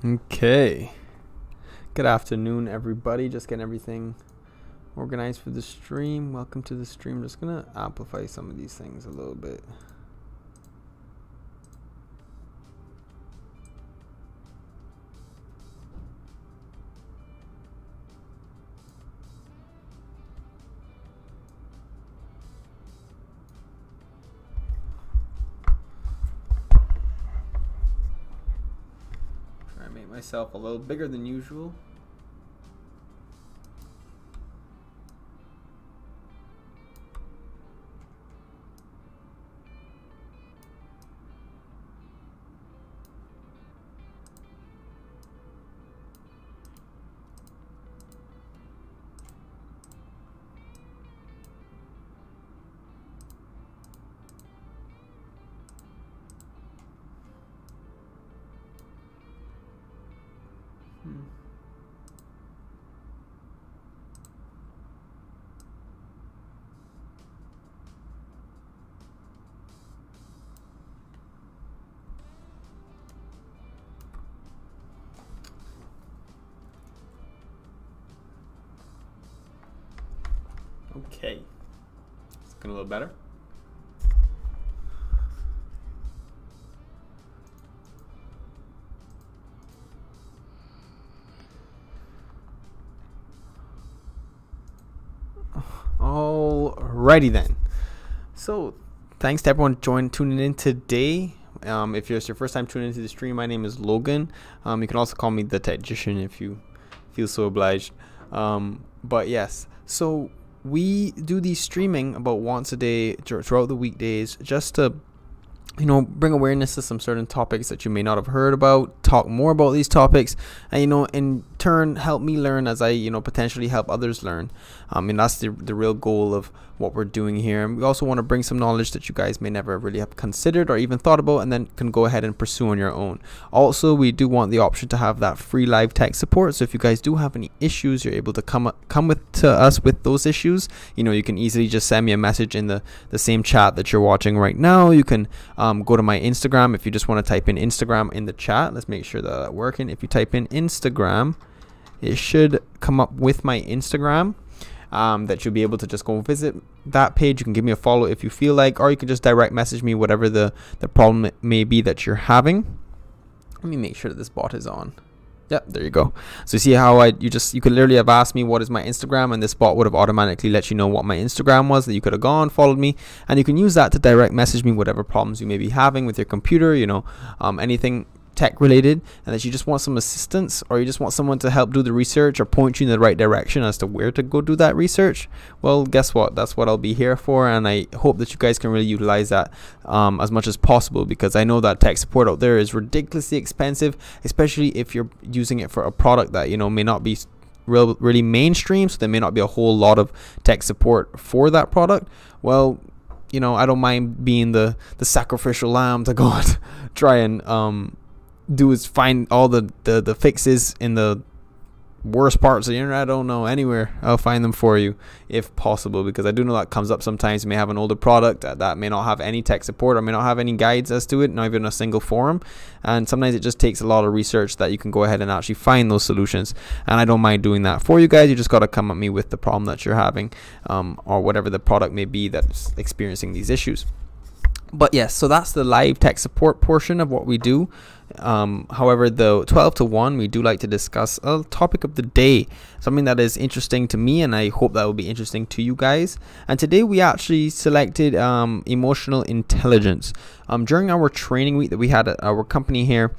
Okay. Good afternoon, everybody. Just getting everything organized for the stream. Welcome to the stream. Just gonna amplify some of these things a little bit. Try to make myself a little bigger than usual. Okay, it's looking a little better. Alrighty then. So, thanks to everyone tuning in today. If it's your first time tuning into the stream, my name is Logan. You can also call me the Techgician if you feel so obliged. But yes, so we do these streaming about once a day throughout the weekdays, just to bring awareness to some certain topics that you may not have heard about, talk more about these topics, and in turn help me learn as I potentially help others learn. And that's the real goal of what we're doing here. And we also want to bring some knowledge that you guys may never really have considered or even thought about, and then can go ahead and pursue on your own. Also, we do want the option to have that free live tech support, so if you guys do have any issues, you're able to come to us with those issues. You can easily just send me a message in the same chat that you're watching right now. You can go to my Instagram if you just want to type in Instagram in the chat. Let's make sure that's working. If you type in Instagram, it should come up with my Instagram. That you'll be able to just go visit that page. You can give me a follow if you feel like, or you can just direct message me whatever the problem may be that you're having. Let me make sure that this bot is on. Yep, there you go. So you see how you could literally have asked me what is my Instagram, and this bot would have automatically let you know what my Instagram was, that you could have gone, followed me, and you can use that to direct message me whatever problems you may be having with your computer, anything tech related, and that you just want some assistance, or you just want someone to help do the research or point you in the right direction as to where to go do that research. Well, guess what? That's what I'll be here for, and I hope that you guys can really utilize that as much as possible, because I know that tech support out there is ridiculously expensive, especially if you're using it for a product that may not be really mainstream, so there may not be a whole lot of tech support for that product. Well, I don't mind being the sacrificial lamb to go and try and do is find all the fixes in the worst parts of the internet. I don't know, anywhere I'll find them for you if possible, because I do know that comes up sometimes. You may have an older product that may not have any tech support, or may not have any guides as to it, not even a single forum, and sometimes it just takes a lot of research that you can go ahead and actually find those solutions, and I don't mind doing that for you guys. You just got to come at me with the problem that you're having, or whatever the product may be that's experiencing these issues. But yes, so that's the live tech support portion of what we do. However, the 12 to 1, we do like to discuss a topic of the day, something that is interesting to me, and I hope that will be interesting to you guys. And today we actually selected emotional intelligence. During our training week that we had at our company here,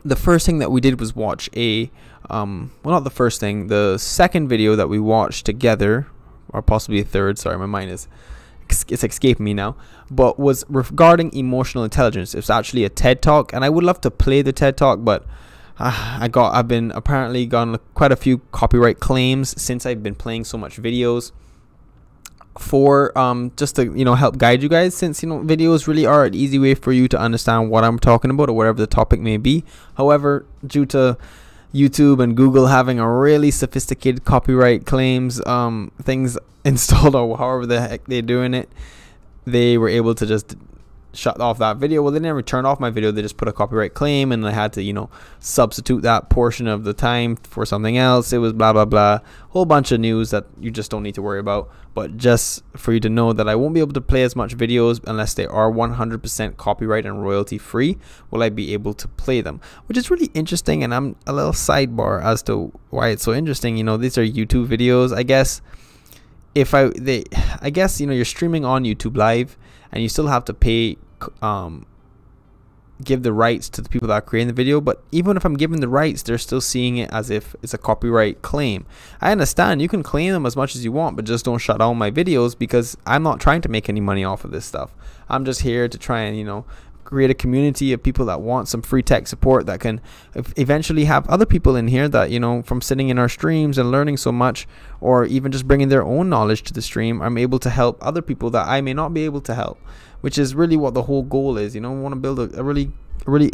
the first thing that we did was watch well, not the first thing, the second video that we watched together, or possibly a third, sorry, my mind is it's escaping me now, but was regarding emotional intelligence. It's actually a TED talk, and I would love to play the TED talk, but I've been apparently gotten quite a few copyright claims since I've been playing so much videos for just to help guide you guys, since videos really are an easy way for you to understand what I'm talking about or whatever the topic may be. However, due to YouTube and Google having a really sophisticated copyright claims things installed, or however the heck they're doing it, they were able to just shut off that video. Well, they never turned off my video. They just put a copyright claim, and I had to, you know, substitute that portion of the time for something else. It was blah blah blah, whole bunch of news that you just don't need to worry about. But just for you to know that I won't be able to play as much videos unless they are 100% copyright and royalty free. Will I be able to play them, which is really interesting. And I'm a little sidebar as to why it's so interesting. You know, these are YouTube videos. I guess I guess, you know, you're streaming on YouTube Live, and you still have to pay, give the rights to the people that are creating the video. But even if I'm giving the rights, they're still seeing it as if it's a copyright claim. I understand you can claim them as much as you want, but just don't shut down my videos, because I'm not trying to make any money off of this stuff. I'm just here to try and, you know, create a community of people that want some free tech support, that can eventually have other people in here that, you know, from sitting in our streams and learning so much, or even just bringing their own knowledge to the stream, I'm able to help other people that I may not be able to help, which is really what the whole goal is. You know, we want to build a really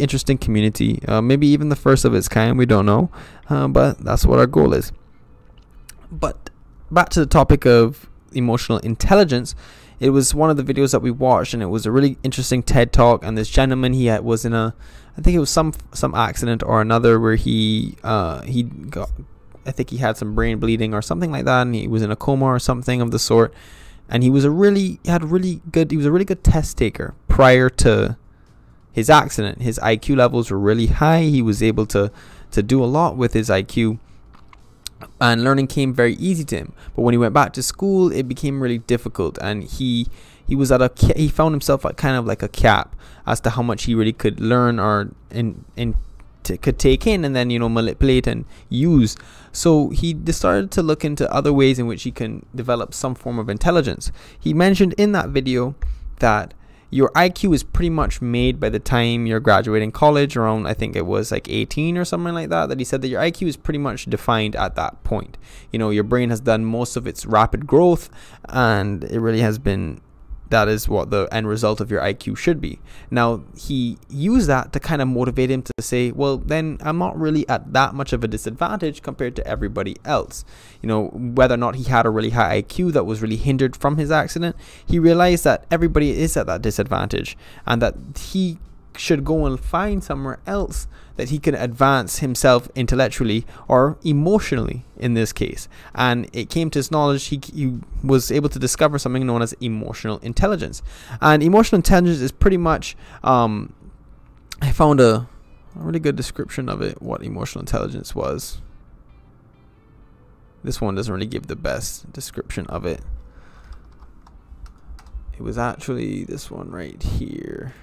interesting community, maybe even the first of its kind, we don't know, but that's what our goal is. But back to the topic of emotional intelligence. It was one of the videos that we watched, and it was a really interesting TED talk. And this gentleman, was in a, I think it was some accident or another, where he got, I think he had some brain bleeding or something like that, and he was in a coma or something of the sort. And he was a really good test taker prior to his accident. His IQ levels were really high. He was able to do a lot with his IQ, and learning came very easy to him. But when he went back to school, it became really difficult, and he found himself at kind of like a cap as to how much he really could learn, or could take in, and then, you know, manipulate and use. So he started to look into other ways in which he can develop some form of intelligence. He mentioned in that video that your IQ is pretty much made by the time you're graduating college, around, I think it was like 18 or something like that, that he said that your IQ is pretty much defined at that point. You know, your brain has done most of its rapid growth, and it really has been, that is what the end result of your IQ should be. Now, he used that to kind of motivate him to say, well, then I'm not really at that much of a disadvantage compared to everybody else. You know, whether or not he had a really high IQ that was really hindered from his accident, he realized that everybody is at that disadvantage, and that he should go and find somewhere else that he can advance himself intellectually or emotionally in this case. And it came to his knowledge, he was able to discover something known as emotional intelligence. And emotional intelligence is pretty much, I found a really good description of it, what emotional intelligence was. This one doesn't really give the best description of it. It was actually this one right here.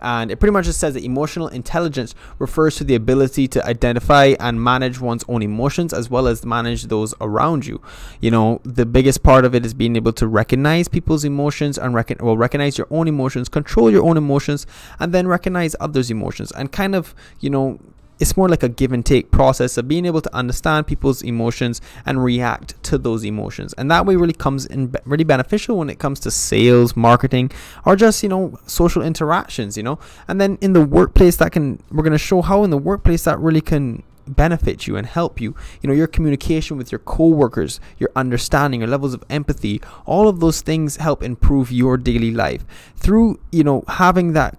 And it pretty much just says that emotional intelligence refers to the ability to identify and manage one's own emotions, as well as manage those around you. You know, the biggest part of it is being able to recognize people's emotions and recognize your own emotions, control your own emotions, and then recognize others' emotions. And kind of, you know, it's more like a give and take process of being able to understand people's emotions and react to those emotions. And that way really comes in really beneficial when it comes to sales, marketing, or just, you know, social interactions, you know. And then in the workplace, we're going to show how in the workplace that really can benefit you and help you. You know, your communication with your co-workers, your understanding, your levels of empathy, all of those things help improve your daily life. Through, you know, having that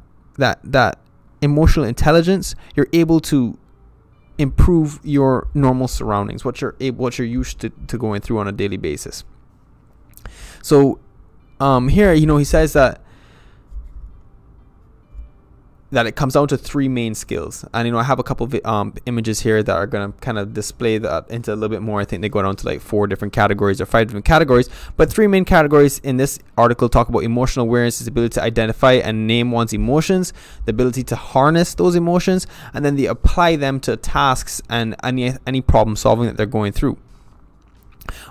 emotional intelligence, you're able to improve your normal surroundings, what you're used to going through on a daily basis. So here, you know, he says that it comes down to three main skills. And, you know, I have a couple of images here that are going to kind of display that into a little bit more. I think they go down to like 4 different categories or 5 different categories, but 3 main categories in this article talk about emotional awareness: is the ability to identify and name one's emotions, the ability to harness those emotions, and then they apply them to tasks and any problem solving that they're going through.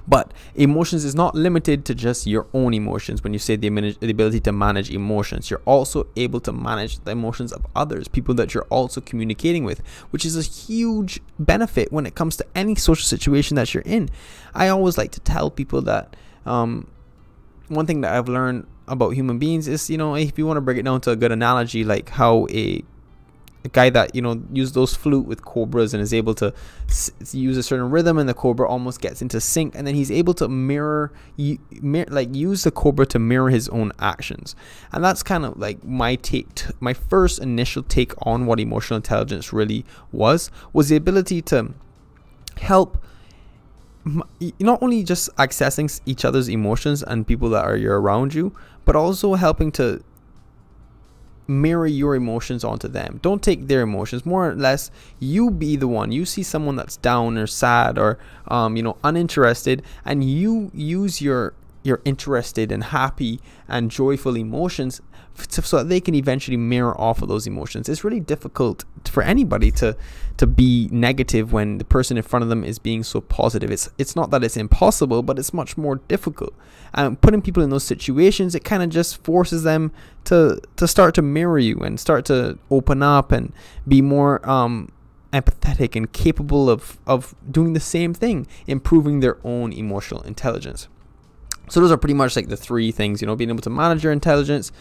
But emotions is not limited to just your own emotions. When you say the ability to manage emotions, you're also able to manage the emotions of others, people that you're also communicating with, which is a huge benefit when it comes to any social situation that you're in. I always like to tell people that one thing that I've learned about human beings is, you know, if you want to break it down to a good analogy, like how a guy that, you know, uses those flute with cobras and is able to use a certain rhythm, and the cobra almost gets into sync, and then he's able to like use the cobra to mirror his own actions. And that's kind of like my first initial take on what emotional intelligence really was the ability to help not only just accessing each other's emotions and people that are around you, but also helping to mirror your emotions onto them. Don't take their emotions. More or less, you be the one. You see someone that's down or sad or you know, uninterested, and you use your interested and happy and joyful emotions so that they can eventually mirror off of those emotions. It's really difficult for anybody to be negative when the person in front of them is being so positive. It's not that it's impossible, but it's much more difficult. And putting people in those situations, it kind of just forces them to start to mirror you and start to open up and be more empathetic and capable of doing the same thing, improving their own emotional intelligence. So those are pretty much like the three things, you know, being able to manage your emotions,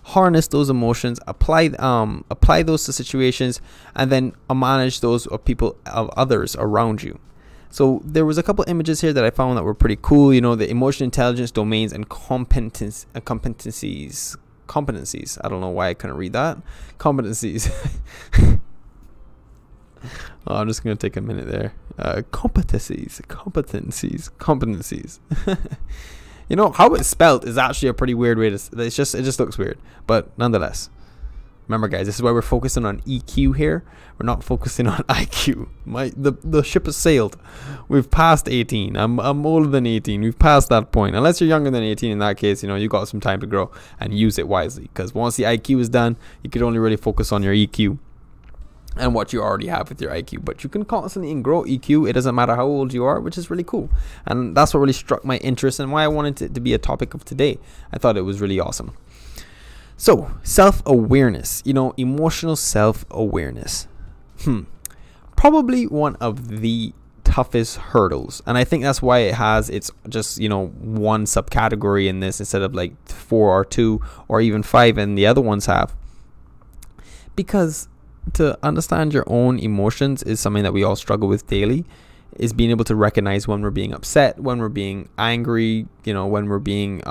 harness those emotions, apply those to situations, and then manage those of others around you. So there was a couple images here that I found that were pretty cool, you know, the emotional intelligence domains and competencies. I don't know why I couldn't read that. Competencies. Oh, I'm just going to take a minute there. Competencies. You know, how it's spelled is actually a pretty weird way to... it just looks weird. But nonetheless, remember guys, this is why we're focusing on EQ here. We're not focusing on IQ. The ship has sailed. We've passed 18. I'm older than 18. We've passed that point. Unless you're younger than 18, in that case, you know, you got some time to grow and use it wisely. Because once the IQ is done, you could only really focus on your EQ and what you already have with your IQ. But you can constantly grow EQ. It doesn't matter how old you are, which is really cool. And that's what really struck my interest and why I wanted it to be a topic of today. I thought it was really awesome. So, self-awareness, you know, emotional self-awareness. Probably one of the toughest hurdles. And I think that's why it's just, you know, one subcategory in this instead of like 4 or 2 or even 5 and the other ones have. Because to understand your own emotions is something that we all struggle with daily, is being able to recognize when we're being upset, when we're being angry, you know, when we're being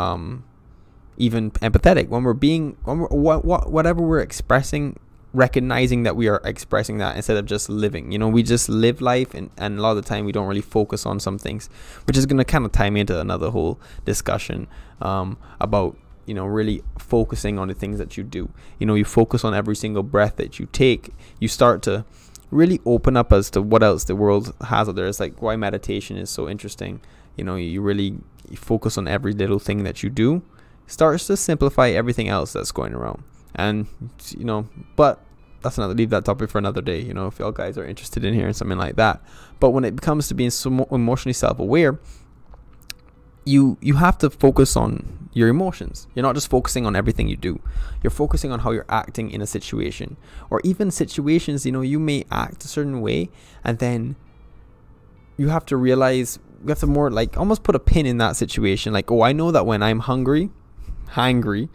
even empathetic, whatever we're expressing, recognizing that we are expressing that instead of just living. You know, we just live life and a lot of the time we don't really focus on some things, which is going to kind of tie me into another whole discussion about, you know, really focusing on the things that you do. You know, you focus on every single breath that you take. You start to really open up as to what else the world has out there. It's like why meditation is so interesting. You know, you focus on every little thing that you do. Starts to simplify everything else that's going around. And, you know, but leave that topic for another day, you know, if y'all guys are interested in hearing something like that. But when it comes to being so emotionally self-aware, you have to focus on your emotions. You're not just focusing on everything you do. You're focusing on how you're acting in a situation, or even situations, you know, you may act a certain way and then you have to realize, you have to more like almost put a pin in that situation. Like, oh, I know that when I'm hungry, when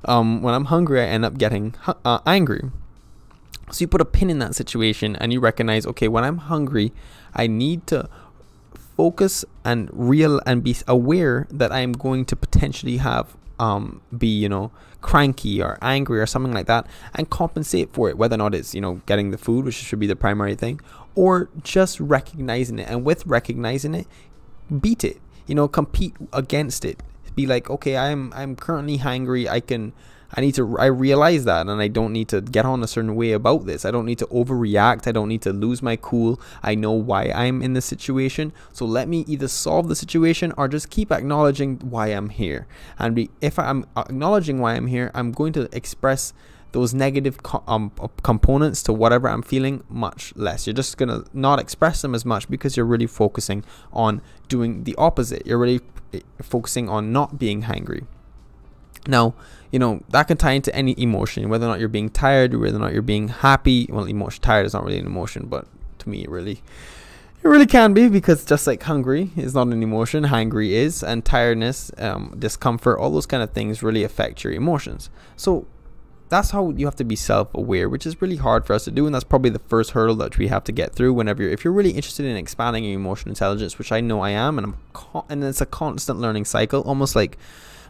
I'm hungry, I end up getting angry. So you put a pin in that situation and you recognize, okay, when I'm hungry, I need to focus and be aware that I'm going to potentially be, you know, cranky or angry or something like that, and compensate for it, whether or not it's, you know, getting the food, which should be the primary thing, or just recognizing it. And with recognizing it, beat it, you know, compete against it. Be like, okay, I'm currently hungry. I realize that, and I don't need to get on a certain way about this. I don't need to overreact. I don't need to lose my cool. I know why I'm in this situation. So let me either solve the situation or just keep acknowledging why I'm here. And if I'm acknowledging why I'm here, I'm going to express those negative components to whatever I'm feeling much less. You're just going to not express them as much because you're really focusing on doing the opposite. You're really focusing on not being hangry. Now, you know, that can tie into any emotion, whether or not you're being tired, whether or not you're being happy. Well, tired is not really an emotion, but to me, it really can be, because just like hungry is not an emotion, hangry is, and tiredness, discomfort, all those kind of things really affect your emotions. So that's how you have to be self-aware, which is really hard for us to do, and that's probably the first hurdle that we have to get through whenever if you're really interested in expanding your emotional intelligence, which I know I am, and it's a constant learning cycle, almost like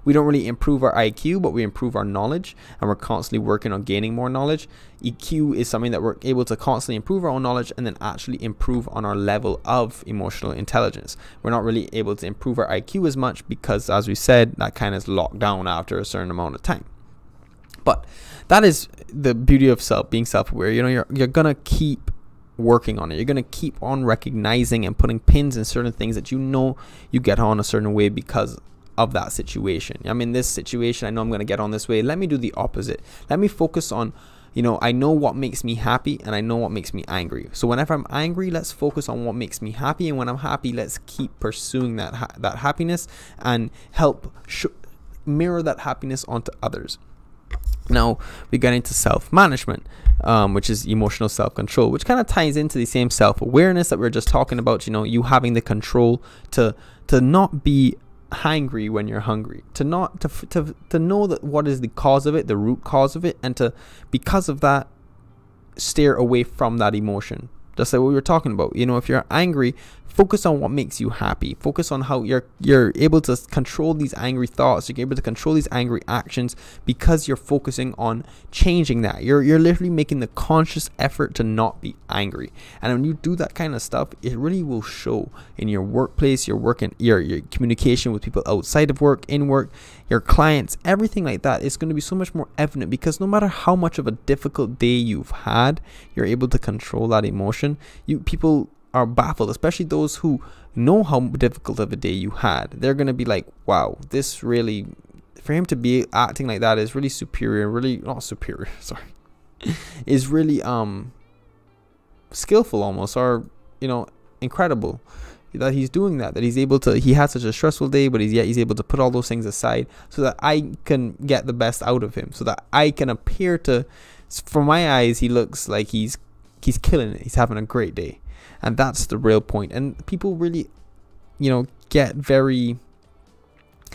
we don't really improve our IQ, but we improve our knowledge, and we're constantly working on gaining more knowledge. EQ is something that we're able to constantly improve our own knowledge and then actually improve on our level of emotional intelligence. We're not really able to improve our IQ as much because, as we said, that kind of is locked down after a certain amount of time. But that is the beauty of being self-aware. You know, you're gonna keep working on it. You're gonna keep on recognizing and putting pins in certain things that you know you get on a certain way because of that situation. I'm in this situation, I know I'm going to get on this way. Let me do the opposite. Let me focus on, you know, I know what makes me happy and I know what makes me angry. So whenever I'm angry, let's focus on what makes me happy, and when I'm happy, let's keep pursuing that happiness and help mirror that happiness onto others. Now we get into self-management, which is emotional self-control, which kind of ties into the same self-awareness that we were just talking about. You know, you having the control to not be hangry when you're hungry, to know that what is the cause of it, the root cause of it, and to, because of that, steer away from that emotion. Just like what we were talking about. You know, if you're angry, focus on what makes you happy. Focus on how you're able to control these angry thoughts. You're able to control these angry actions because you're focusing on changing that. You're literally making the conscious effort to not be angry. And when you do that kind of stuff, it really will show in your workplace, your work, and your communication with people outside of work, in work, your clients, everything like that. It's going to be so much more evident because no matter how much of a difficult day you've had, you're able to control that emotion. People are baffled, especially those who know how difficult of a day you had. They're going to be like, wow, this really, for him to be acting like that is really superior, really not superior, sorry, is really skillful almost, or, you know, incredible that he's doing that he's able to, he had such a stressful day, but he's able to put all those things aside so that I can get the best out of him, so that I can appear to, from my eyes, he looks like he's killing it, he's having a great day. And that's the real point. And people really, you know, get very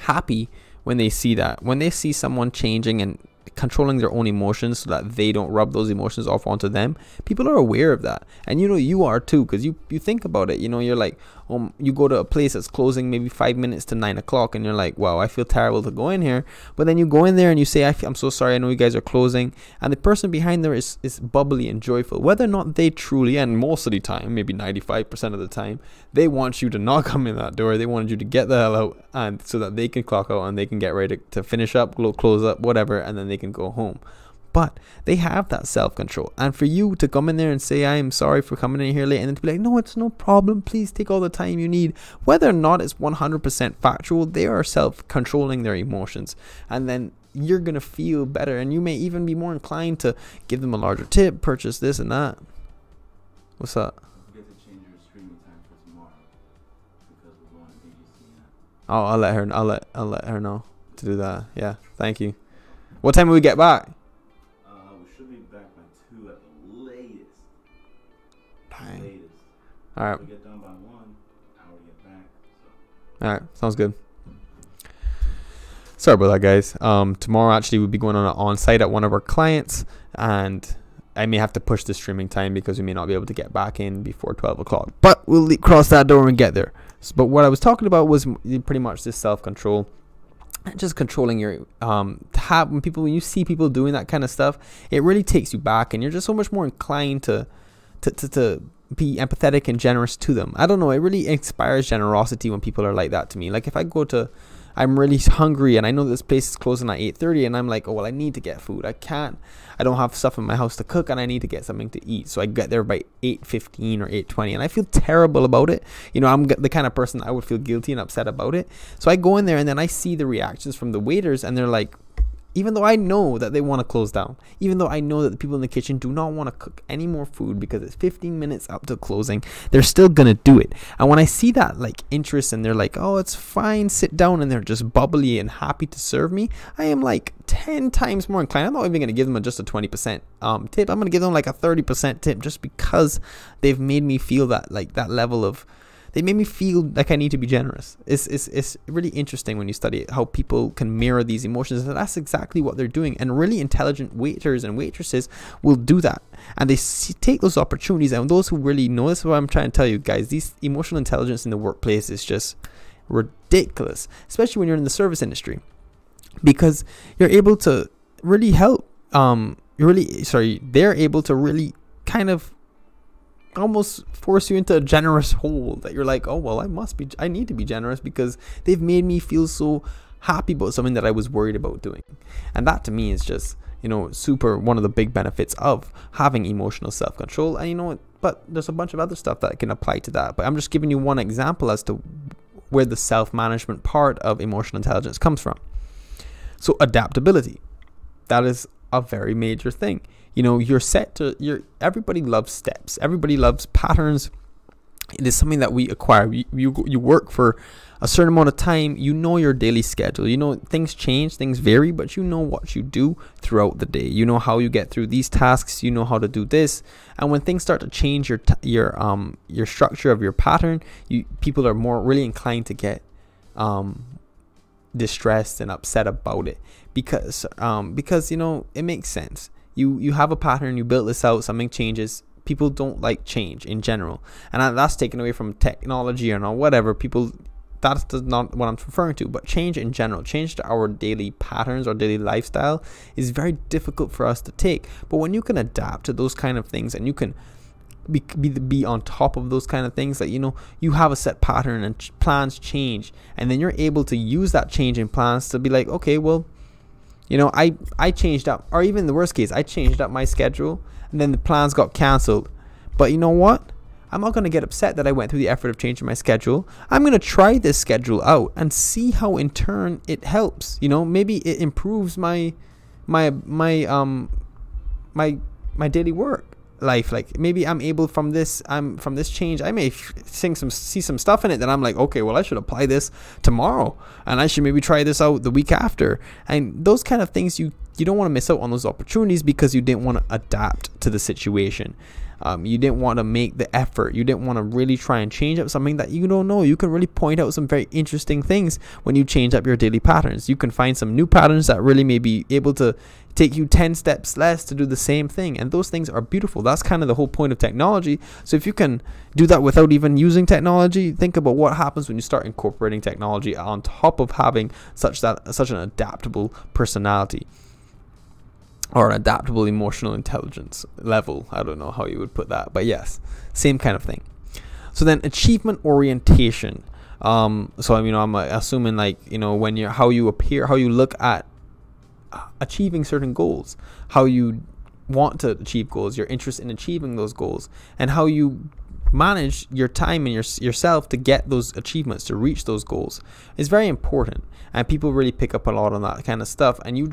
happy when they see that. When they see someone changing and controlling their own emotions so that they don't rub those emotions off onto them, people are aware of that. And, you know, you are too, because you think about it. You know, you're like, you go to a place that's closing maybe 5 minutes to 9 o'clock, and you're like, wow, I feel terrible to go in here. But then you go in there and you say, I'm so sorry, I know you guys are closing. And the person behind there is bubbly and joyful. Whether or not they truly, and most of the time, maybe 95% of the time, they want you to not come in that door. They wanted you to get the hell out, and so that they can clock out and they can get ready to finish up, close up, whatever, and then they can go home. But they have that self-control, and for you to come in there and say, I am sorry for coming in here late, and then to be like, no, it's no problem, please take all the time you need, whether or not it's 100% factual, they are self-controlling their emotions, and then you're gonna feel better, and you may even be more inclined to give them a larger tip, purchase this and that. What's up? Don't forget to change your streaming time for tomorrow, because we're going to Techgician. Oh, I'll let her know to do that. Yeah, thank you. What time will we get back? We should be back by 2 at the latest. Dang. Latest. All right. If we get done by 1, hour to get back. So. All right, sounds good. Sorry about that, guys. Tomorrow actually we'll be going on site at one of our clients, and I may have to push the streaming time because we may not be able to get back in before 12 o'clock. But we'll cross that door and get there. But what I was talking about was pretty much this self-control. Just controlling your when you see people doing that kind of stuff, it really takes you back, and you're just so much more inclined to be empathetic and generous to them. I don't know, it really inspires generosity when people are like that to me. Like if I'm really hungry and I know this place is closing at 8:30, and I'm like, oh well, I need to get food. I don't have stuff in my house to cook, and I need to get something to eat. So I get there by 8:15 or 8:20, and I feel terrible about it. You know, I'm the kind of person I would feel guilty and upset about it. So I go in there, and then I see the reactions from the waiters, and they're like, even though I know that they want to close down, even though I know that the people in the kitchen do not want to cook any more food because it's 15 minutes up to closing, they're still gonna do it. And when I see that like interest, and they're like, oh, it's fine, sit down, and they're just bubbly and happy to serve me, I am like 10 times more inclined. I'm not even gonna give them just a 20% tip. I'm gonna give them like a 30% tip, just because they've made me feel that, like, that level of, they made me feel like I need to be generous. It's really interesting when you study how people can mirror these emotions, and that's exactly what they're doing. And really intelligent waiters and waitresses will do that, and they take those opportunities. And those who really know, this is what I'm trying to tell you guys, these emotional intelligence in the workplace is just ridiculous, especially when you're in the service industry, because you're able to really help. They're able to really kind of almost force you into a generous hole that you're like, oh well, I need to be generous because they've made me feel so happy about something that I was worried about doing. And that to me is just, super one of the big benefits of having emotional self-control. And but there's a bunch of other stuff that can apply to that, but I'm just giving you one example as to where the self-management part of emotional intelligence comes from. So adaptability, that is a very major thing. Everybody loves steps. Everybody loves patterns. It is something that we acquire. You work for a certain amount of time. You know your daily schedule. Things change, things vary, but you know what you do throughout the day. You know how you get through these tasks. You know how to do this. And when things start to change your structure of your pattern, people are more really inclined to get distressed and upset about it because it makes sense. You have a pattern, you built this out, something changes. People don't like change in general, and that's taken away from technology or whatever. That's not what I'm referring to, but change in general, change to our daily patterns, our daily lifestyle is very difficult for us to take. But when you can adapt to those kind of things, and you can be on top of those kind of things, that you have a set pattern and plans change, and then you're able to use that change in plans to be like, okay, well, I changed up, or even the worst case, I changed up my schedule and then the plans got cancelled. But you know what? I'm not going to get upset that I went through the effort of changing my schedule. I'm going to try this schedule out and see how in turn it helps. Maybe it improves my daily work life. Like maybe I'm able from this change, I may see some stuff in it that I'm like, okay, well, I should apply this tomorrow, and I should maybe try this out the week after. And those kind of things, you don't want to miss out on those opportunities because you didn't want to adapt to the situation. You didn't want to make the effort. You didn't want to really try and change up something that you don't know. You can really point out some very interesting things when you change up your daily patterns. You can find some new patterns that really may be able to take you 10 steps less to do the same thing. And those things are beautiful. That's kind of the whole point of technology. So if you can do that without even using technology, think about what happens when you start incorporating technology on top of having such an adaptable personality. Or adaptable emotional intelligence level. I don't know how you would put that, but yes, same kind of thing. So then achievement orientation. I'm assuming when how you appear, how you look at achieving certain goals, how you want to achieve goals, your interest in achieving those goals, and how you manage your time and yourself to get those achievements, to reach those goals is very important. And people really pick up a lot on that kind of stuff, and you're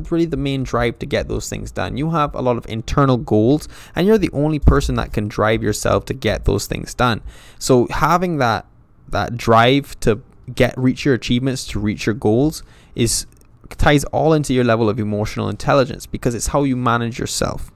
really the main drive to get those things done. You have a lot of internal goals, and you're the only person that can drive yourself to get those things done. So having that drive to reach your achievements, to reach your goals, ties all into your level of emotional intelligence, because it's how you manage yourself.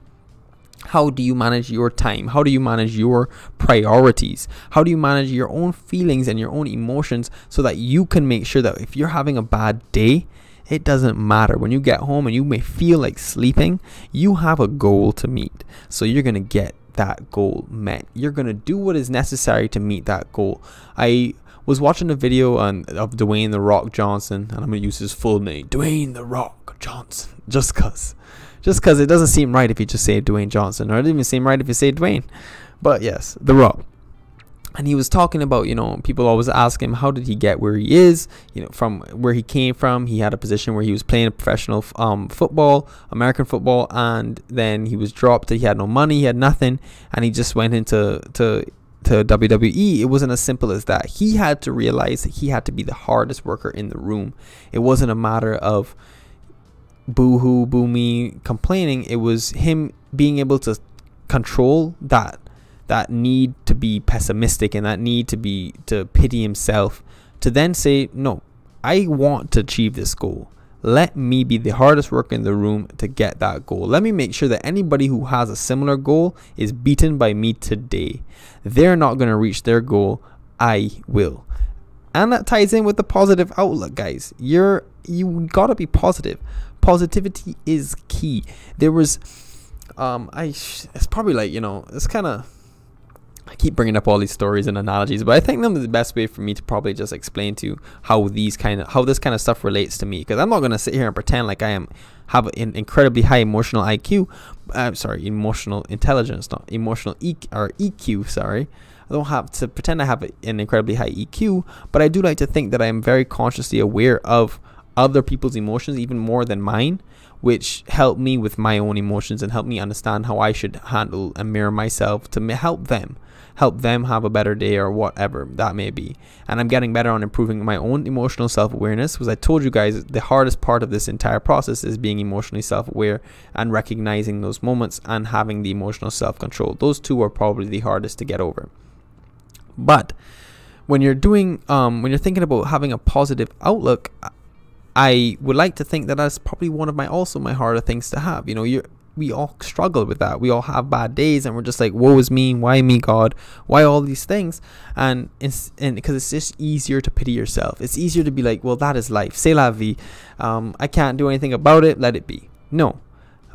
How do you manage your time? How do you manage your priorities? How do you manage your own feelings and your own emotions so that you can make sure that if you're having a bad day, it doesn't matter. When you get home and you may feel like sleeping, you have a goal to meet. So you're going to get that goal met. You're going to do what is necessary to meet that goal. I was watching a video of Dwayne "The Rock" Johnson, and I'm going to use his full name, Dwayne "The Rock" Johnson, just because it doesn't seem right if you just say Dwayne Johnson, or it doesn't even seem right if you say Dwayne. But yes, The Rock. And he was talking about, people always ask him, how did he get where he is, from where he came from. He had a position where he was playing professional football, American football, and then he was dropped. He had no money, he had nothing, and he just went into WWE. It wasn't as simple as that. He had to realize that he had to be the hardest worker in the room. It wasn't a matter of boo-hoo, boo-me, complaining. It was him being able to control that need to be pessimistic and that need to pity himself, to then say, no, I want to achieve this goal. Let me be the hardest worker in the room to get that goal. Let me make sure that anybody who has a similar goal is beaten by me today. They're not going to reach their goal I will. And that ties in with the positive outlook, guys. You gotta be positive. Positivity is key. There was it's probably like, it's kind of, I keep bringing up all these stories and analogies, but I think the best way for me to probably just explain to you how this kind of stuff relates to me, because I'm not gonna sit here and pretend like I have an incredibly high emotional IQ. Emotional intelligence, not emotional EQ. Sorry, I don't have to pretend I have an incredibly high EQ, but I do like to think that I am very consciously aware of other people's emotions, even more than mine, which help me with my own emotions and help me understand how I should handle and mirror myself to help them have a better day or whatever that may be. And I'm getting better on improving my own emotional self-awareness, because I told you guys the hardest part of this entire process is being emotionally self-aware and recognizing those moments and having the emotional self-control. Those two are probably the hardest to get over. But when you're thinking about having a positive outlook, I would like to think that that's probably one of my harder things to have. We all struggle with that. We all have bad days, and we're just like, woe is me, why me, God, why all these things? And because it's just easier to pity yourself. It's easier to be like, well, that is life, c'est la vie, I can't do anything about it, let it be. No,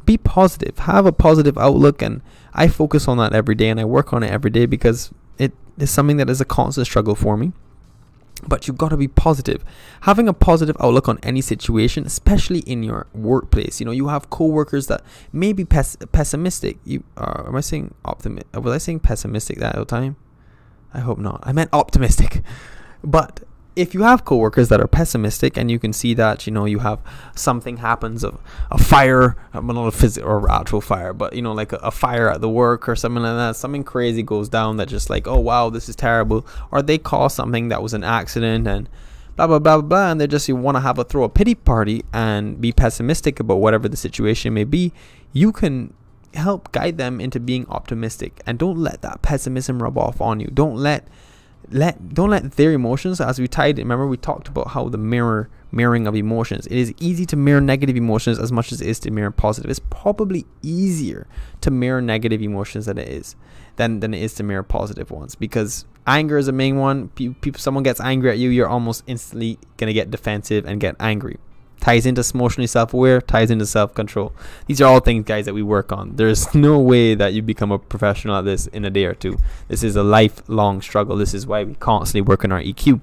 be positive, have a positive outlook, and I focus on that every day, and I work on it every day, because it is something that is a constant struggle for me. But you've got to be positive. Having a positive outlook on any situation, especially in your workplace. You have co-workers that may be pessimistic. Am I saying optimistic? Was I saying pessimistic that whole time? I hope not. I meant optimistic. But if you have co-workers that are pessimistic, and you can see that, you have something happens, of a fire, not a physical or actual fire, but like a fire at the work or something like that, something crazy goes down that just like, oh wow, this is terrible, or they cause something that was an accident and blah blah blah blah, and they just want to throw a pity party and be pessimistic about whatever the situation may be. You can help guide them into being optimistic, and don't let that pessimism rub off on you. Don't let their emotions, as we talked about how the mirroring of emotions. It is easy to mirror negative emotions as much as it is to mirror positive. It's probably easier to mirror negative emotions than it is to mirror positive ones, because anger is a main one. Someone gets angry at you, you're almost instantly gonna get defensive and get angry. Ties into emotionally self-aware, ties into self-control. These are all things, guys, that we work on. There's no way that you become a professional at this in a day or two. This is a lifelong struggle. This is why we constantly work on our EQ.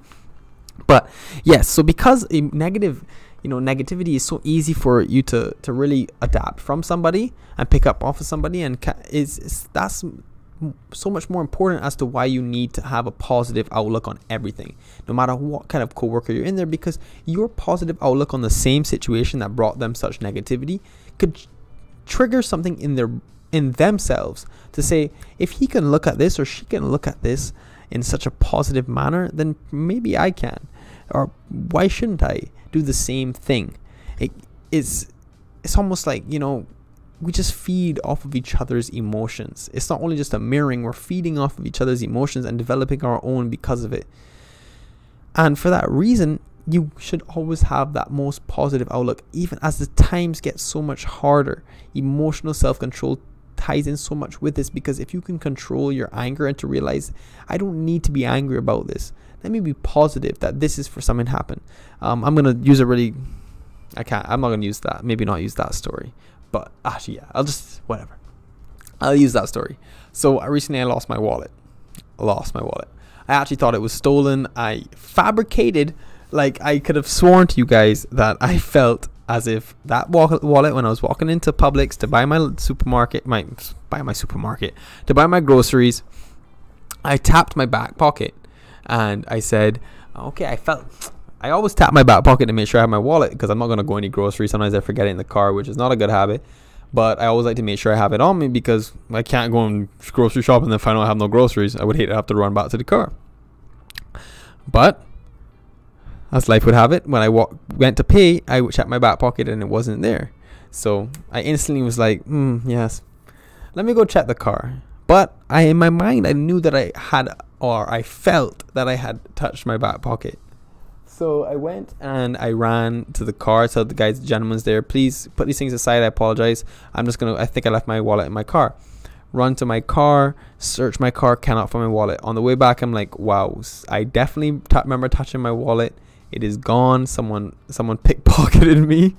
But yes, so because negativity is so easy for you to really adapt from somebody and pick up off of somebody, and that's so much more important as to why you need to have a positive outlook on everything, no matter what kind of coworker you're in there, because your positive outlook on the same situation that brought them such negativity could trigger something in themselves to say, if he can look at this or she can look at this in such a positive manner, then maybe I can, or why shouldn't I do the same thing? It's almost like, we just feed off of each other's emotions. It's not only just a mirroring, we're feeding off of each other's emotions and developing our own because of it. And for that reason, you should always have that most positive outlook, even as the times get so much harder. Emotional self-control ties in so much with this, because if you can control your anger and to realize, I don't need to be angry about this, let me be positive that this is for something to happen. I'm going to use I'm not going to use that, maybe not use that story. But actually, yeah, I'll use that story. So recently I lost my wallet. I actually thought it was stolen. I fabricated, like, I could have sworn to you guys that I felt as if that wallet, when I was walking into Publix to buy my to buy my groceries, I tapped my back pocket and I said, okay, I always tap my back pocket to make sure I have my wallet, because I'm not going to go any groceries. Sometimes I forget it in the car, which is not a good habit. But I always like to make sure I have it on me, because I can't go and grocery shop and then find out I have no groceries. I would hate to have to run back to the car. But as life would have it, when I went to pay, I checked my back pocket and it wasn't there. So I instantly was like, yes, let me go check the car. But in my mind, I knew that I felt that I had touched my back pocket. So I went and I ran to the car. Told the gentleman's there, please put these things aside. I apologize. I think I left my wallet in my car. run to my car, search my car, cannot find my wallet. On the way back, I'm like, wow, I definitely remember touching my wallet. It is gone. Someone pickpocketed me.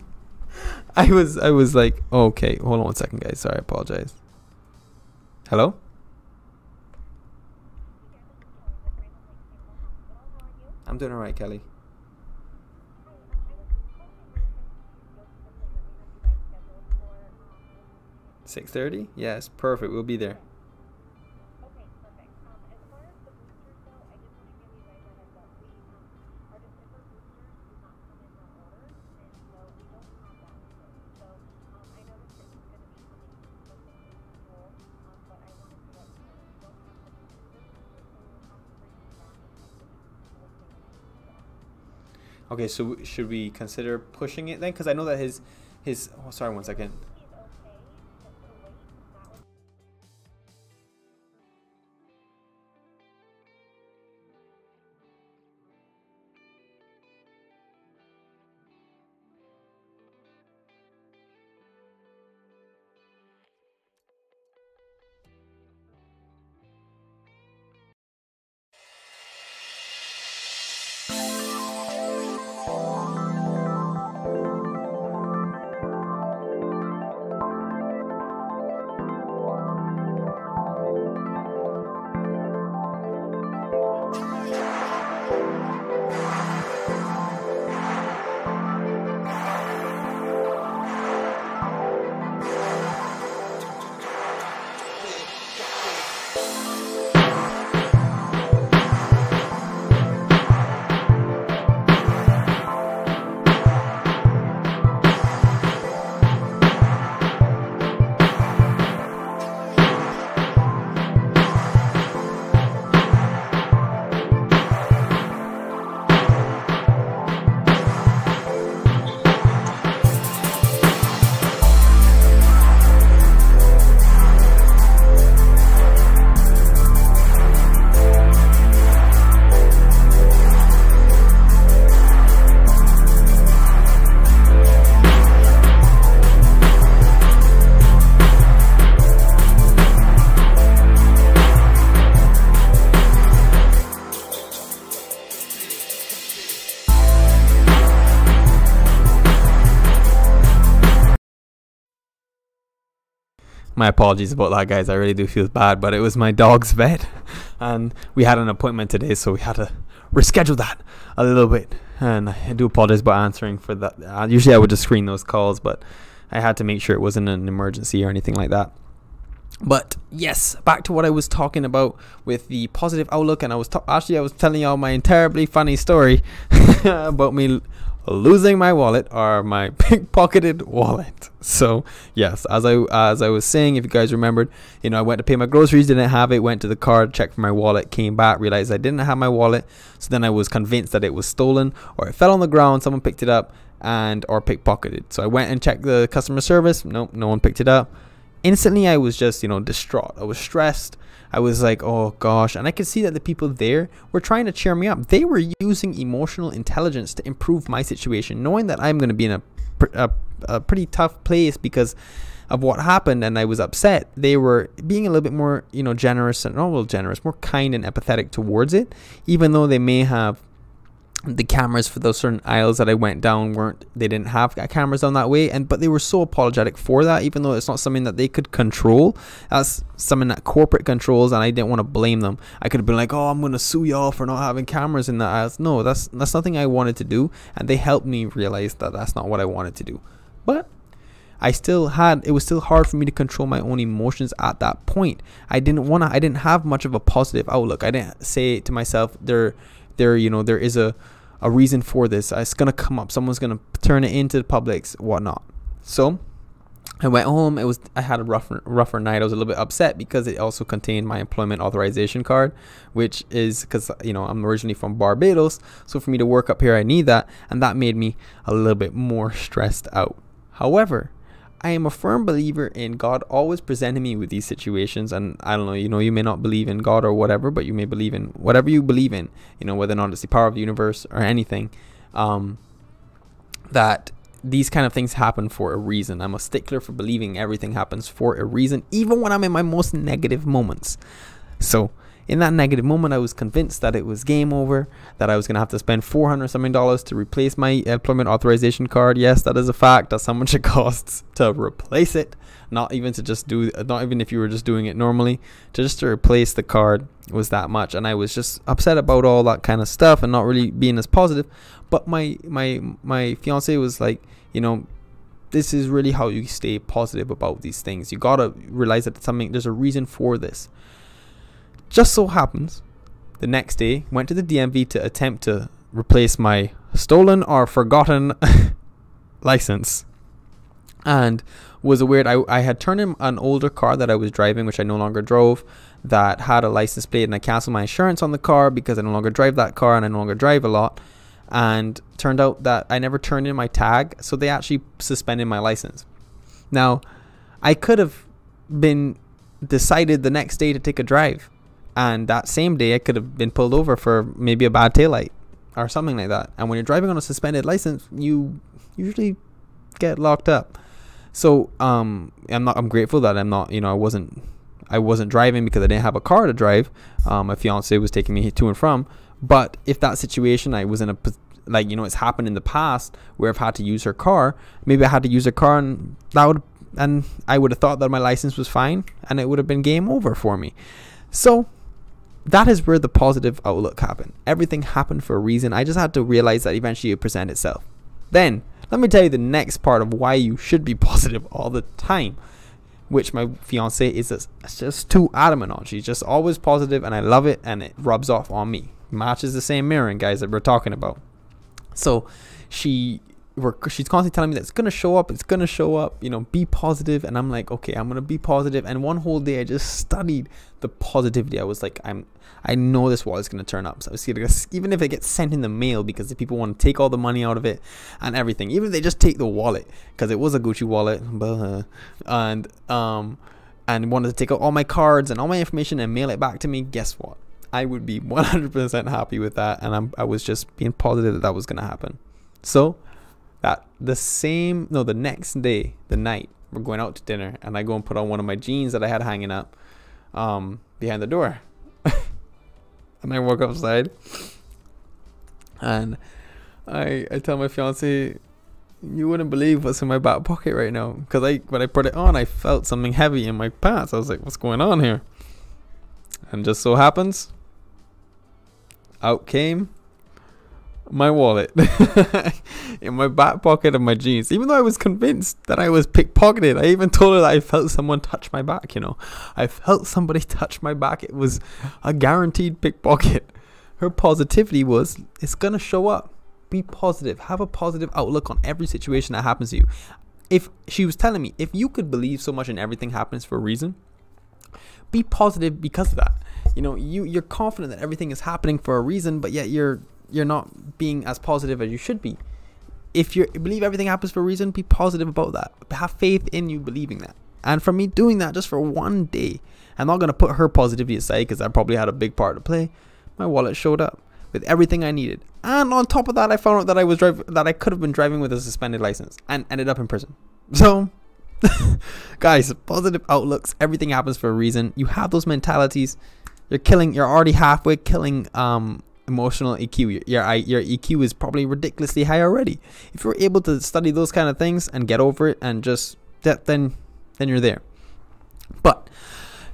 I was like, oh, okay, hold on 1 second, guys. Sorry, I apologize. Hello? I'm doing alright, Kelly. $6:30? Yes, perfect. We'll be there. Okay, so should we consider pushing it then? Because I know that his oh, sorry, 1 second. My apologies about that, guys. I really do feel bad, but it was my dog's vet and we had an appointment today, so we had to reschedule that a little bit, and I do apologize about answering for that. Usually I would just screen those calls, but I had to make sure it wasn't an emergency or anything like that. But yes, back to what I was talking about with the positive outlook, and I was telling y'all my terribly funny story about me losing my wallet, or my pickpocketed wallet. So yes, as I was saying, if you guys remembered, I went to pay my groceries, didn't have it, went to the car, checked for my wallet, came back, realized I didn't have my wallet. So then I was convinced that it was stolen, or it fell on the ground, someone picked it up, or pickpocketed. So I went and checked the customer service. Nope, no one picked it up. Instantly I was just distraught. I was stressed. I was like, oh gosh. And I could see that the people there were trying to cheer me up. They were using emotional intelligence to improve my situation, knowing that I'm going to be in a pretty tough place because of what happened, and I was upset. They were being a little bit more generous, and more kind and empathetic towards it, even though they may have the cameras for those certain aisles that I went down they didn't have cameras down that way, but they were so apologetic for that, even though it's not something that they could control. That's something that corporate controls, and I didn't want to blame them. I could have been like, oh, I'm gonna sue y'all for not having cameras in the aisles. No, that's nothing I wanted to do, and they helped me realize that that's not what I wanted to do. But it was still hard for me to control my own emotions at that point. I didn't have much of a positive outlook. I didn't say to myself, there is a reason for this. It's gonna come up. Someone's gonna turn it into the public's, whatnot. So I went home. I had a rougher night. I was a little bit upset because it also contained my employment authorization card, which is because I'm originally from Barbados, so for me to work up here I need that, and that made me a little bit more stressed out. However, I am a firm believer in God always presenting me with these situations, and I don't know, you may not believe in God or whatever, but you may believe in whatever you believe in, whether or not it's the power of the universe or anything, that these kind of things happen for a reason. I'm a stickler for believing everything happens for a reason, even when I'm in my most negative moments. So in that negative moment, I was convinced that it was game over, that I was going to have to spend $400 something to replace my employment authorization card. Yes, that is a fact. That's how much it costs to replace it. Not even if you were just doing it normally, to replace the card was that much. And I was just upset about all that kind of stuff and not really being as positive. But my fiance was like, you know, this is really how you stay positive about these things. You gotta realize that there's a reason for this. Just so happens, the next day, went to the DMV to attempt to replace my stolen or forgotten license. And was aware I had turned in an older car that I was driving, which I no longer drove, that had a license plate, and I canceled my insurance on the car because I no longer drive that car and I no longer drive a lot. And turned out that I never turned in my tag, so they actually suspended my license. Now, I could have been decided the next day to take a drive, and that same day I could have been pulled over for maybe a bad taillight or something like that. And when you're driving on a suspended license, you usually get locked up. So I'm grateful that I'm not, you know, I wasn't driving because I didn't have a car to drive. My fiance was taking me to and from. But if that situation, I was in a, like, you know, it's happened in the past where I've had to use her car. Maybe I had to use her car, and I would have thought that my license was fine, and it would have been game over for me. So that is where the positive outlook happened. Everything happened for a reason. I just had to realize that eventually it would present itself. Then let me tell you the next part of why you should be positive all the time, which my fiance is just too adamant on. She's just always positive, and I love it, and it rubs off on me. Matches the same mirroring, guys, that we're talking about. So she's constantly telling me that it's gonna show up, you know, be positive. And I'm like, okay, I'm gonna be positive. And one whole day I just studied the positivity. I was like, I know this wallet's gonna turn up. So even if it gets sent in the mail, because if people want to take all the money out of it and everything, even if they just take the wallet, because it was a Gucci wallet, and wanted to take out all my cards and all my information and mail it back to me, guess what? I would be 100% happy with that, and I was just being positive that was gonna happen. So the next day, the night, we're going out to dinner, and I go and put on one of my jeans that I had hanging up behind the door. And I walk outside, and I tell my fiance, you wouldn't believe what's in my back pocket right now, because when I put it on, I felt something heavy in my pants. I was like, what's going on here? And just so happens, out came my wallet in my back pocket of my jeans. Even though I was convinced that I was pickpocketed, I even told her that I felt someone touch my back. You know, I felt somebody touch my back. It was a guaranteed pickpocket. Her positivity was, it's gonna show up. Be positive. Have a positive outlook on every situation that happens to you. If she was telling me, if you could believe so much in everything happens for a reason, be positive because of that. You know, you're confident that everything is happening for a reason, but yet you're not being as positive as you should be. If you believe everything happens for a reason, be positive about that. Have faith in you believing that. And for me doing that just for one day, I'm not going to put her positivity aside, because I probably had a big part to play. My wallet showed up with everything I needed, and on top of that, I found out that I could have been driving with a suspended license and ended up in prison. So guys, positive outlooks, everything happens for a reason. You have those mentalities, you're already halfway killing emotional EQ. Your EQ is probably ridiculously high already. If you're able to study those kind of things and get over it, and just then you're there. But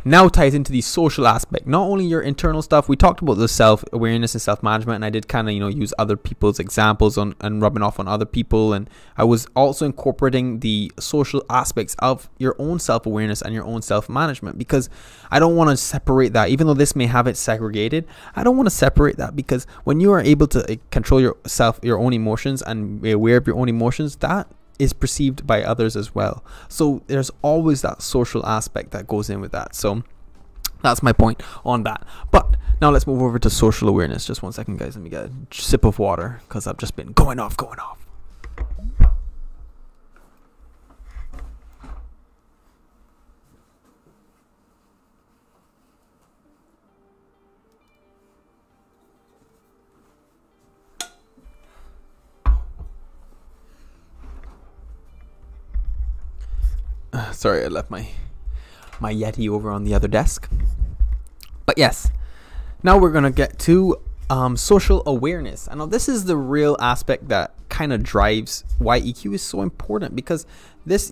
now ties into the social aspect. Not only your internal stuff, we talked about the self-awareness and self-management, and I did kind of, you know, use other people's examples and rubbing off on other people, and I was also incorporating the social aspects of your own self-awareness and your own self-management, because I don't want to separate that. Even though this may have it segregated, I don't want to separate that, because when you are able to control your own emotions and be aware of your own emotions, that is perceived by others as well. So there's always that social aspect that goes in with that. So that's my point on that. But now let's move over to social awareness. Just one second, guys. Let me get a sip of water, because I've just been going off. Sorry, I left my Yeti over on the other desk. But yes, now we're gonna get to social awareness. I know this is the real aspect that kind of drives why EQ is so important, because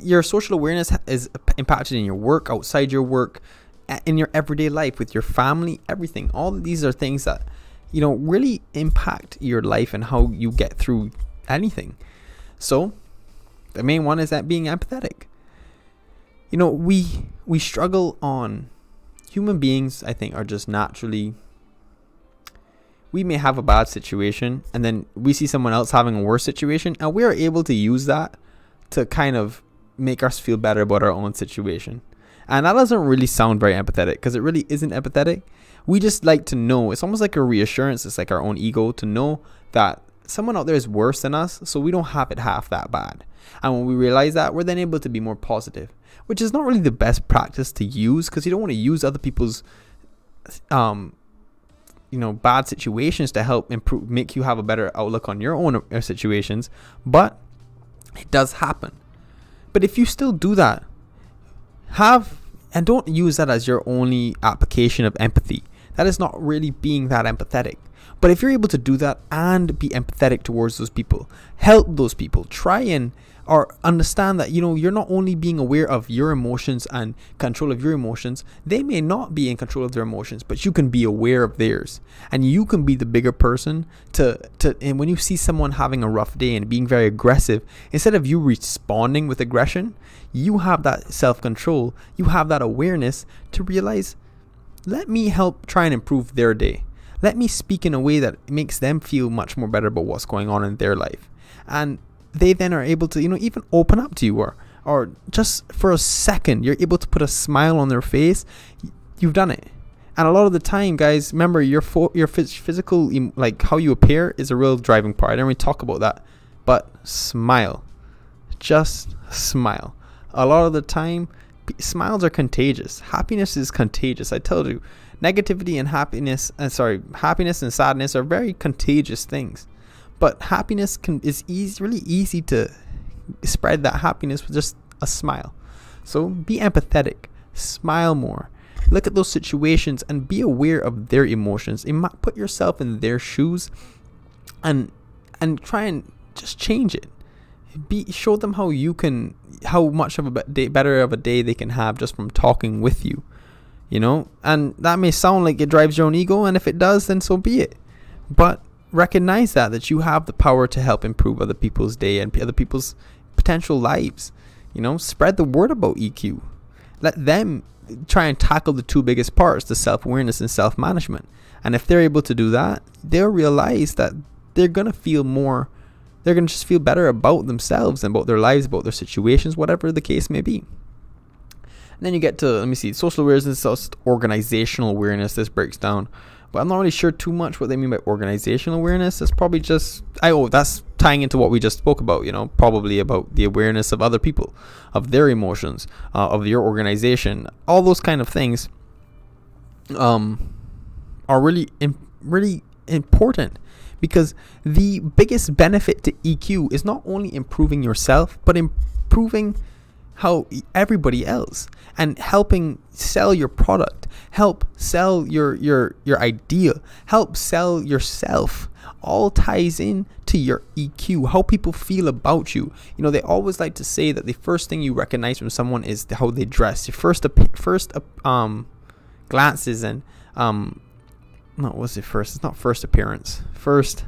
your social awareness is impacted in your work, outside your work, in your everyday life, with your family, everything. All of these are things that, you know, really impact your life and how you get through anything. So the main one is that being empathetic. You know, we struggle on, human beings, I think, are just naturally, we may have a bad situation and then we see someone else having a worse situation, and we are able to use that to kind of make us feel better about our own situation. And that doesn't really sound very empathetic, because it really isn't empathetic. We just like to know, it's almost like a reassurance, it's like our own ego, to know that someone out there is worse than us, so we don't have it half that bad. And when we realize that, we're then able to be more positive, which is not really the best practice to use, because you don't want to use other people's bad situations to help improve, make you have a better outlook on your own situations. But it does happen. But if you still do that, and don't use that as your only application of empathy. That is not really being that empathetic. But if you're able to do that and be empathetic towards those people, help those people, try and or understand that, you know, you're not only being aware of your emotions and control of your emotions. They may not be in control of their emotions, but you can be aware of theirs, and you can be the bigger person and when you see someone having a rough day and being very aggressive, instead of you responding with aggression, you have that self-control, you have that awareness to realize, let me help try and improve their day. Let me speak in a way that makes them feel much more better about what's going on in their life. And they then are able to, you know, even open up to you, or just for a second, you're able to put a smile on their face. You've done it. And a lot of the time, guys, remember your physical, like how you appear, is a real driving part. I don't really talk about that, but smile. Just smile. A lot of the time, smiles are contagious. Happiness is contagious. I told you, negativity and happiness and sadness are very contagious things. But happiness is really easy to spread that happiness with just a smile. So be empathetic, smile more, look at those situations and be aware of their emotions. Put yourself in their shoes and try and just change it. Show them how much of better of a day they can have just from talking with you. You know, and that may sound like it drives your own ego, and if it does, then so be it. But recognize that you have the power to help improve other people's day and other people's potential lives. You know, spread the word about EQ. Let them try and tackle the two biggest parts, the self-awareness and self-management. And if they're able to do that, they'll realize that they're going to feel more, they're going to just feel better about themselves and about their lives, about their situations, whatever the case may be. And then you get to, social awareness, just organizational awareness. This breaks down. But I'm not really sure too much what they mean by organizational awareness. It's probably just, that's tying into what we just spoke about, you know, probably about the awareness of other people, of their emotions, of your organization. All those kind of things are really important, because the biggest benefit to EQ is not only improving yourself, but improving how everybody else, and helping sell your product, help sell your idea, help sell yourself, all ties in to your EQ, how people feel about you. You know, they always like to say that the first thing you recognize from someone is how they dress. Your first glances and it's not first appearance. First,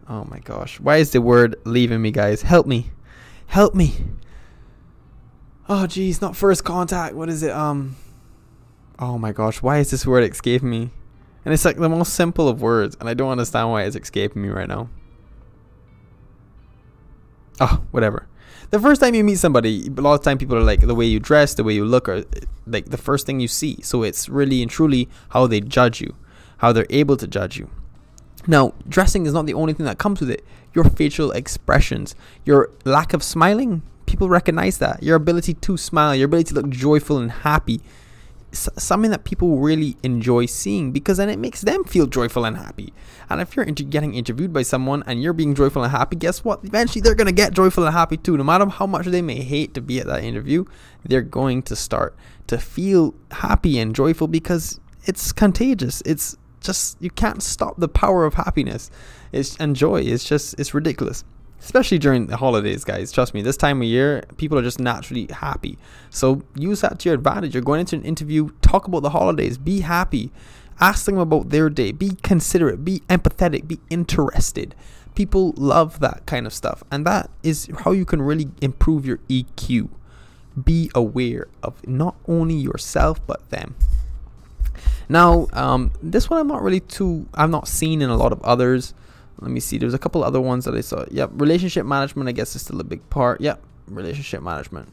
oh my gosh, why is the word leaving me, guys? Help me. Oh geez, not first contact. What is it? Oh my gosh, why is this word escaping me? And it's like the most simple of words, and I don't understand why it's escaping me right now. Oh, whatever. The first time you meet somebody, a lot of time people are like, the way you dress, the way you look, are like the first thing you see. So it's really and truly how they judge you, how they're able to judge you. Now, dressing is not the only thing that comes with it. Your facial expressions, your lack of smiling, people recognize that. Your ability to smile, your ability to look joyful and happy, something that people really enjoy seeing, because then it makes them feel joyful and happy. And if you're getting interviewed by someone and you're being joyful and happy, guess what? Eventually they're going to get joyful and happy too. No matter how much they may hate to be at that interview, they're going to start to feel happy and joyful, because it's contagious. It's just, you can't stop the power of happiness and joy. It's ridiculous. Especially during the holidays, guys. Trust me, this time of year, people are just naturally happy. So use that to your advantage. You're going into an interview, talk about the holidays, be happy. Ask them about their day. Be considerate, be empathetic, be interested. People love that kind of stuff. And that is how you can really improve your EQ. Be aware of not only yourself, but them. Now, this one I've not seen in a lot of others. Let me see. There's a couple other ones that I saw. Yep. Relationship management, I guess, is still a big part. Yep. Relationship management.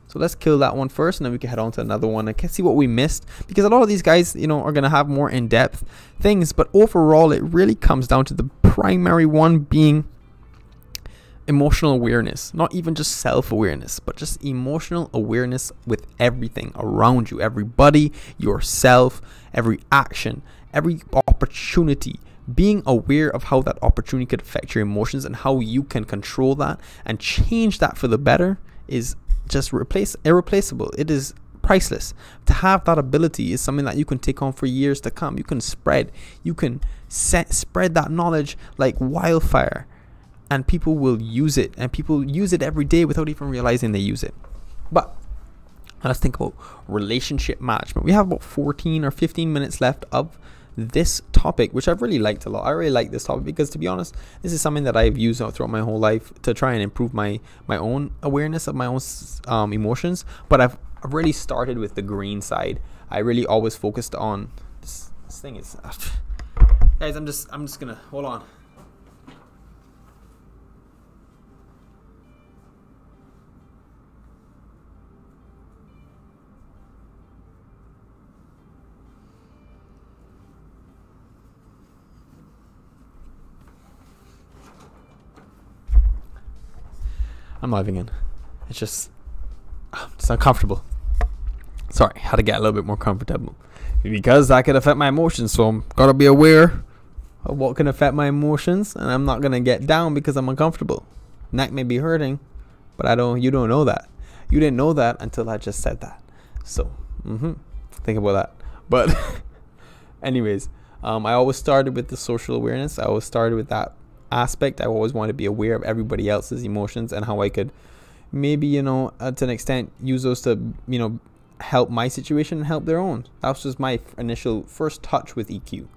So let's kill that one first, and then we can head on to another one and see what we missed. Because a lot of these guys, are going to have more in-depth things. But overall, it really comes down to the primary one being emotional awareness. Not even just self-awareness, but just emotional awareness with everything around you. Everybody, yourself, every action, every opportunity. Being aware of how that opportunity could affect your emotions and how you can control that and change that for the better is just irreplaceable. It is priceless. To have that ability is something that you can take on for years to come. You can spread that knowledge like wildfire, and people will use it, and people use it every day without even realizing they use it. But let's think about relationship management. We have about 14 or 15 minutes left of this topic, which I've really liked a lot. I really like this topic because, to be honest, this is something that I've used throughout my whole life to try and improve my own awareness of my own emotions. But I've really started with the green side. I really always focused on this thing is guys, I'm just gonna hold on. I'm not in. It's uncomfortable. Sorry, had to get a little bit more comfortable because that could affect my emotions. So I'm gotta be aware of what can affect my emotions, and I'm not gonna get down because I'm uncomfortable. Neck may be hurting, but you don't know that. You didn't know that until I just said that. So think about that. But anyways, I always started with the social awareness. I always started with that aspect. I always want to be aware of everybody else's emotions and how I could maybe to an extent use those to help my situation and help their own. That was just my initial first touch with EQ.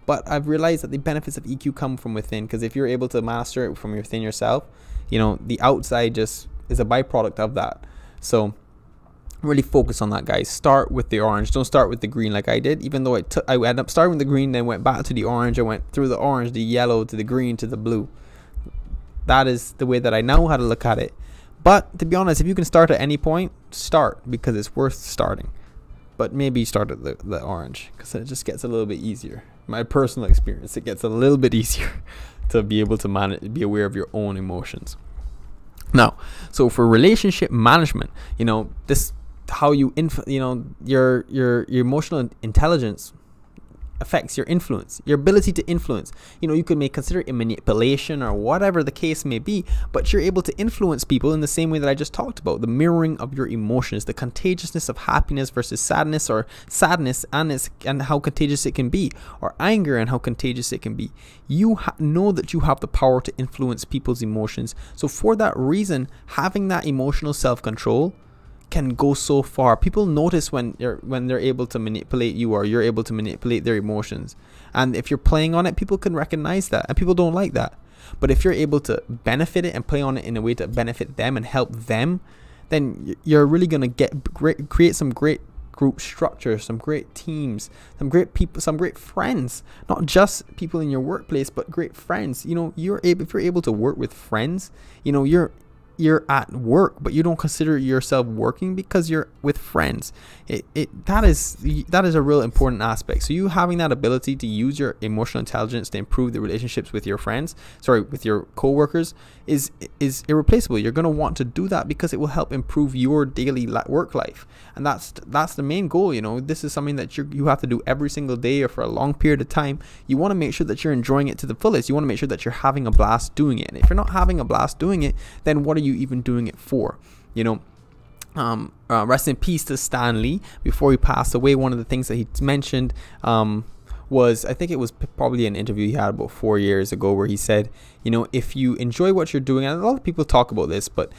But I've realized that the benefits of EQ come from within, because if you're able to master it from within yourself, the outside just is a byproduct of that. So really focus on that, guys. Start with the orange. Don't start with the green like I did, even though I ended up starting with the green, then went back to the orange. I went through the orange, the yellow, to the green, to the blue. That is the way that I know how to look at it. But to be honest, if you can start at any point, start, because it's worth starting. But maybe start at the orange, because it just gets a little bit easier. My personal experience, it gets a little bit easier to be able to be aware of your own emotions. Now, so for relationship management, this how you your emotional intelligence affects your influence, your ability to influence. You could consider it manipulation or whatever the case may be, but you're able to influence people in the same way that I just talked about. The mirroring of your emotions, the contagiousness of happiness versus sadness, or sadness and how contagious it can be, or anger and how contagious it can be. You know that you have the power to influence people's emotions. So for that reason, having that emotional self-control can go so far. People notice when they're able to manipulate you, or you're able to manipulate their emotions. And if you're playing on it, people can recognize that, and people don't like that. But if you're able to benefit it and play on it in a way to benefit them and help them, then you're really going to create some great group structure, some great teams, some great people, some great friends. Not just people in your workplace, but great friends. If you're able to work with friends, you're you're at work, but you don't consider yourself working because you're with friends. That is a real important aspect. So you having that ability to use your emotional intelligence to improve the relationships with your friends, with your coworkers, is irreplaceable. You're going to want to do that because it will help improve your daily work life, and that's the main goal. This is something that you have to do every single day or for a long period of time. You want to make sure that you're enjoying it to the fullest. You want to make sure that you're having a blast doing it. And if you're not having a blast doing it, then what are you even doing it for? Rest in peace to Stan Lee. Before he passed away, one of the things that he mentioned was, I think it was probably an interview he had about 4 years ago, where he said, if you enjoy what you're doing, and a lot of people talk about this, but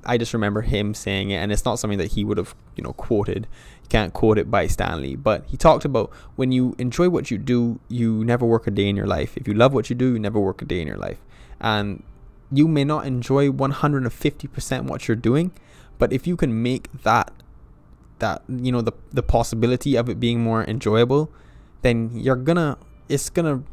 I just remember him saying it, and it's not something that he would have quoted. You can't quote it by Stan Lee, but he talked about, when you enjoy what you do, you never work a day in your life. If you love what you do, you never work a day in your life. And you may not enjoy 150% what you're doing, but if you can make that the possibility of it being more enjoyable, then it's gonna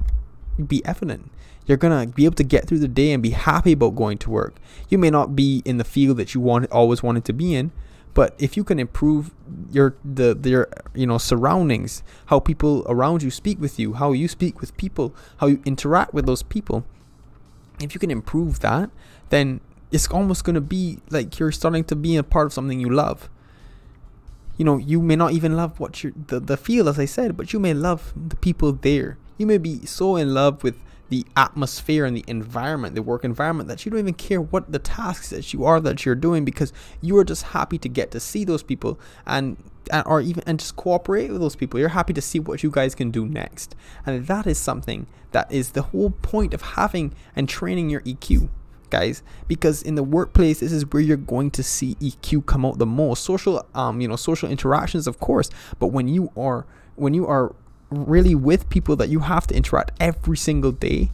be evident. You're gonna be able to get through the day and be happy about going to work. You may not be in the field that you always wanted to be in, but if you can improve your surroundings, how people around you speak with you, how you speak with people, how you interact with those people, if you can improve that, then it's almost going to be like you're starting to be a part of something you love. You may not even love the field, as I said, but you may love the people there. You may be so in love with the atmosphere and the environment, the work environment, that you don't even care what the tasks that you're doing, because you are just happy to get to see those people and just cooperate with those people. You're happy to see what you guys can do next. And that is something that is the whole point of having and training your EQ, guys, because in the workplace, this is where you're going to see EQ come out the most. Social interactions, of course, but when you are really with people that you have to interact every single day,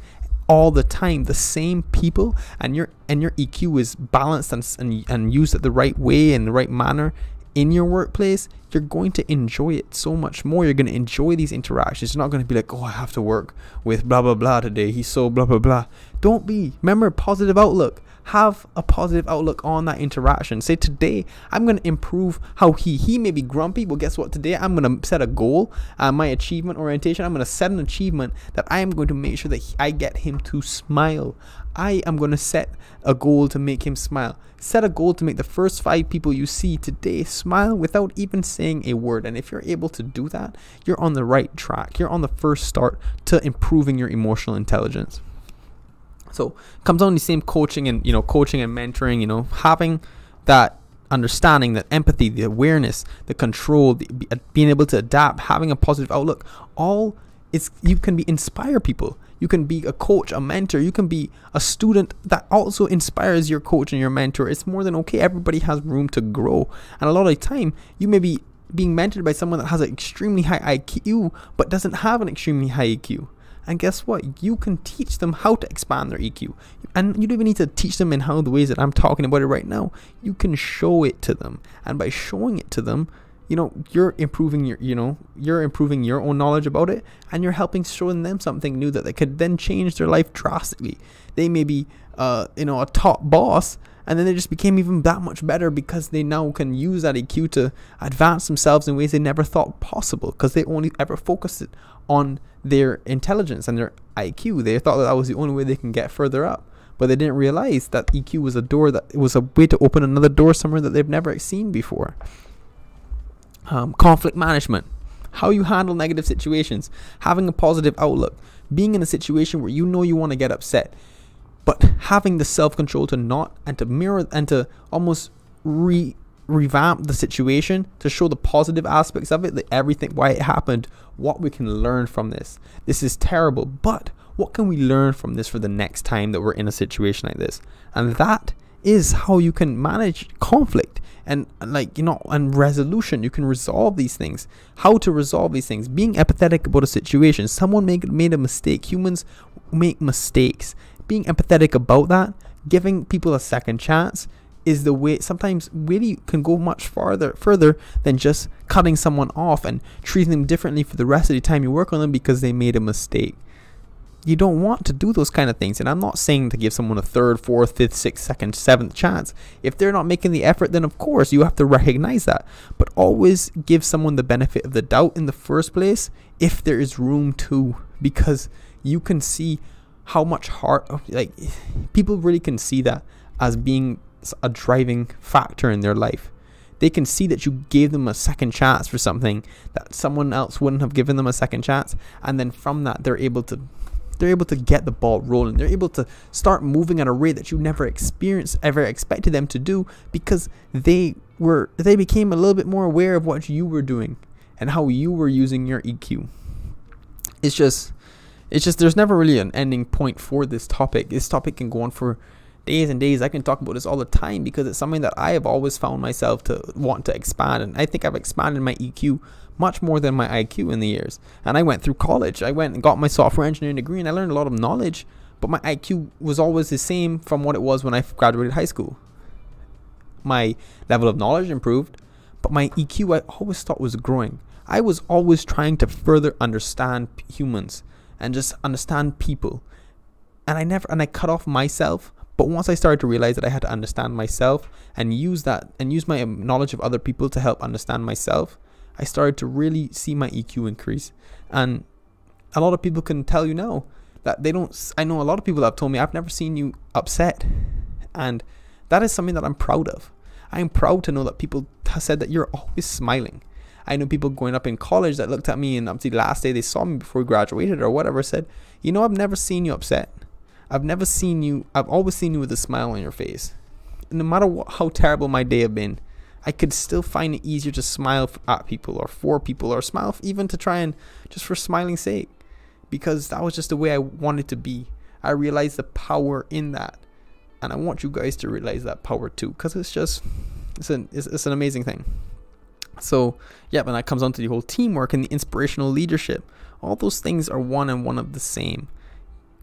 all the time, the same people, and your EQ is balanced and used at the right way and the right manner in your workplace, you're going to enjoy it so much more. You're going to enjoy these interactions. You're not going to be like, oh, I have to work with blah blah blah today, he's so blah blah blah. Don't be. Remember, positive outlook. Have a positive outlook on that interaction. Say, today I'm going to improve how he may be grumpy, but guess what? Today I'm going to set a goal, my achievement orientation. I'm going to set an achievement that I am going to make sure that I get him to smile. I am going to set a goal to make him smile. Set a goal to make the first 5 people you see today smile without even saying a word. And if you're able to do that, you're on the right track. You're on the first start to improving your emotional intelligence. So comes on the same coaching and mentoring, having that understanding, that empathy, the awareness, the control, being able to adapt, having a positive outlook. You can inspire people. You can be a coach, a mentor. You can be a student that also inspires your coach and your mentor. It's more than okay. Everybody has room to grow. And a lot of the time, you may be being mentored by someone that has an extremely high IQ, but doesn't have an extremely high EQ. And guess what? You can teach them how to expand their EQ. And you don't even need to teach them in how the ways that I'm talking about it right now. You can show it to them. And by showing it to them, you're improving your own knowledge about it, and you're helping showing them something new that they could then change their life drastically. They may be a top boss, and then they just became even that much better because they now can use that EQ to advance themselves in ways they never thought possible, because they only ever focused on their intelligence and their IQ. They thought that was the only way they can get further up, but they didn't realize that EQ was a way to open another door somewhere that they've never seen before. Conflict management, how you handle negative situations, having a positive outlook, being in a situation where you want to get upset, but having the self-control to not, and to mirror and to almost revamp the situation to show the positive aspects of it, why it happened, what we can learn from this. This is terrible, but what can we learn from this for the next time that we're in a situation like this? And that is how you can manage conflict and resolution. You can resolve these things. How to resolve these things? Being empathetic about a situation. Someone made a mistake. Humans make mistakes. Being empathetic about that, giving people a second chance, is the way. Sometimes really can go much further than just cutting someone off and treating them differently for the rest of the time you work on them because they made a mistake. you don't want to do those kind of things. And I'm not saying to give someone a third, fourth, fifth, sixth, second, seventh chance. If they're not making the effort, then of course you have to recognize that. But always give someone the benefit of the doubt in the first place if there is room to, because you can see how much heart, like, people really can see that as being a driving factor in their life. They can see that you gave them a second chance for something that someone else wouldn't have given them a second chance, and then from that they're able to get the ball rolling. They're able to start moving at a rate that you never expected them to do, because they became a little bit more aware of what you were doing and how you were using your EQ. It's just there's never really an ending point for this topic. This topic can go on for days and days. I can talk about this all the time because it's something that I have always found myself to want to expand, and I think I've expanded my EQ much more than my IQ in the years. And I went through college. I went and got my software engineering degree, and I learned a lot of knowledge, but my IQ was always the same from what it was when I graduated high school. My level of knowledge improved, but my EQ I always thought was growing. I was always trying to further understand humans and just understand people, and I cut off myself. But once I started to realize that I had to understand myself and use my knowledge of other people to help understand myself, I started to really see my EQ increase. And a lot of people can tell you now that they don't. I know a lot of people that have told me, I've never seen you upset, and that is something that I'm proud of. I am proud to know that people have said that you're always smiling. I know people growing up in college that looked at me, and up to the last day they saw me before we graduated or whatever, said, you know, I've never seen you upset. I've always seen you with a smile on your face. No matter how terrible my day have been, I could still find it easier to smile at people or for people, or smile even to try and just for smiling's sake, because that was just the way I wanted to be. I realized the power in that, and I want you guys to realize that power too, because it's an amazing thing. So yeah, and that comes on to the whole teamwork and the inspirational leadership. All those things are one and one of the same.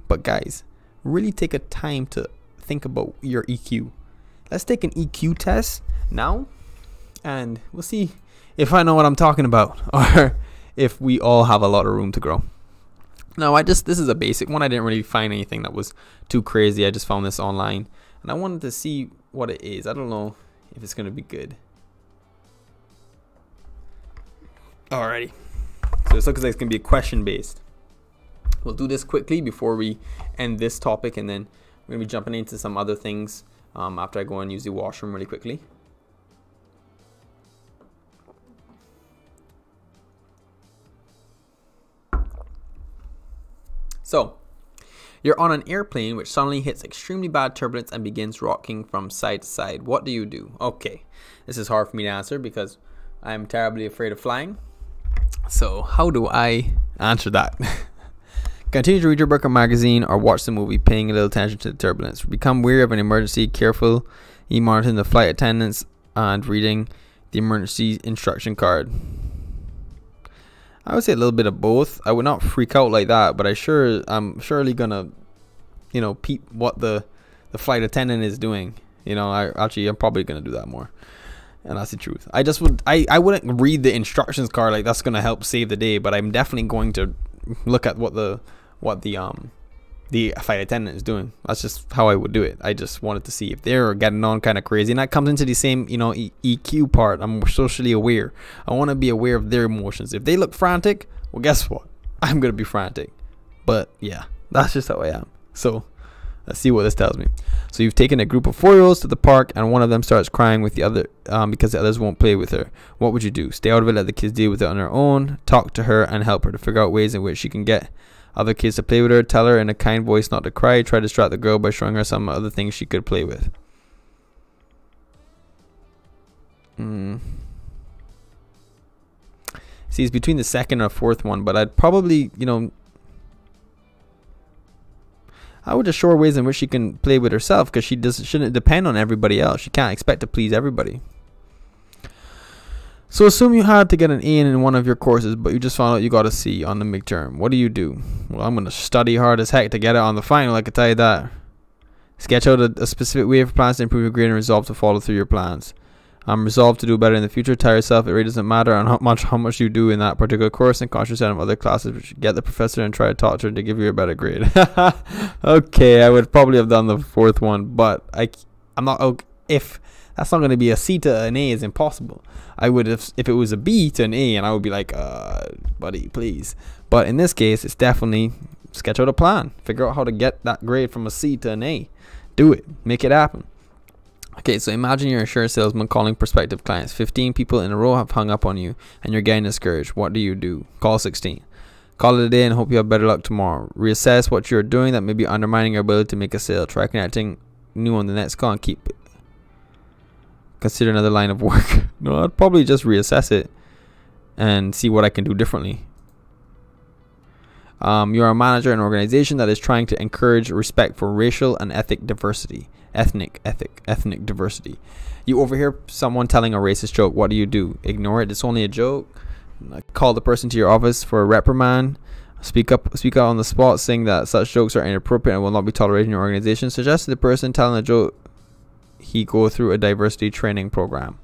But guys, really take a time to think about your EQ. Let's take an EQ test now, and we'll see if I know what I'm talking about, or if we all have a lot of room to grow. Now, this is a basic one. I didn't really find anything that was too crazy. I just found this online, and I wanted to see what it is. I don't know if it's gonna be good. Alrighty, so this looks like it's gonna be a question based. We'll do this quickly before we end this topic, and then we're gonna be jumping into some other things after I go and use the washroom really quickly. So, you're on an airplane which suddenly hits extremely bad turbulence and begins rocking from side to side. What do you do? Okay, this is hard for me to answer because I'm terribly afraid of flying. So, how do I answer that? Continue to read your book or magazine, or watch the movie, paying a little attention to the turbulence. Become wary of an emergency, careful, monitoring the flight attendants, and reading the emergency instruction card. I would say a little bit of both. I would not freak out like that, but I'm surely gonna, peep what the flight attendant is doing. I'm probably gonna do that more, and that's the truth. I wouldn't read the instructions card like that's gonna help save the day, but I'm definitely going to look at what the flight attendant is doing. That's just how I would do it. I just wanted to see if they're getting on kind of crazy, and that comes into the same EQ part. I'm socially aware. I want to be aware of their emotions. If they look frantic, well, guess what? I'm gonna be frantic. But yeah, that's just how I am. So let's see what this tells me. So you've taken a group of 4-year-olds to the park, and one of them starts crying with the other because the others won't play with her. What would you do? Stay out of it, let the kids deal with it on their own, talk to her and help her to figure out ways in which she can get other kids to play with her, tell her in a kind voice not to cry, try to distract the girl by showing her some other things she could play with. See, it's between the second or fourth one, but I'd probably, I would just show her ways in which she can play with herself, because shouldn't depend on everybody else. She can't expect to please everybody. So assume you had to get an A in one of your courses, but you just found out you got a C on the midterm. What do you do? Well, I'm going to study hard as heck to get it on the final, I can tell you that. Sketch out a specific way for plans to improve your grade and resolve to follow through your plans. I'm resolved to do better in the future. Tell yourself it really doesn't matter on how much you do in that particular course, and concentrate on other classes. Which get the professor and try to talk to her to give you a better grade. Okay, I would probably have done the fourth one, but I'm not okay. If that's not going to be a C to an A is impossible. I would have, if it was a B to an A, and I would be like, buddy, please. But in this case, it's definitely sketch out a plan. Figure out how to get that grade from a C to an A. Do it. Make it happen. Okay, so imagine you're a insurance salesman calling prospective clients. 15 people in a row have hung up on you, and you're getting discouraged. What do? Call 16. Call it a day and hope you have better luck tomorrow. Reassess what you're doing that may be undermining your ability to make a sale. Try connecting new on the next call and keep it. Consider another line of work. No, I'd probably just reassess it and see what I can do differently. You're a manager in an organization that is trying to encourage respect for racial and ethnic diversity. Ethnic diversity. You overhear someone telling a racist joke. What do? Ignore it. It's only a joke. Call the person to your office for a reprimand. Speak out on the spot, saying that such jokes are inappropriate and will not be tolerated in your organization. Suggest to the person telling the joke he go through a diversity training program.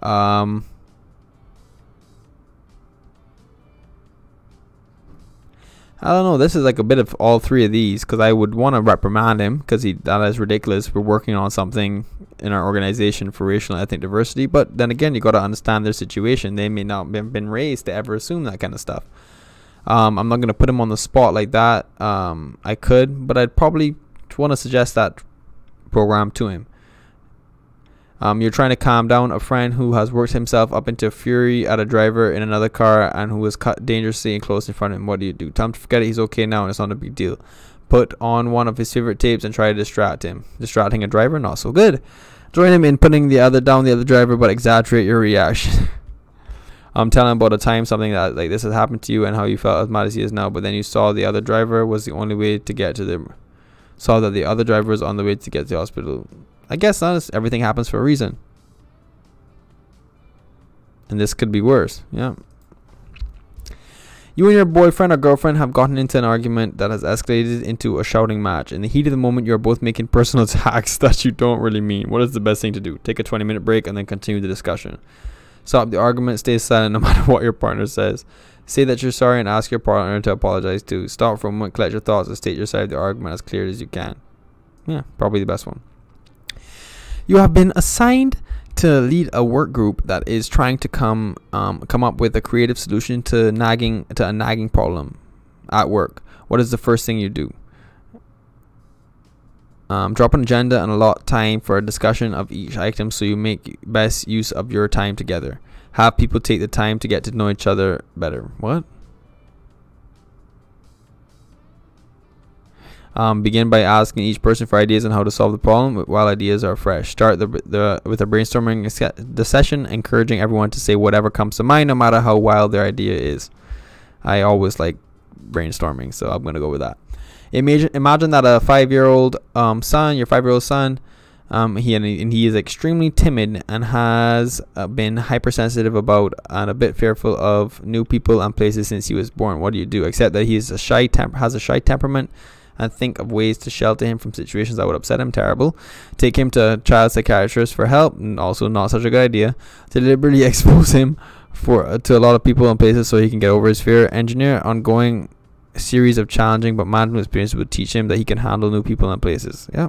I don't know. This is like a bit of all three of these, because I would want to reprimand him because that is ridiculous. We're working on something in our organization for racial and ethnic diversity, but then again, you got to understand their situation. They may not have been raised to ever assume that kind of stuff. I'm not going to put him on the spot like that. I could, but I'd probably want to suggest that program to him. You're trying to calm down a friend who has worked himself up into a fury at a driver in another car and who was cut dangerously and close in front of him. What do? Tell him to forget it. He's okay now and it's not a big deal. Put on one of his favorite tapes and try to distract him. Distracting a driver, not so good. Join him in putting down the other driver, but exaggerate your reaction. Telling him about a time something that like this has happened to you and how you felt as mad as he is now, but then you saw the other driver was the only way to get to them. Saw that the other driver was on the way to get to the hospital. I guess honest, everything happens for a reason. And this could be worse. Yeah. You and your boyfriend or girlfriend have gotten into an argument that has escalated into a shouting match. In the heat of the moment, you are both making personal attacks that you don't really mean. What is the best thing to do? Take a 20-minute break and then continue the discussion. Stop the argument. Stay silent no matter what your partner says. Say that you're sorry and ask your partner to apologize too. Stop for a moment, collect your thoughts, and state your side of the argument as clear as you can. Yeah, probably the best one. You have been assigned to lead a work group that is trying to come up with a creative solution to a nagging problem at work. What is the first thing you do? Drop an agenda and allot time for a discussion of each item so you make best use of your time together. Have people take the time to get to know each other better. What? Begin by asking each person for ideas on how to solve the problem while ideas are fresh. Start with a brainstorming session, encouraging everyone to say whatever comes to mind, no matter how wild their idea is. I always like brainstorming, so I'm going to go with that. Imagine that a 5-year-old son, your 5-year-old son, he is extremely timid and has been hypersensitive about and a bit fearful of new people and places since he was born. What do you do? Except that he is has a shy temperament, and think of ways to shelter him from situations that would upset him. Terrible. Take him to a child psychiatrist for help, and also not such a good idea. Deliberately expose him to a lot of people and places so he can get over his fear. Engineer ongoing series of challenging but manageable experiences would teach him that he can handle new people and places. Yeah.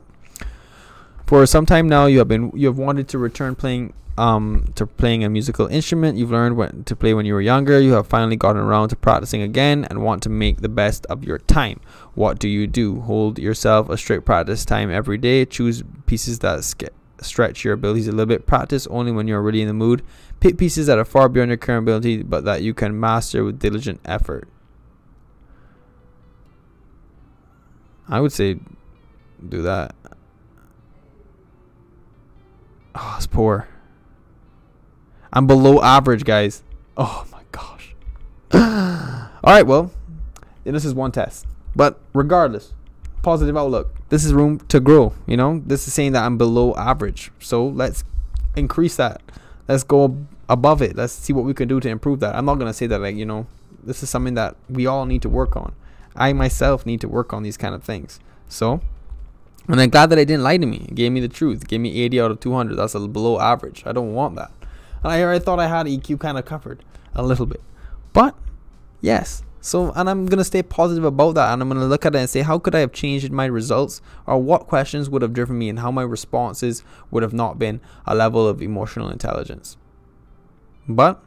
For some time now, you have wanted to return playing a musical instrument you've learned to play when you were younger. You have finally gotten around to practicing again and want to make the best of your time. What do you do? Hold yourself a strict practice time every day. Choose pieces that stretch your abilities a little bit. Practice only when you're really in the mood. Pick pieces that are far beyond your current ability but that you can master with diligent effort. I would say do that. Oh, it's poor. I'm below average, guys. Oh my gosh. Alright, well, this is one test. But regardless, positive outlook. This is room to grow, you know? This is saying that I'm below average. So let's increase that. Let's go above it. Let's see what we can do to improve that. I'm not going to say that, like, you know, this is something that we all need to work on. I myself need to work on these kind of things. So And I'm glad that it didn't lie to me. It gave me the truth. It gave me 80 out of 200. That's a below average. I don't want that. And I thought I had EQ kind of covered a little bit. But, yes. So, and I'm going to stay positive about that. And I'm going to look at it and say, how could I have changed my results? Or what questions would have driven me and how my responses would have not been a level of emotional intelligence. But,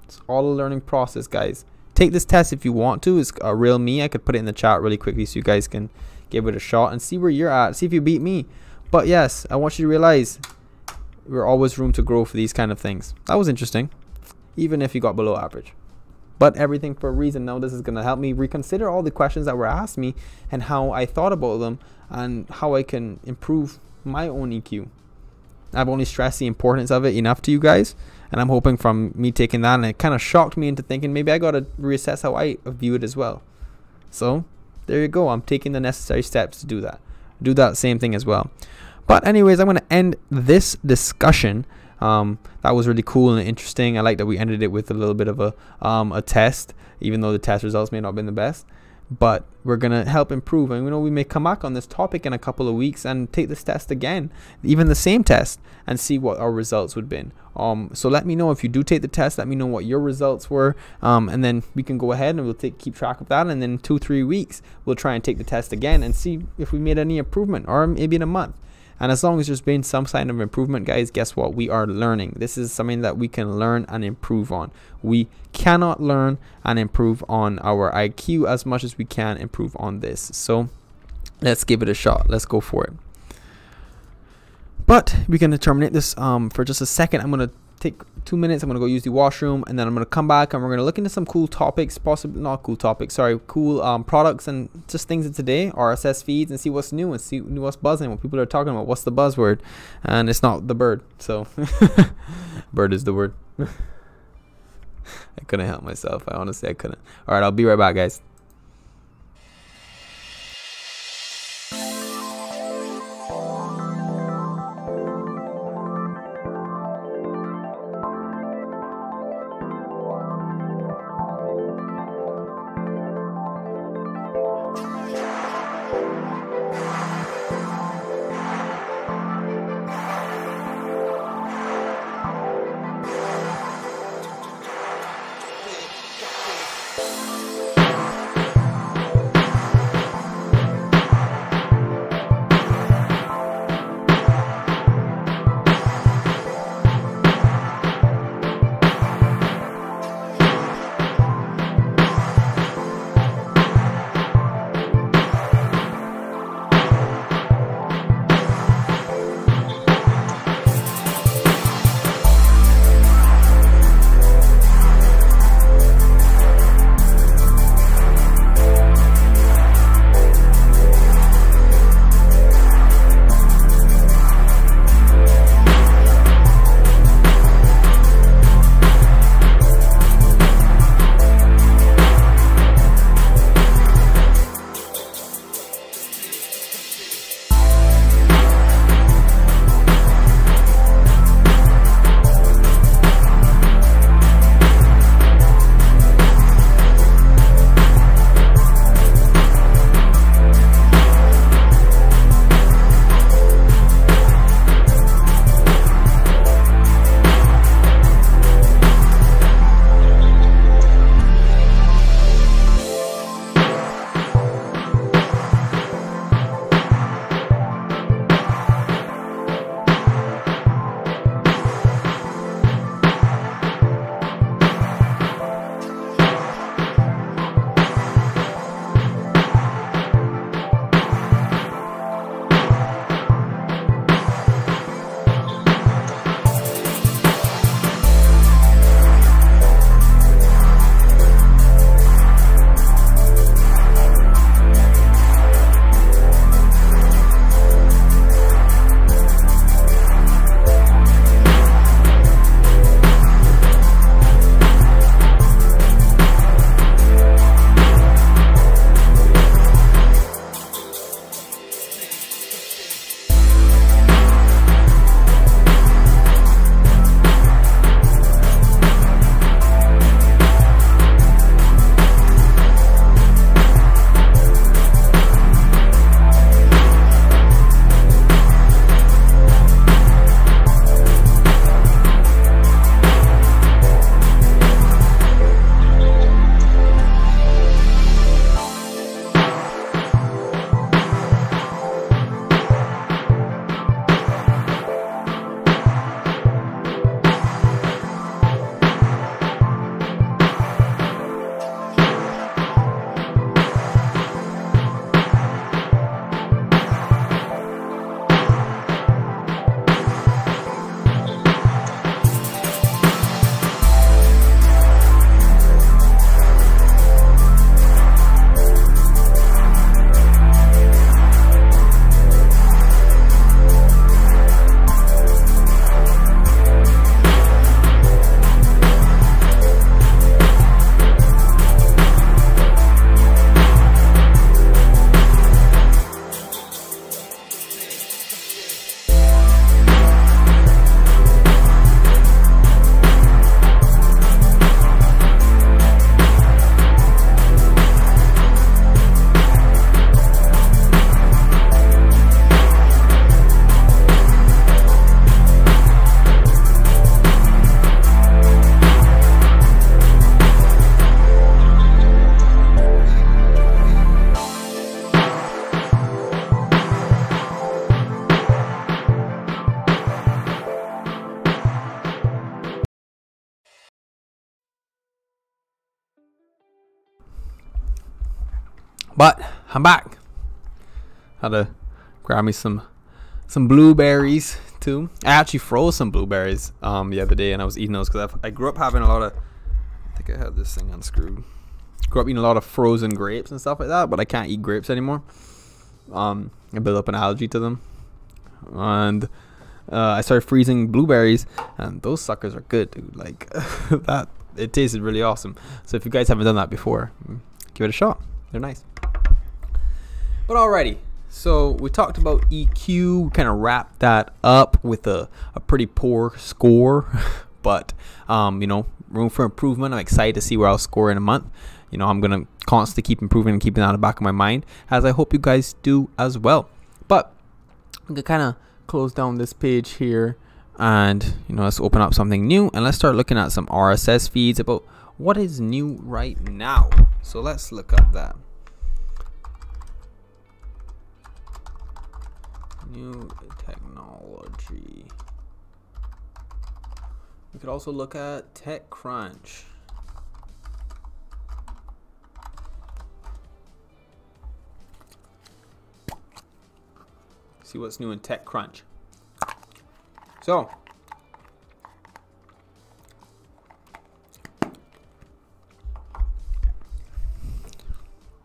it's all a learning process, guys. Take this test if you want to. It's a real me. I could put it in the chat really quickly so you guys can give it a shot and see where you're at. See if you beat me. But yes, I want you to realize we're always room to grow for these kind of things. That was interesting. Even if you got below average. But everything for a reason. Now this is going to help me reconsider all the questions that were asked me and how I thought about them and how I can improve my own EQ. I've only stressed the importance of it enough to you guys. And I'm hoping from me taking that, and it kind of shocked me into thinking maybe I got to reassess how I view it as well. So there you go. I'm taking the necessary steps to do that. Do that same thing as well. But anyways, I'm going to end this discussion. That was really cool and interesting. I like that we ended it with a little bit of a test, even though the test results may not have been the best. But we're going to help improve. And we may come back on this topic in a couple of weeks and take this test again, even the same test, and see what our results would have been. So let me know if you do take the test. Let me know what your results were. And then we can go ahead and we'll keep track of that. And then in 2-3 weeks, we'll try and take the test again and see if we made any improvement, or maybe in a month. And as long as there's been some sign of improvement, guys, guess what? We are learning. This is something that we can learn and improve on. We cannot learn and improve on our IQ as much as we can improve on this. So let's give it a shot. Let's go for it. But we can terminate this for just a second. I'm going to take 2 minutes. I'm going to go use the washroom, and then I'm going to come back and we're going to look into some cool topics, possibly not cool topics, sorry, cool products and just things of today, RSS feeds, and see what's new and see what's buzzing, what people are talking about, what's the buzzword. And it's not the bird, so bird is the word. I couldn't help myself. I honestly couldn't. All right, I'll be right back, guys. But I'm back. Had to grab me some blueberries too. I actually froze some blueberries the other day, and I was eating those because I grew up having a lot of. I think I had this thing unscrewed. Grew up eating a lot of frozen grapes and stuff like that, but I can't eat grapes anymore. I built up an allergy to them, and I started freezing blueberries, and those suckers are good, dude. Like that, it tasted really awesome. So if you guys haven't done that before, give it a shot. They're nice. But alrighty, so we talked about EQ. We kind of wrapped that up with a pretty poor score, but you know, room for improvement. I'm excited to see where I'll score in a month. You know, I'm gonna constantly keep improving and keeping that in the back of my mind, as I hope you guys do as well. But we can kind of close down this page here, and you know, let's open up something new, and let's start looking at some RSS feeds about what is new right now. So let's look up that. New technology. We could also look at TechCrunch. See what's new in TechCrunch. So,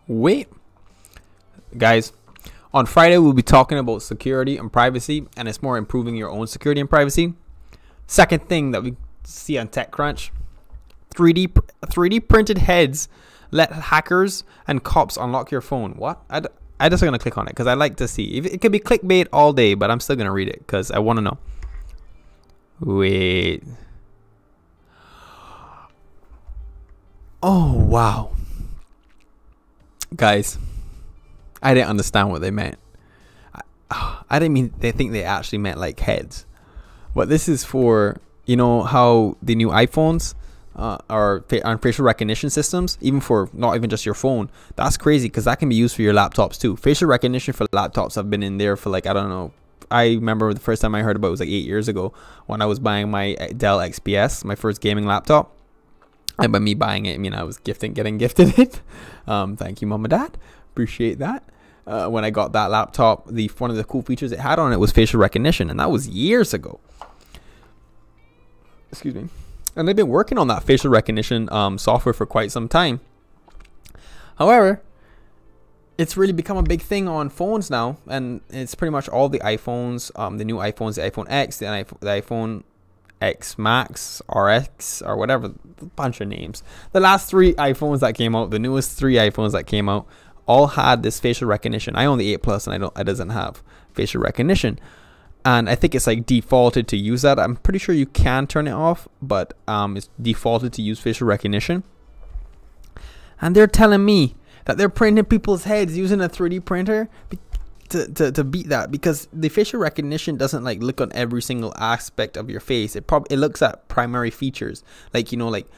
wait, guys. On Friday, we'll be talking about security and privacy, and it's more improving your own security and privacy. Second thing that we see on TechCrunch: 3D printed heads let hackers and cops unlock your phone. What? I just gonna click on it because I like to see. It could be clickbait all day, but I'm still gonna read it because I want to know. Wait. Oh wow, guys, I didn't understand what they meant. I didn't mean they think they actually meant like heads, but this is for, you know how the new iPhones are on facial recognition systems, even for not even just your phone. That's crazy because that can be used for your laptops too. Facial recognition for laptops have been in there for like, I don't know. I remember the first time I heard about it was like 8 years ago when I was buying my Dell XPS, my first gaming laptop. And by me buying it, I mean I was getting gifted it. Thank you, mom and dad. Appreciate that. When I got that laptop, one of the cool features it had on it was facial recognition, and that was years ago. Excuse me. And they've been working on that facial recognition software for quite some time. However, it's really become a big thing on phones now, and it's pretty much all the iPhones, the new iPhones, the iPhone X, the iPhone X Max, RX, or whatever, a bunch of names. The last 3 iPhones that came out, the newest 3 iPhones that came out, all had this facial recognition. I own the 8 Plus, and it doesn't have facial recognition. And I think it's like defaulted to use that. I'm pretty sure you can turn it off, but it's defaulted to use facial recognition. And they're telling me that they're printing people's heads using a 3D printer to beat that, because the facial recognition doesn't like look on every single aspect of your face. It looks at primary features, like, you know, like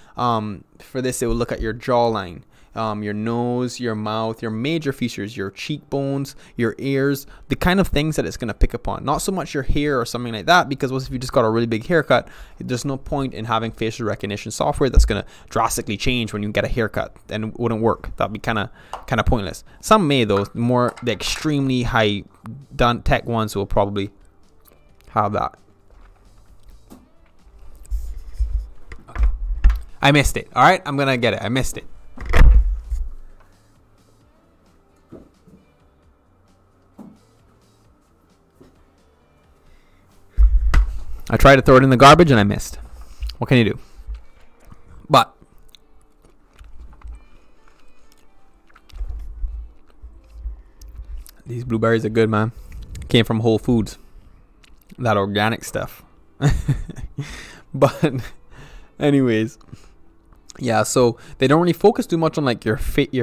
for this it will look at your jawline, your nose, your mouth, your major features, your cheekbones, your ears, the kind of things that it's going to pick up on. Not so much your hair or something like that, because what if you just got a really big haircut? There's no point in having facial recognition software that's going to drastically change when you get a haircut, and it wouldn't work. That'd be kind of pointless. Some may though. The extremely high done tech ones will probably have that. Okay. I missed it. All right, I'm gonna get it. I missed it. I tried to throw it in the garbage and I missed. What can you do? But these blueberries are good, man. Came from Whole Foods. That organic stuff. But anyways, yeah, so they don't really focus too much on like your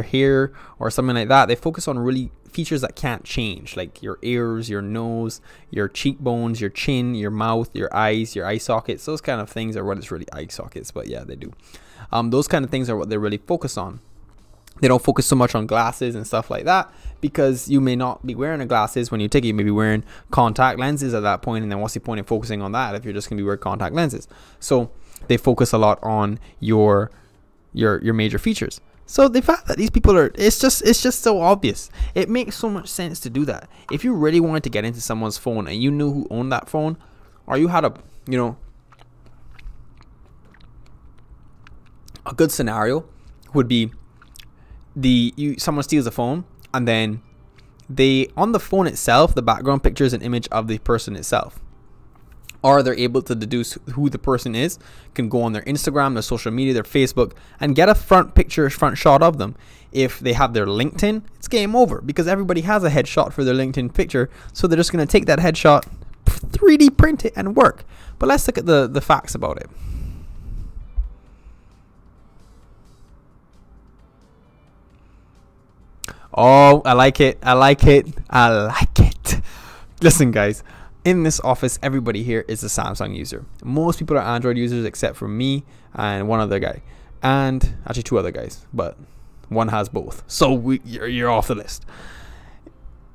hair or something like that. They focus on really features that can't change, like your ears, your nose, your cheekbones, your chin, your mouth, your eyes, your eye sockets. Those kind of things are what it's really eye sockets, but yeah, they do. Those kind of things are what they really focus on. They don't focus so much on glasses and stuff like that, because you may not be wearing the glasses when you take it. You may be wearing contact lenses at that point, and then what's the point in focusing on that if you're just gonna be wearing contact lenses? So they focus a lot on your your major features. So the fact that these people are, it's just so obvious. It makes so much sense to do that. If you really wanted to get into someone's phone and you knew who owned that phone, or you had a good scenario would be someone steals a phone, and then they, on the phone itself, the background picture is an image of the person itself, or they're able to deduce who the person is, can go on their Instagram, their social media, their Facebook, and get a front shot of them. If they have their LinkedIn, it's game over, because everybody has a headshot for their LinkedIn picture, so they're just going to take that headshot, 3D print it, and work. But let's look at the facts about it. Oh, I like it. I like it. I like it. Listen, guys. In this office, everybody here is a Samsung user. Most people are Android users except for me and one other guy. And actually 2 other guys. But one has both. So you're off the list.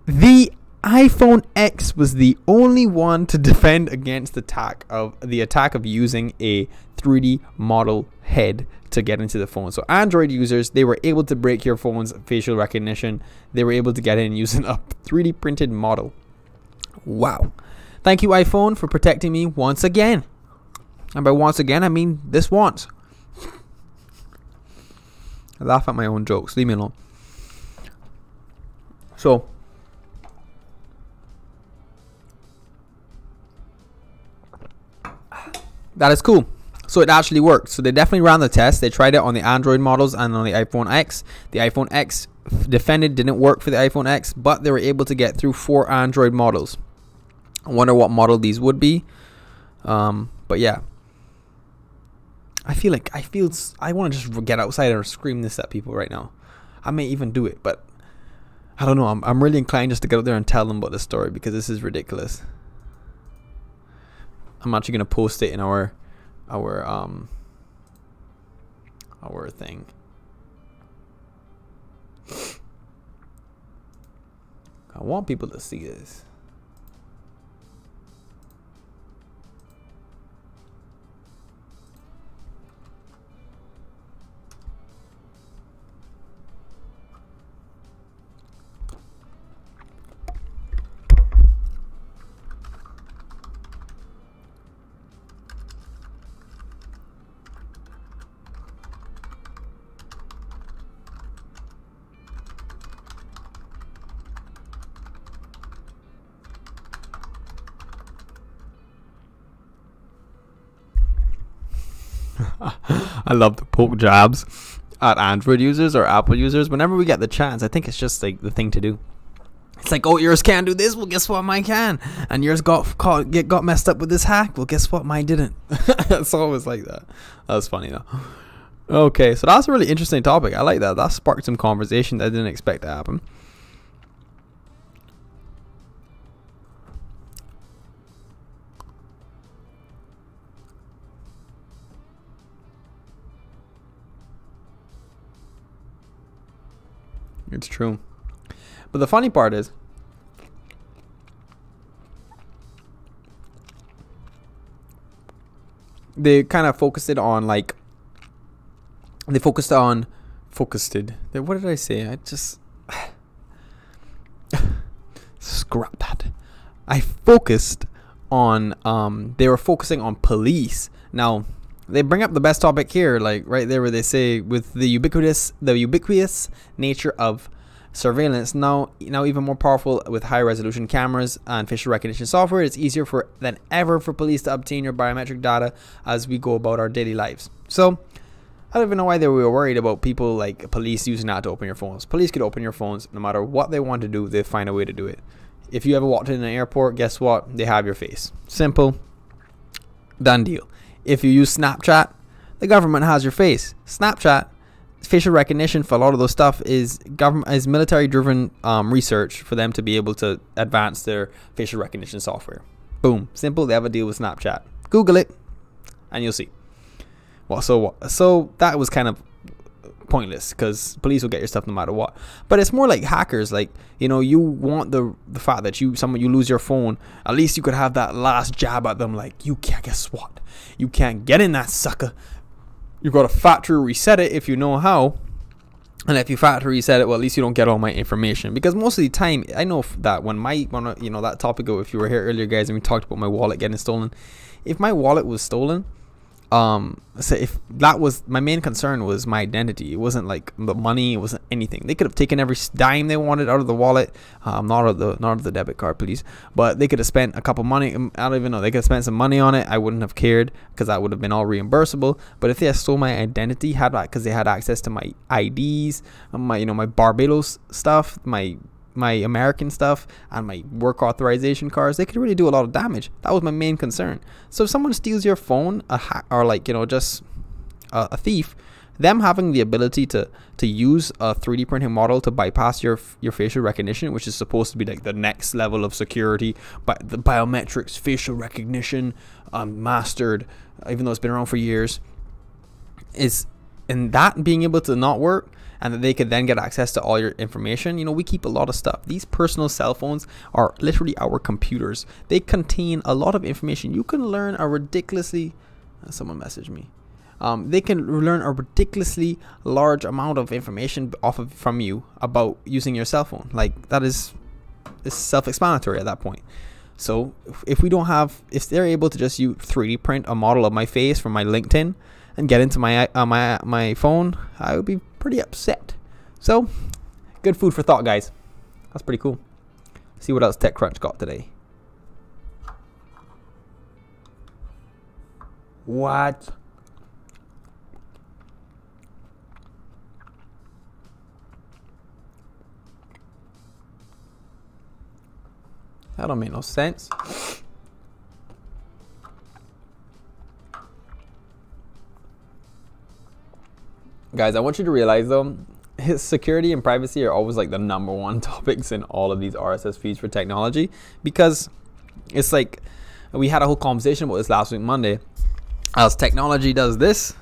The iPhone X was the only one to defend against the attack of using a 3D model head to get into the phone. So Android users, they were able to break your phone's facial recognition. They were able to get in using a 3D printed model. Wow. Thank you, iPhone, for protecting me once again. And by once again, I mean this once. I laugh at my own jokes. Leave me alone. So that is cool. So it actually worked. So they definitely ran the test. They tried it on the Android models and on the iPhone X. The iPhone X defended, didn't work for the iPhone X, but they were able to get through 4 Android models. I wonder what model these would be. But yeah. I want to just get outside and scream this at people right now. I may even do it, but I don't know. I'm really inclined just to get out there and tell them about this story, because this is ridiculous. I'm actually going to post it in our thing. I want people to see this. I love the poke jabs at Android users or Apple users whenever we get the chance. I think it's just like the thing to do. It's like, oh, yours can't do this. Well, guess what? Mine can. And yours got messed up with this hack. Well, guess what? Mine didn't. It's always like that. That was funny though. Okay, so that's a really interesting topic. I like that. That sparked some conversation that I didn't expect to happen. It's true. But the funny part is, they kind of focused it on like, what did I say? I just scrap that. I focused on they were focusing on police. Now they bring up the best topic here, like right there where they say, with the ubiquitous nature of surveillance now even more powerful with high resolution cameras and facial recognition software, it's easier than ever for police to obtain your biometric data as we go about our daily lives. So I don't even know why they were worried about people like police using that to open your phones. Police could open your phones no matter what they want to do. They find a way to do it. If you ever walked in an airport, guess what? They have your face. Simple. Done deal. If you use Snapchat, the government has your face. Snapchat, facial recognition for a lot of those stuff is military-driven research for them to be able to advance their facial recognition software. Boom. Simple. They have a deal with Snapchat. Google it, and you'll see. Well, so what? So that was kind of pointless, because police will get your stuff no matter what. But it's more like hackers. Like, you want the fact that you lose your phone, at least you could have that last jab at them, like, you can't, guess what, you can't get in that sucker. You've got to factory reset it if you know how. And if you factory reset it, well, at least you don't get all my information. Because most of the time, I know that when that topic of, if you were here earlier, guys, and we talked about my wallet getting stolen. If my wallet was stolen, so if that was my main concern, was my identity. It wasn't like the money. It wasn't anything. They could have taken every dime they wanted out of the wallet, not out of the debit card, please. But they could have spent a couple money. I don't even know. They could have spent some money on it. I wouldn't have cared because that would have been all reimbursable. But if they had stole my identity, because they had access to my IDs, my Barbados stuff, my American stuff, and my work authorization cards, they could really do a lot of damage. That was my main concern. So if someone steals your phone, just a thief, them having the ability to use a 3D printing model to bypass your facial recognition, which is supposed to be like the next level of security, but the biometrics, facial recognition, mastered, even though it's been around for years, and that being able to not work, and that they could then get access to all your information. We keep a lot of stuff. These personal cell phones are literally our computers. They contain a lot of information. You can learn a ridiculously, someone messaged me. They can learn a ridiculously large amount of information from you about using your cell phone. Like, that is self-explanatory at that point. So if they're able to just use 3D print a model of my face from my LinkedIn and get into my phone, I would be pretty upset. So, good food for thought, guys. That's pretty cool. Let's see what else TechCrunch got today. What? That don't make no sense. Guys, I want you to realize though, his security and privacy are always like the #1 topics in all of these RSS feeds for technology, because it's like we had a whole conversation about this last week Monday. As technology does this,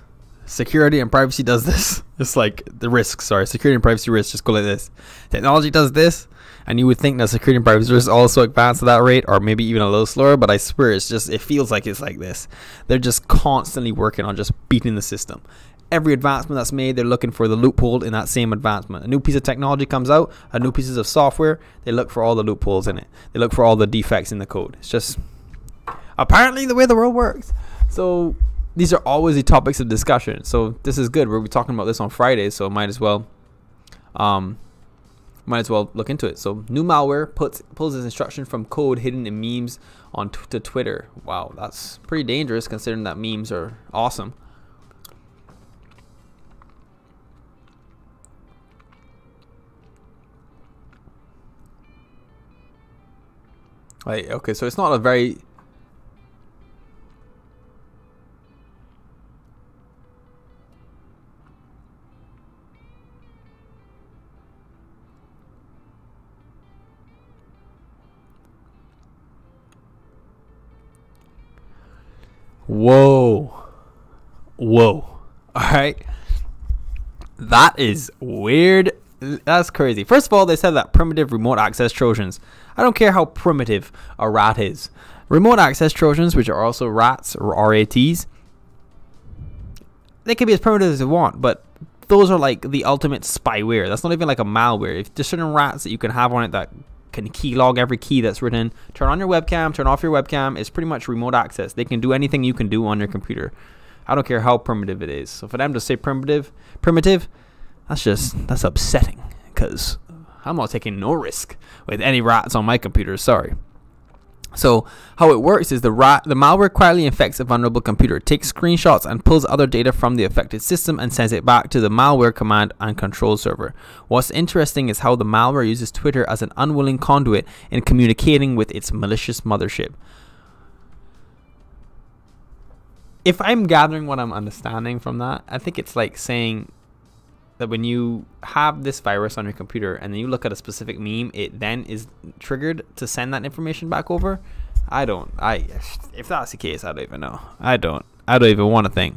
security and privacy does this. It's like the risks, security and privacy risks just go like this. Technology does this, and you would think that security and privacy risks also advance at that rate, or maybe even a little slower, but I swear it feels like it's like this. They're just constantly working on just beating the system. Every advancement that's made, they're looking for the loophole in that same advancement. A new piece of technology comes out, a new pieces of software, they look for all the loopholes in it. They look for all the defects in the code. It's just apparently the way the world works. So these are always the topics of discussion. So this is good. We'll be talking about this on Friday, so might as well look into it. So new malware pulls its instruction from code hidden in memes to Twitter. Wow, that's pretty dangerous considering that memes are awesome. Okay, so it's not a very... Whoa. All right. That is weird. That's crazy. First of all, they said that primitive remote access Trojans. I don't care how primitive a rat is. Remote access Trojans, which are also rats or RATs, they can be as primitive as they want, but those are like the ultimate spyware. That's not even like a malware. If there's certain rats that you can have on it that can keylog every key that's written, turn on your webcam, turn off your webcam, it's pretty much remote access. They can do anything you can do on your computer. I don't care how primitive it is. So for them to say primitive, that's upsetting, because I'm not taking no risk with any rats on my computer. Sorry. So how it works is the malware quietly infects a vulnerable computer, takes screenshots and pulls other data from the affected system and sends it back to the malware command and control server. What's interesting is how the malware uses Twitter as an unwilling conduit in communicating with its malicious mothership. If I'm gathering what I'm understanding from that, I think it's like saying that when you have this virus on your computer and then you look at a specific meme, it then is triggered to send that information back over. If that's the case, I don't even know. I don't even want to think.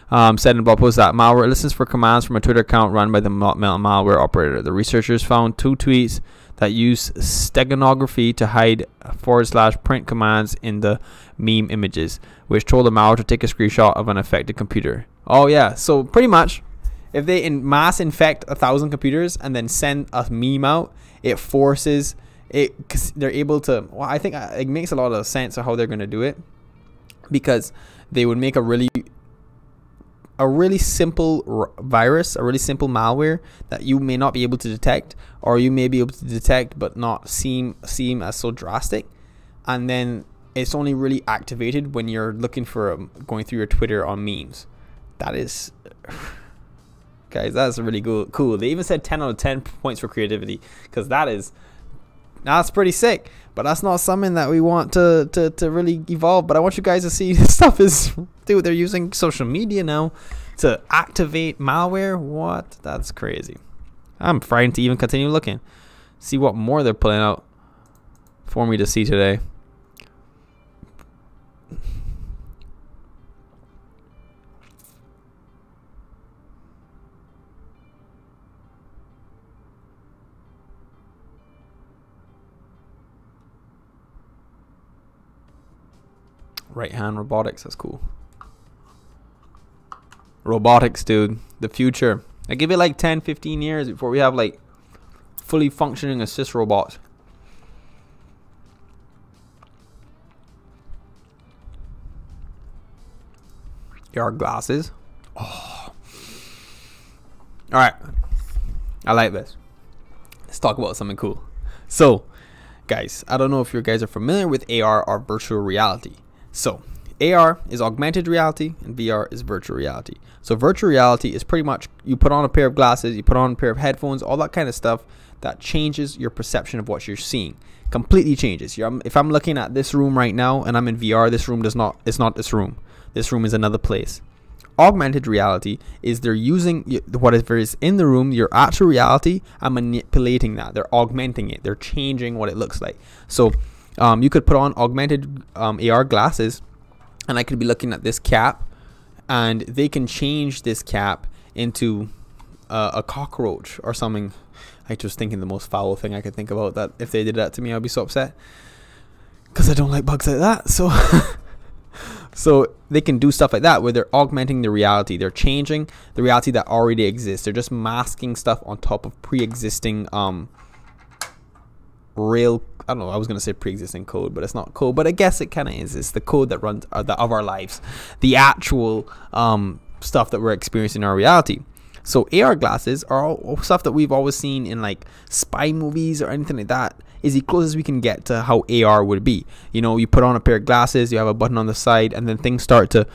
Said in a blog post that malware listens for commands from a Twitter account run by the malware operator. The researchers found 2 tweets that use steganography to hide /print commands in the meme images, which told the malware to take a screenshot of an affected computer. Oh yeah, so pretty much, if they mass infect 1,000 computers and then send a meme out, it forces it, because they're able to. Well, I think it makes a lot of sense of how they're going to do it, because they would make a really simple virus, a really simple malware that you may not be able to detect, or you may be able to detect but not seem as so drastic, and then it's only really activated when you're looking for going through your Twitter on memes. That is, guys, that's really cool. They even said 10 out of 10 points for creativity, because that's pretty sick. But that's not something that we want to really evolve. But I want you guys to see this stuff is, dude, they're using social media now to activate malware. What? That's crazy. I'm frightened to even continue looking. See what more they're pulling out for me to see today. Right hand robotics, that's cool. Robotics, dude, the future. I give it like 10-15 years before we have like fully functioning assist robots. AR glasses. Oh. All right, I like this. Let's talk about something cool. So guys, I don't know if you guys are familiar with AR or virtual reality. So AR is augmented reality and VR is virtual reality. So virtual reality is pretty much you put on a pair of glasses, you put on a pair of headphones, all that kind of stuff that changes your perception of what you're seeing. Completely changes. If I'm looking at this room right now and I'm in VR, this room it's not this room. This room is another place. Augmented reality is they're using whatever is in the room, your actual reality, and manipulating that. They're augmenting it. They're changing what it looks like. So you could put on augmented AR glasses, and I could be looking at this cap, and they can change this cap into a cockroach or something. I just thinking the most foul thing I could think about, that if they did that to me, I'd be so upset, because I don't like bugs like that. So so they can do stuff like that where they're augmenting the reality. They're changing the reality that already exists. They're just masking stuff on top of pre-existing real, I don't know, I was gonna say pre-existing code, but it's not code, but I guess it kind of is. It's the code that runs of our lives, the actual stuff that we're experiencing in our reality. So AR glasses are all stuff that we've always seen in like spy movies or anything like that. Is the closest we can get to how AR would be. You know, you put on a pair of glasses, you have a button on the side, and then things start to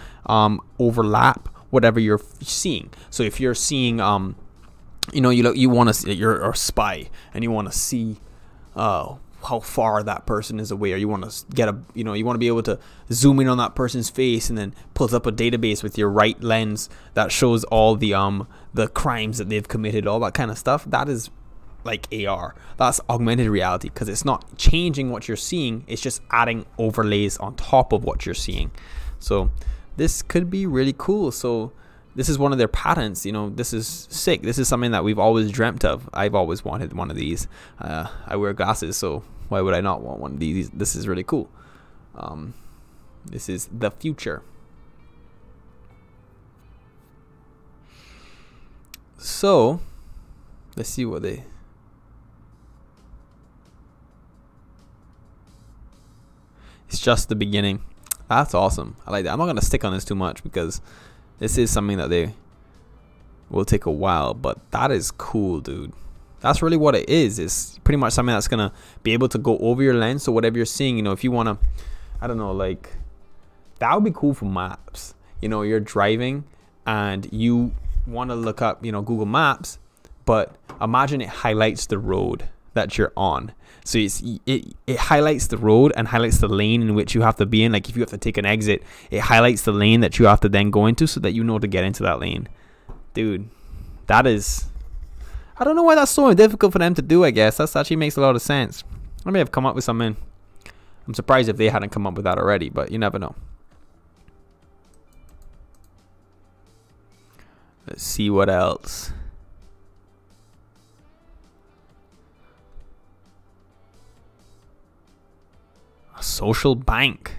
overlap whatever you're seeing. So if you're seeing, you know, you want to see, you're a spy and you want to see how far that person is away, or you want to get you want to be able to zoom in on that person's face, and then pulls up a database with your right lens that shows all the crimes that they've committed, all that kind of stuff. That is like AR. That's augmented reality, because it's not changing what you're seeing, it's just adding overlays on top of what you're seeing. So this could be really cool. So this is one of their patents. You know, this is sick. This is something that we've always dreamt of. I've always wanted one of these. I wear glasses, so why would I not want one of these? This is really cool. This is the future. So let's see what they. It's just the beginning. That's awesome. I like that. I'm not gonna stick on this too much, because this is something that they will take a while, but that is cool, dude. That's really what it is. It's pretty much something that's gonna be able to go over your lens. So whatever you're seeing, you know, if you wanna, I don't know, like that would be cool for maps. You know, you're driving and you want to look up, you know, Google Maps, but imagine it highlights the road that you're on. So it highlights the road and highlights the lane in which you have to be in. Like if you have to take an exit, it highlights the lane that you have to then go into, so that you know to get into that lane. Dude, that is, I don't know why that's so difficult for them to do. I guess that actually makes a lot of sense. I may have come up with something. I'm surprised if they hadn't come up with that already, but you never know. Let's see what else. social bank.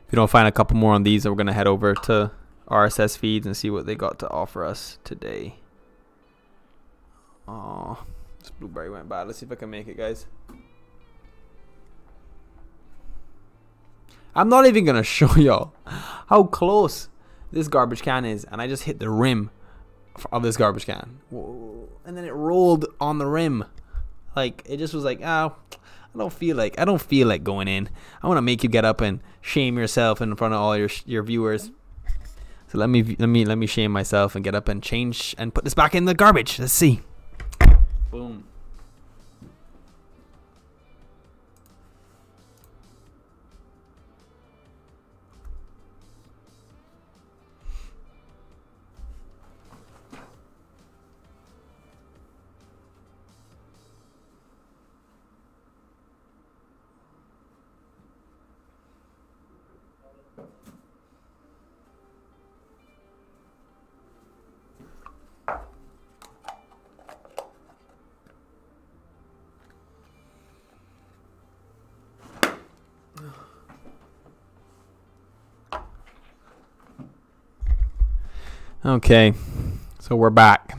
If you don't find a couple more on these, then we're going to head over to RSS feeds and see what they got to offer us today. Oh, this blueberry went bad. Let's see if I can make it, guys. I'm not even going to show y'all how close this garbage can is. And I just hit the rim of this garbage can. Whoa. And then it rolled on the rim. Like, it just was like, oh, I don't feel like going in. I want to make you get up and shame yourself in front of all your viewers. So let me shame myself and get up and change and put this back in the garbage. Let's see. Boom. Okay, so we're back.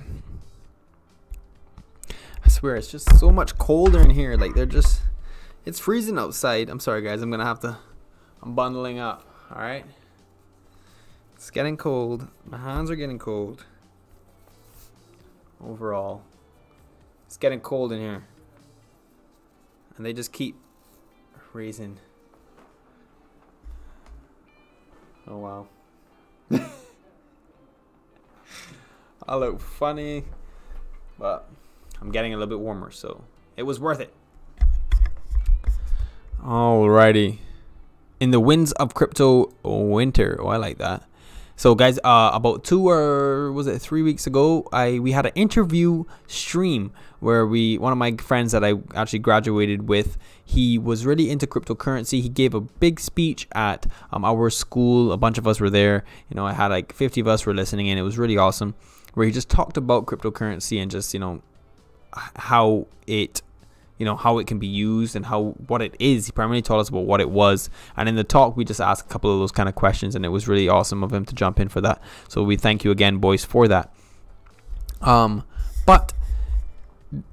I swear it's just so much colder in here. Like it's freezing outside. I'm sorry guys, I'm bundling up. All right, it's getting cold. My hands are getting cold. Overall, it's getting cold in here, and they just keep freezing. Oh wow. I look funny, but I'm getting a little bit warmer, so it was worth it. Alrighty. In the winds of crypto winter. Oh, I like that. So guys, about 3 weeks ago, we had an interview stream where one of my friends that I actually graduated with, he was really into cryptocurrency. He gave a big speech at our school. A bunch of us were there. You know, I had like 50 of us were listening in. It was really awesome, where he just talked about cryptocurrency and just, you know, how it can be used and what it is. He primarily told us about what it was, and in the talk we just asked a couple of those kind of questions, and it was really awesome of him to jump in for that. So we thank you again, boys, for that. But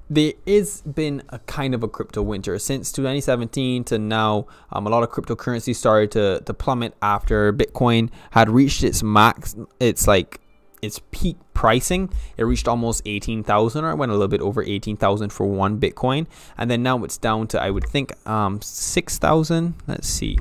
there has been a kind of a crypto winter since 2017 to now. A lot of cryptocurrency started to plummet after Bitcoin had reached its max. It's like its peak pricing. It reached almost 18,000, or it went a little bit over 18,000 for one Bitcoin, and then now it's down to, I would think, 6,000. Let's see.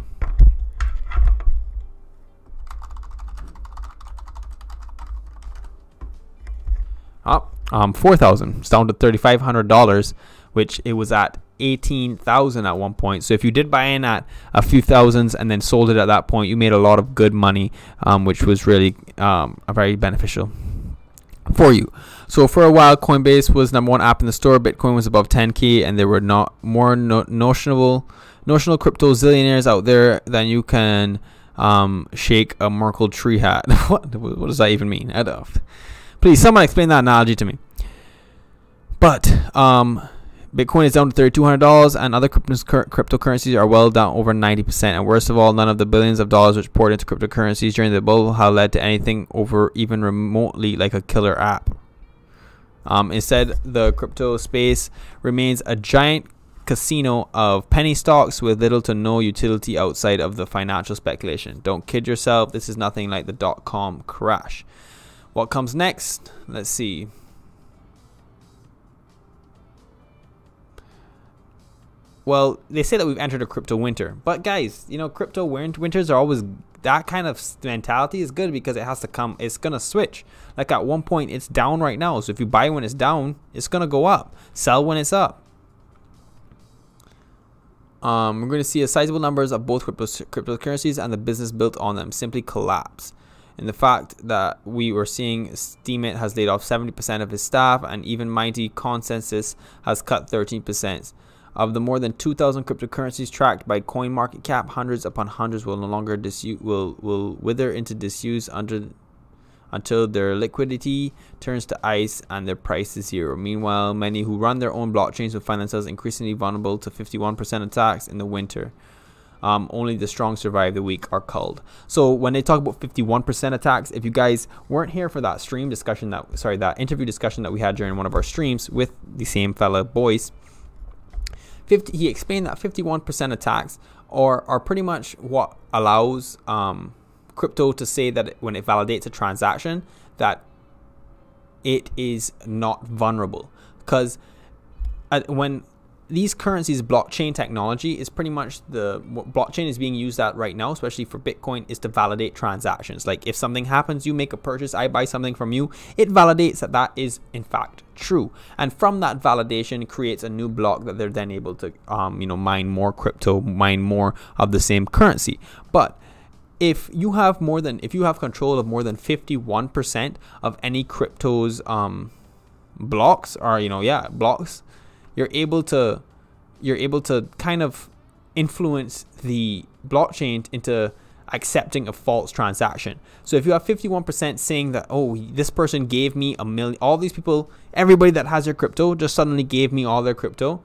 4,000. It's down to $3,500, which it was at 18,000 at one point. So if you did buy in at a few thousands and then sold it at that point, you made a lot of good money, which was really very beneficial for you. So for a while, Coinbase was #1 app in the store. Bitcoin was above 10K, and there were not more notional crypto zillionaires out there than you can shake a Merkle tree hat. What does that even mean? Please, someone explain that analogy to me. But Bitcoin is down to $3,200, and other cryptocurrencies are well down over 90%. And worst of all, none of the billions of dollars which poured into cryptocurrencies during the bull have led to anything over even remotely like a killer app. Instead, the crypto space remains a giant casino of penny stocks with little to no utility outside of the financial speculation. Don't kid yourself. This is nothing like the .com crash. What comes next? Let's see. Well, they say that we've entered a crypto winter, but guys, you know, crypto winters are always, that kind of mentality is good because it has to come, it's gonna switch. Like at one point it's down right now, so if you buy when it's down, it's gonna go up. Sell when it's up. We're going to see a sizable numbers of both cryptocurrencies and the business built on them simply collapse. And the fact that we were seeing Steemit has laid off 70% of his staff, and even Mighty Consensus has cut 13%. Of the more than 2,000 cryptocurrencies tracked by CoinMarketCap, hundreds upon hundreds will no longer will wither into disuse until their liquidity turns to ice and their price is zero. Meanwhile, many who run their own blockchains will find themselves increasingly vulnerable to 51% attacks in the winter. Only the strong survive, the weak are culled. So when they talk about 51% attacks, if you guys weren't here for that that interview discussion that we had during one of our streams with the same fella Boyce, he explained that 51% attacks are pretty much what allows crypto to say that when it validates a transaction that it is not vulnerable. Because when these currencies, blockchain technology is pretty much what blockchain is being used at right now, especially for Bitcoin, is to validate transactions. Like if something happens, you make a purchase, I buy something from you, it validates that that is in fact true. And from that validation creates a new block that they're then able to, mine more crypto, mine more of the same currency. But if you have control of more than 51% of any crypto's blocks, blocks, you're able to kind of influence the blockchain into accepting a false transaction. So if you have 51% saying that, oh, this person gave me $1 million, all these people, everybody that has your crypto just suddenly gave me all their crypto.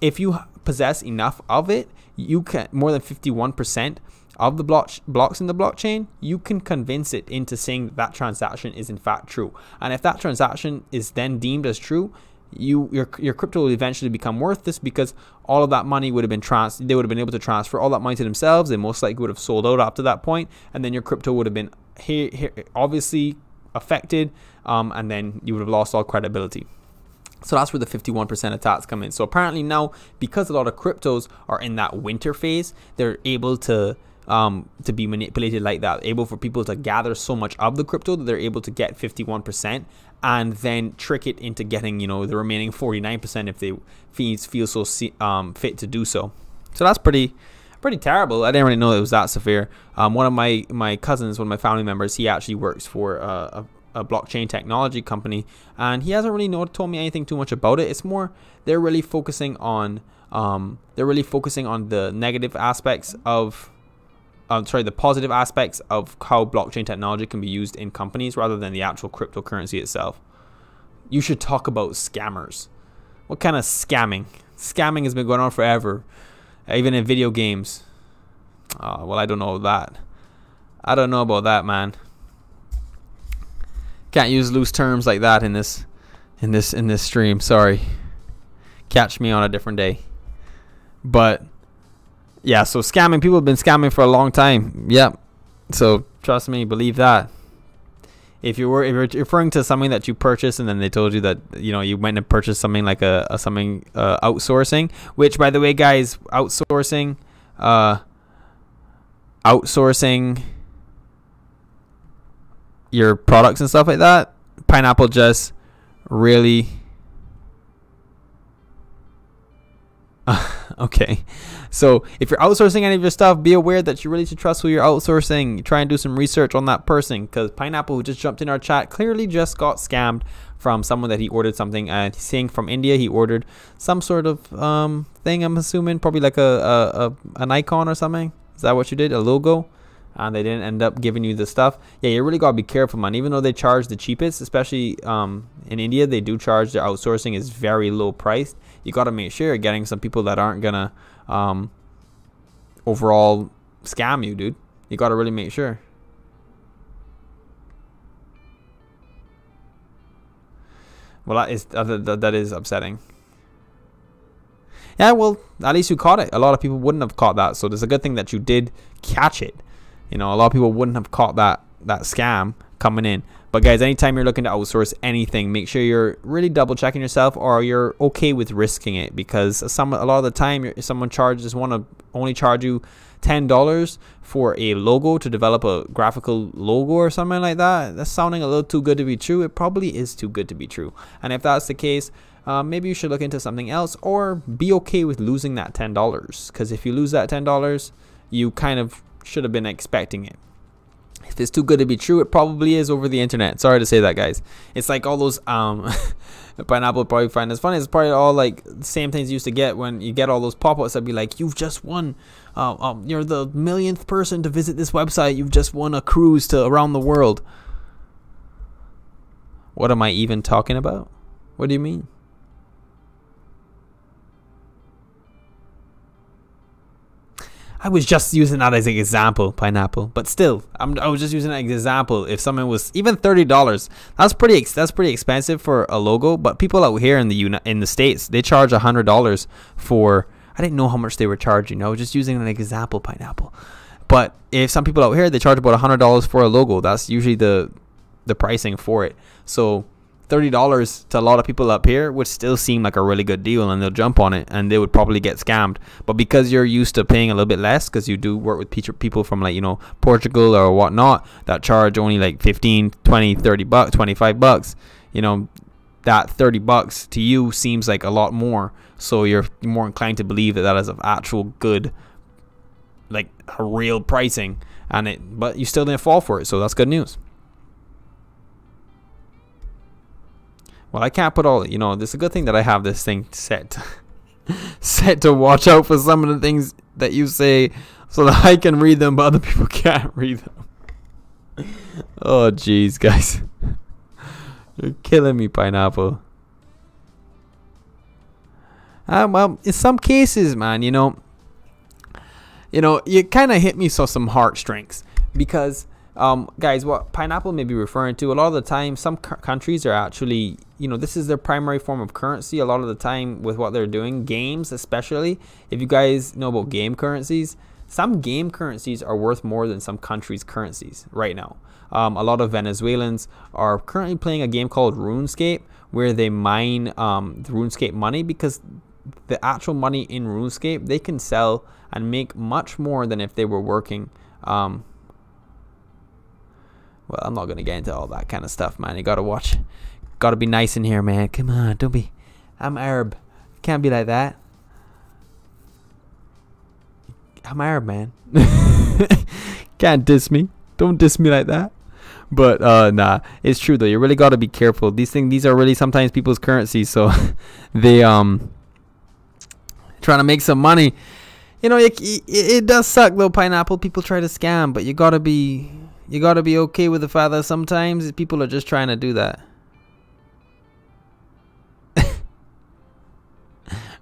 If you possess enough of it, you can, more than 51% of the blocks in the blockchain, you can convince it into saying that transaction is in fact true. And if that transaction is then deemed as true, your crypto will eventually become worthless, because all of that money would have been they would have been able to transfer all that money to themselves. They most likely would have sold out up to that point, and then your crypto would have been obviously affected, and then you would have lost all credibility. So that's where the 51% attacks come in. So apparently now, because a lot of cryptos are in that winter phase, they're able to be manipulated like that, able for people to gather so much of the crypto that they're able to get 51% and then trick it into getting, the remaining 49% if they feel so fit to do so. So that's pretty terrible. I didn't really know it was that severe. One of my cousins, one of my family members, he actually works for a blockchain technology company, and he hasn't really told me anything too much about it. It's more they're really focusing on the negative aspects of the positive aspects of how blockchain technology can be used in companies rather than the actual cryptocurrency itself. You should talk about scammers. What kind of scamming? Scamming has been going on forever, even in video games. Well, I don't know that. I don't know about that, man. Can't use loose terms like that in this stream. Sorry. Catch me on a different day. But yeah, so scamming, people have been scamming for a long time. Yep. So trust me, believe that. If you're referring to something that you purchased and then they told you that you went and purchased something like outsourcing, which by the way, guys, outsourcing your products and stuff like that, Pineapple just really okay. So if you're outsourcing any of your stuff, be aware that you really should trust who you're outsourcing. Try and do some research on that person, because Pineapple, who just jumped in our chat, clearly just got scammed from someone that he ordered something, and he's saying from India he ordered some sort of thing, I'm assuming probably like an icon or something. Is that what you did? A logo? And they didn't end up giving you the stuff. Yeah, you really gotta be careful, man. Even though they charge the cheapest, especially in India, they do charge their outsourcing is very low priced. You gotta make sure you're getting some people that aren't gonna overall scam you, dude. You gotta really make sure. Well, that is upsetting. Yeah, well, at least you caught it. A lot of people wouldn't have caught that, so there's a good thing that you did catch it. A lot of people wouldn't have caught that scam coming in. But guys, anytime you're looking to outsource anything, make sure you're really double checking yourself, or you're okay with risking it, because a lot of the time someone want to only charge you $10 for a logo to develop a graphical logo or something like that. That's sounding a little too good to be true. It probably is too good to be true. And if that's the case, maybe you should look into something else, or be okay with losing that $10, because if you lose that $10, you kind of should have been expecting it. If it's too good to be true, it probably is over the internet. Sorry to say that, guys. It's like all those Pineapple probably find this funny. It's probably all like the same things you used to get when you get all those pop-ups that be like, you've just won, you're the millionth person to visit this website. You've just won a cruise to around the world. What am I even talking about? What do you mean? I was just using that as an example, Pineapple. But still, I was just using that as an example. If someone was even $30, that's pretty expensive for a logo. But people out here in the States, they charge $100 for. I didn't know how much they were charging. I was just using an example, Pineapple. But if some people out here, they charge about $100 for a logo. That's usually the pricing for it. So $30 to a lot of people up here would still seem like a really good deal, and they'll jump on it, and they would probably get scammed. But because you're used to paying a little bit less, because you do work with people from, like, Portugal or whatnot, that charge only like 15, 20, 30 bucks, 25 bucks, that $30 to you seems like a lot more. So you're more inclined to believe that is of actual good, like a real pricing, but you still didn't fall for it. So that's good news. Well, I can't put all, it's a good thing that I have this thing set to watch out for some of the things that you say so that I can read them, but other people can't read them. Oh, jeez, guys. You're killing me, Pineapple. Well, in some cases, man, you kind of hit me some heartstrings because, guys, what Pineapple may be referring to, a lot of the time, some countries are actually, this is their primary form of currency. A lot of the time with what they're doing, games especially, if you guys know about game currencies, some game currencies are worth more than some countries' currencies right now. A lot of Venezuelans are currently playing a game called RuneScape, where they mine the RuneScape money, because the actual money in RuneScape, they can sell and make much more than if they were working. Well, I'm not going to get into all that kind of stuff, man. You got to watch. Got to be nice in here, man. Come on, don't be. I'm Arab. Can't be like that. I'm Arab, man. Can't diss me. Don't diss me like that. But nah, it's true though. You really got to be careful. These are really sometimes people's currencies, so they trying to make some money. It does suck though, Pineapple. People try to scam, but you got to be okay with the fact that sometimes people are just trying to do that.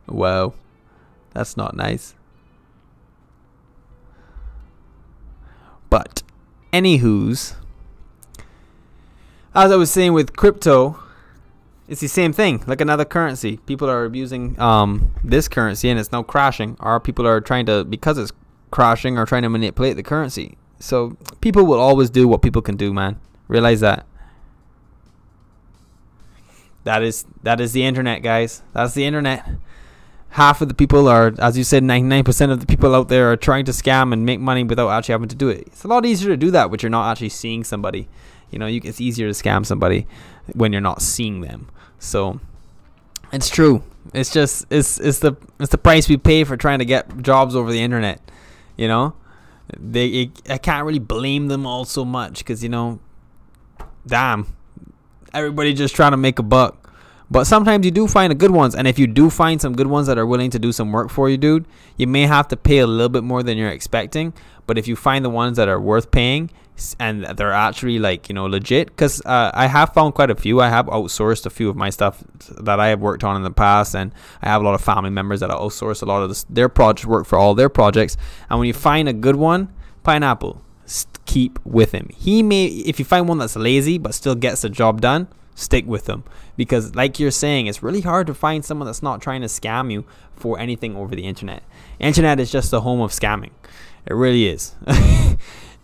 Wow, that's not nice. But anywho's, as I was saying with crypto, it's the same thing, like another currency. People are abusing this currency, and it's now crashing. Or people are trying to, because it's crashing, are trying to manipulate the currency. So people will always do what people can do, man. Realize that. That is the internet, guys. That's the internet. Half of the people are, as you said, 99% of the people out there are trying to scam and make money without actually having to do it. It's a lot easier to do that when you're not actually seeing somebody. It's easier to scam somebody when you're not seeing them. So it's true. It's just it's the price we pay for trying to get jobs over the internet. I can't really blame them all so much because damn, everybody just trying to make a buck. But sometimes you do find the good ones, and if you do find some good ones that are willing to do some work for you, dude, you may have to pay a little bit more than you're expecting. But if you find the ones that are worth paying and they're actually legit, because I have found quite a few. I have outsourced a few of my stuff that I have worked on in the past, and I have a lot of family members that I outsource a lot of their project work for all their projects. And when you find a good one, Pineapple, keep with him. If you find one that's lazy but still gets the job done, stick with them, because like you're saying, it's really hard to find someone that's not trying to scam you for anything over the internet. Internet is just the home of scamming. It really is.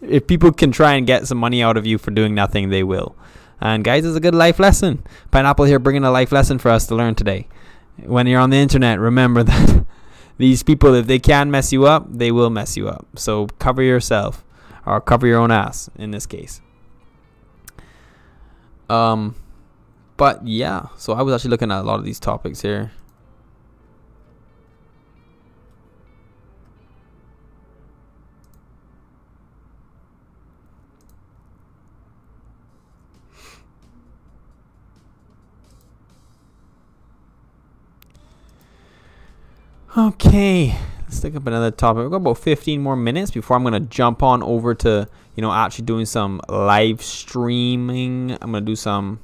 If people can try and get some money out of you for doing nothing, they will. And guys, it's a good life lesson. Pineapple here bringing a life lesson for us to learn today. When you're on the internet, remember that these people, if they can mess you up, they will mess you up. So cover yourself, or cover your own ass in this case. But yeah, so I was actually looking at a lot of these topics here. Okay, let's take up another topic. We've got about 15 more minutes before I'm going to jump on over to, actually doing some live streaming. I'm going to do some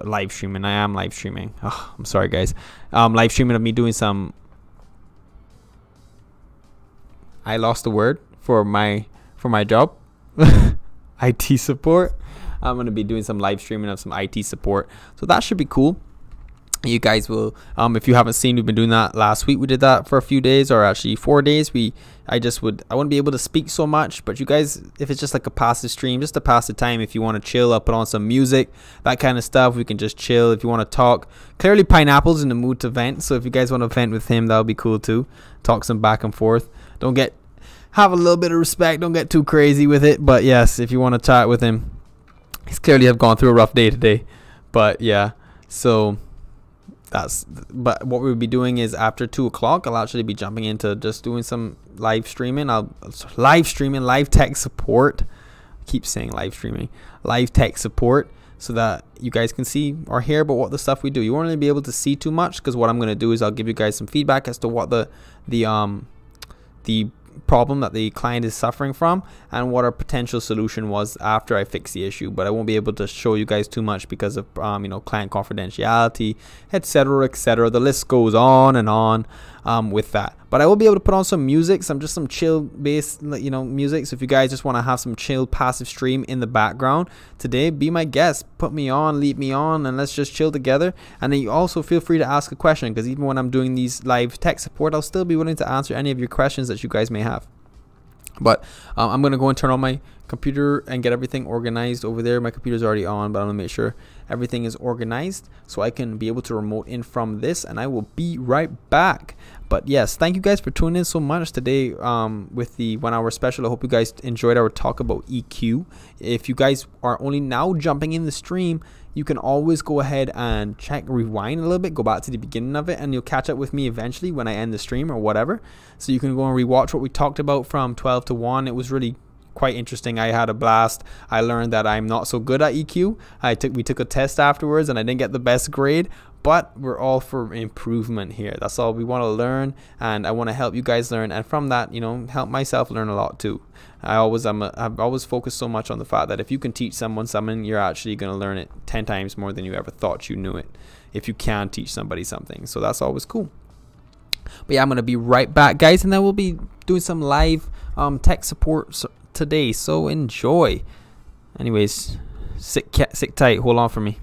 live streaming. I am live streaming. Oh, I'm sorry, guys. Live streaming of me doing some. I lost the word for my job. IT support. I'm going to be doing some live streaming of some IT support. So that should be cool. You guys will, if you haven't seen, we've been doing that last week. We did that for a few days, or actually 4 days. I wouldn't be able to speak so much, but you guys, if it's just like a passive stream, just to pass the time, if you want to chill, I'll put on some music, that kind of stuff. We can just chill. If you want to talk, clearly Pineapple's in the mood to vent, so if you guys want to vent with him, that'll be cool too. Talk some back and forth. Have a little bit of respect. Don't get too crazy with it. But yes, if you want to chat with him, he's clearly have gone through a rough day today. But yeah, so. But what we'll be doing is after 2 o'clock, I'll actually be jumping into just doing some live streaming. Live tech support. I keep saying live streaming, live tech support, so that you guys can see or hear about what the stuff we do. You won't really be able to see too much, because what I'm going to do is I'll give you guys some feedback as to what the problem that the client is suffering from and what our potential solution was after I fix the issue. But I won't be able to show you guys too much because of client confidentiality, etc., etc. The list goes on and on with that. But I will be able to put on some music, some chill based music. So if you guys just want to have some chill passive stream in the background today, be my guest, put me on, leave me on, and let's just chill together. And then you also feel free to ask a question, because even when I'm doing these live tech support, I'll still be willing to answer any of your questions that you guys may have. But I'm going to go and turn on my computer and get everything organized over there. My computer's already on, but I'm going to make sure everything is organized so I can be able to remote in from this, and I will be right back. But yes, thank you guys for tuning in so much today with the 1 hour special. I hope you guys enjoyed our talk about EQ. If you guys are only now jumping in the stream, you can always go ahead and rewind a little bit, go back to the beginning of it, and you'll catch up with me eventually when I end the stream or whatever. So you can go and rewatch what we talked about from 12 to 1. It was really quite interesting. I had a blast. I learned that I'm not so good at EQ. We took a test afterwards, and I didn't get the best grade, but we're all for improvement here. That's all we want to learn, and I want to help you guys learn, and from that, help myself learn a lot too. I've always focused so much on the fact that if you can teach someone something, you're actually going to learn it 10 times more than you ever thought you knew it, if you can teach somebody something. So that's always cool. But yeah, I'm going to be right back, guys, and then we'll be doing some live tech support today, so enjoy. Anyways, sit tight, hold on for me.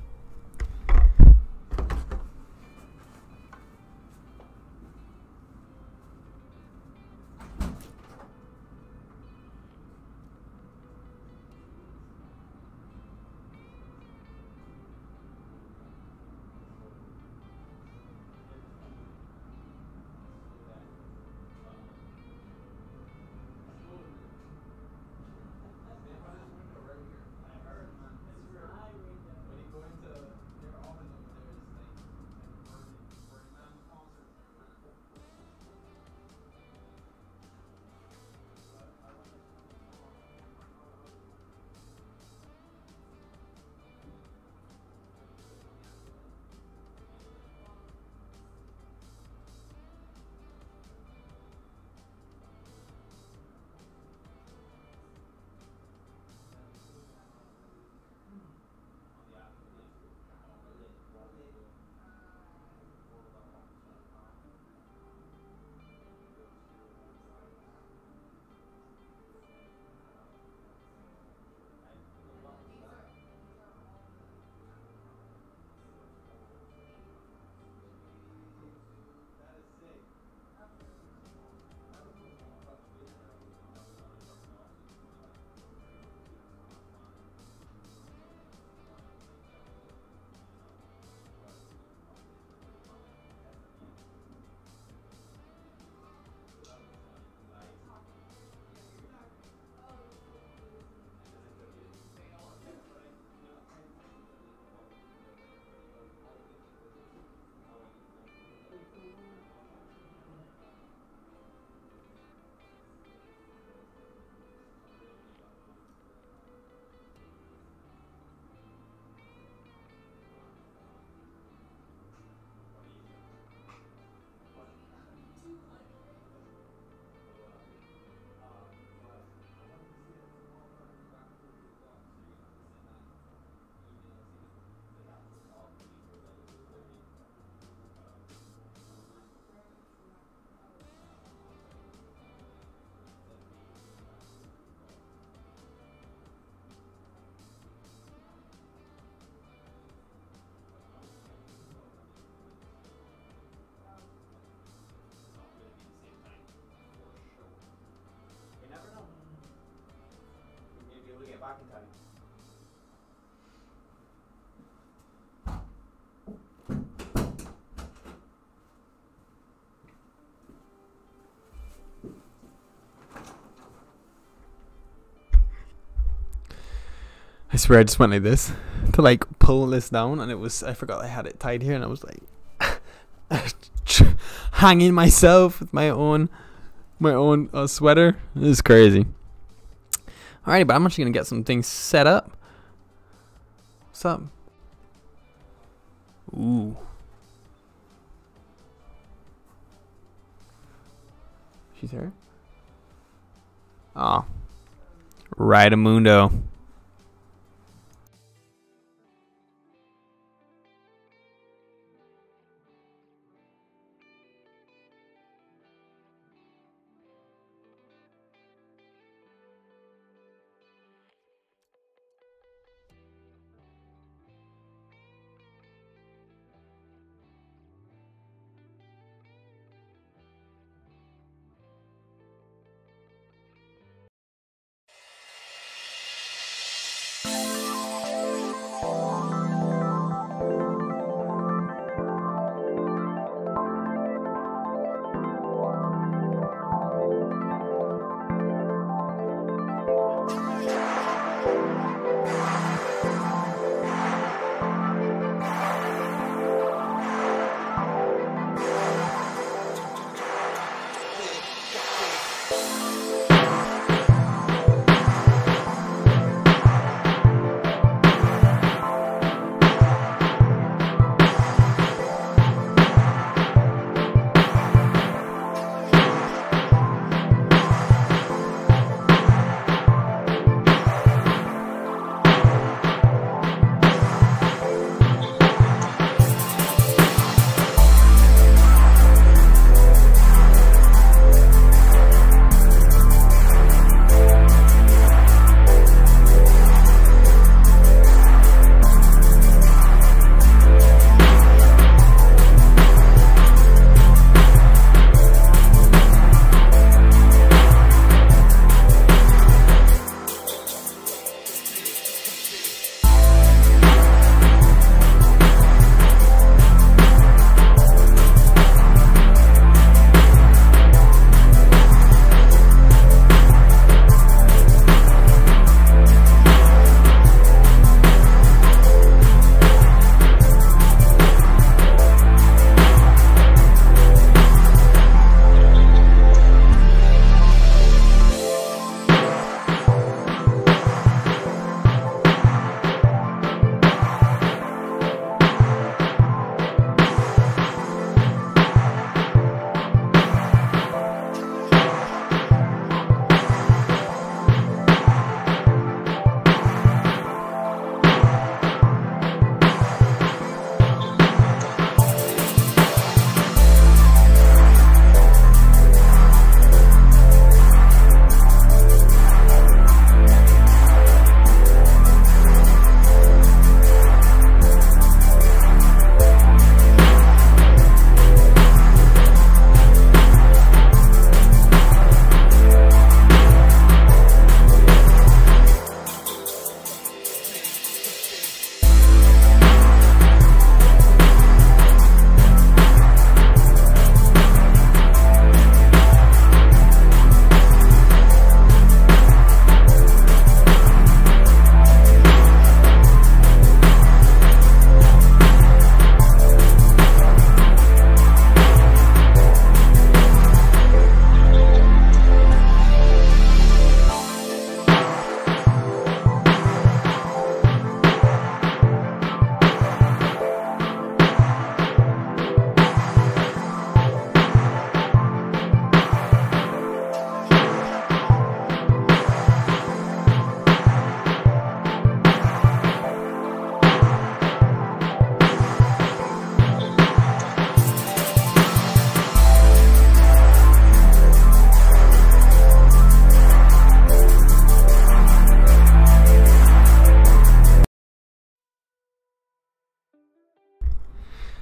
back and tell you. I swear I just went like this to like pull this down, and it was, I forgot I had it tied here, and I was like hanging myself with my own sweater. This is crazy. Alrighty, but I'm actually gonna get some things set up. What's up? Ooh. She's here? Oh. Right-a-mundo.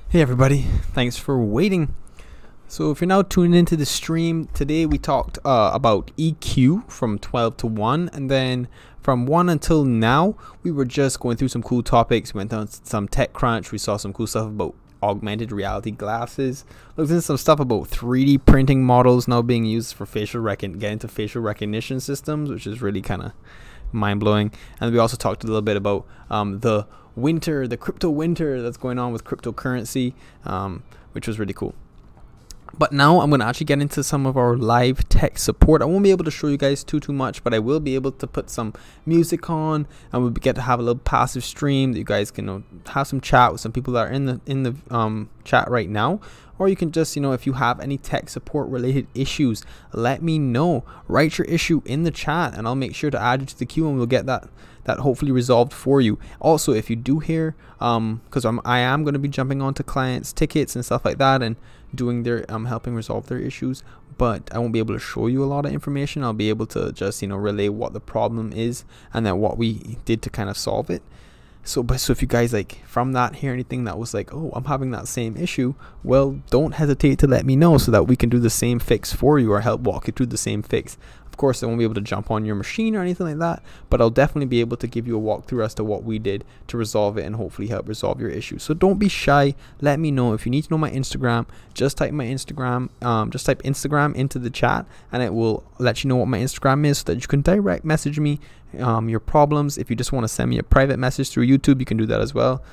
Hey everybody, thanks for waiting. So if you're now tuning into the stream, today we talked about EQ from 12 to 1, and then from 1 until now we were just going through some cool topics. We went on some TechCrunch, we saw some cool stuff about augmented reality glasses, looked into some stuff about 3D printing models now being used for getting into facial recognition systems, which is really kind of mind-blowing. And we also talked a little bit about the crypto winter that's going on with cryptocurrency, which was really cool. But now I'm going to actually get into some of our live tech support. I won't be able to show you guys too much, but I will be able to put some music on, and we'll get to have a little passive stream that you guys can have some chat with some people that are in the chat right now. Or you can just, if you have any tech support related issues, let me know. Write your issue in the chat and I'll make sure to add you to the queue, and we'll get that hopefully resolved for you. Also, if you do hear, because I am going to be jumping onto clients' tickets and stuff like that and doing their helping resolve their issues, but I won't be able to show you a lot of information. I'll be able to just relay what the problem is and then what we did to kind of solve it. So if you guys from that hear anything that was oh, I'm having that same issue, well, don't hesitate to let me know so that we can do the same fix for you or help walk you through the same fix. Of course, I won't be able to jump on your machine or anything like that, but I'll definitely be able to give you a walkthrough as to what we did to resolve it and hopefully help resolve your issue. So don't be shy. Let me know. If you need to know my Instagram, just type my Instagram, just type Instagram into the chat and it will let you know what my Instagram is so that you can direct message me your problems. If you just want to send me a private message through YouTube, you can do that as well.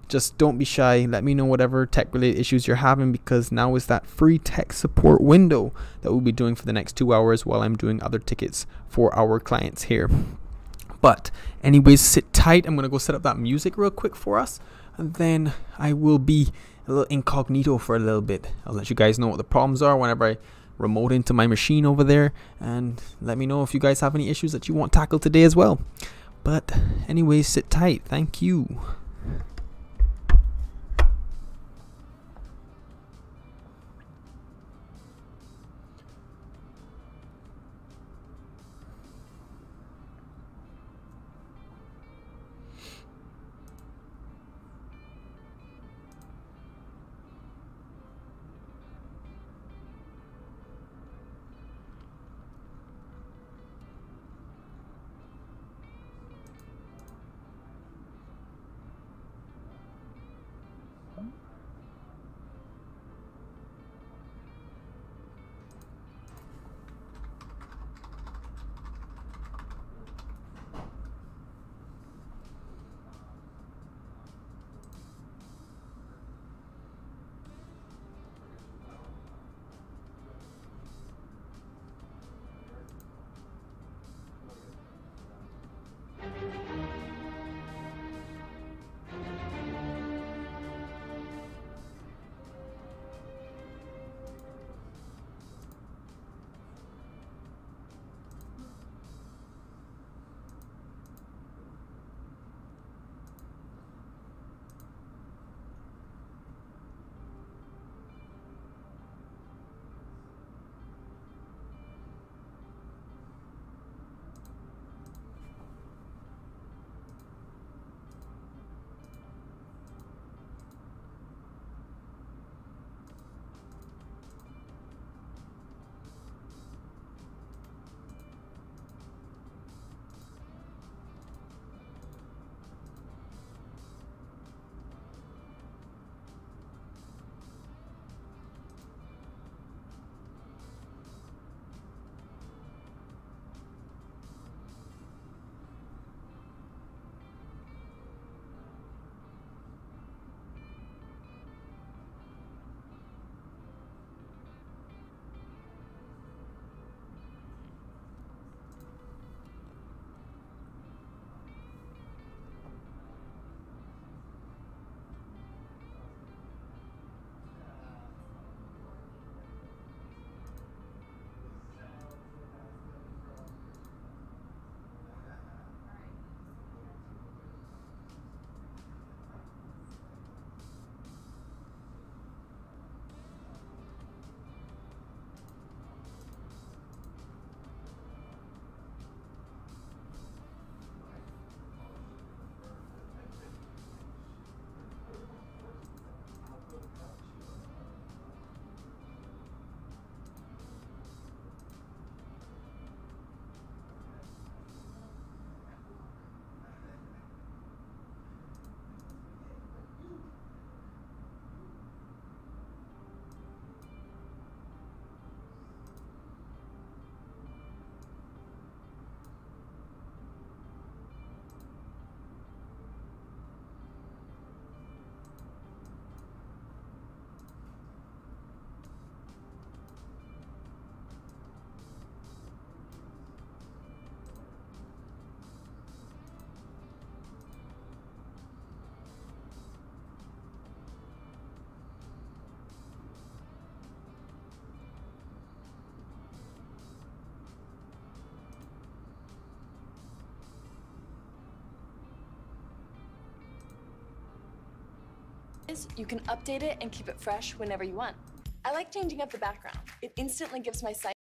Just don't be shy. Let me know whatever tech related issues you're having, because now is that free tech support window that we'll be doing for the next 2 hours while I'm doing other tickets for our clients here. But anyways, sit tight. I'm going to go set up that music real quick for us, and then I will be a little incognito for a little bit. I'll let you guys know what the problems are whenever I remote into my machine over there, and let me know if you guys have any issues that you want tackled today as well. But anyways, sit tight. Thank you. You can update it and keep it fresh whenever you want. I like changing up the background. It instantly gives my site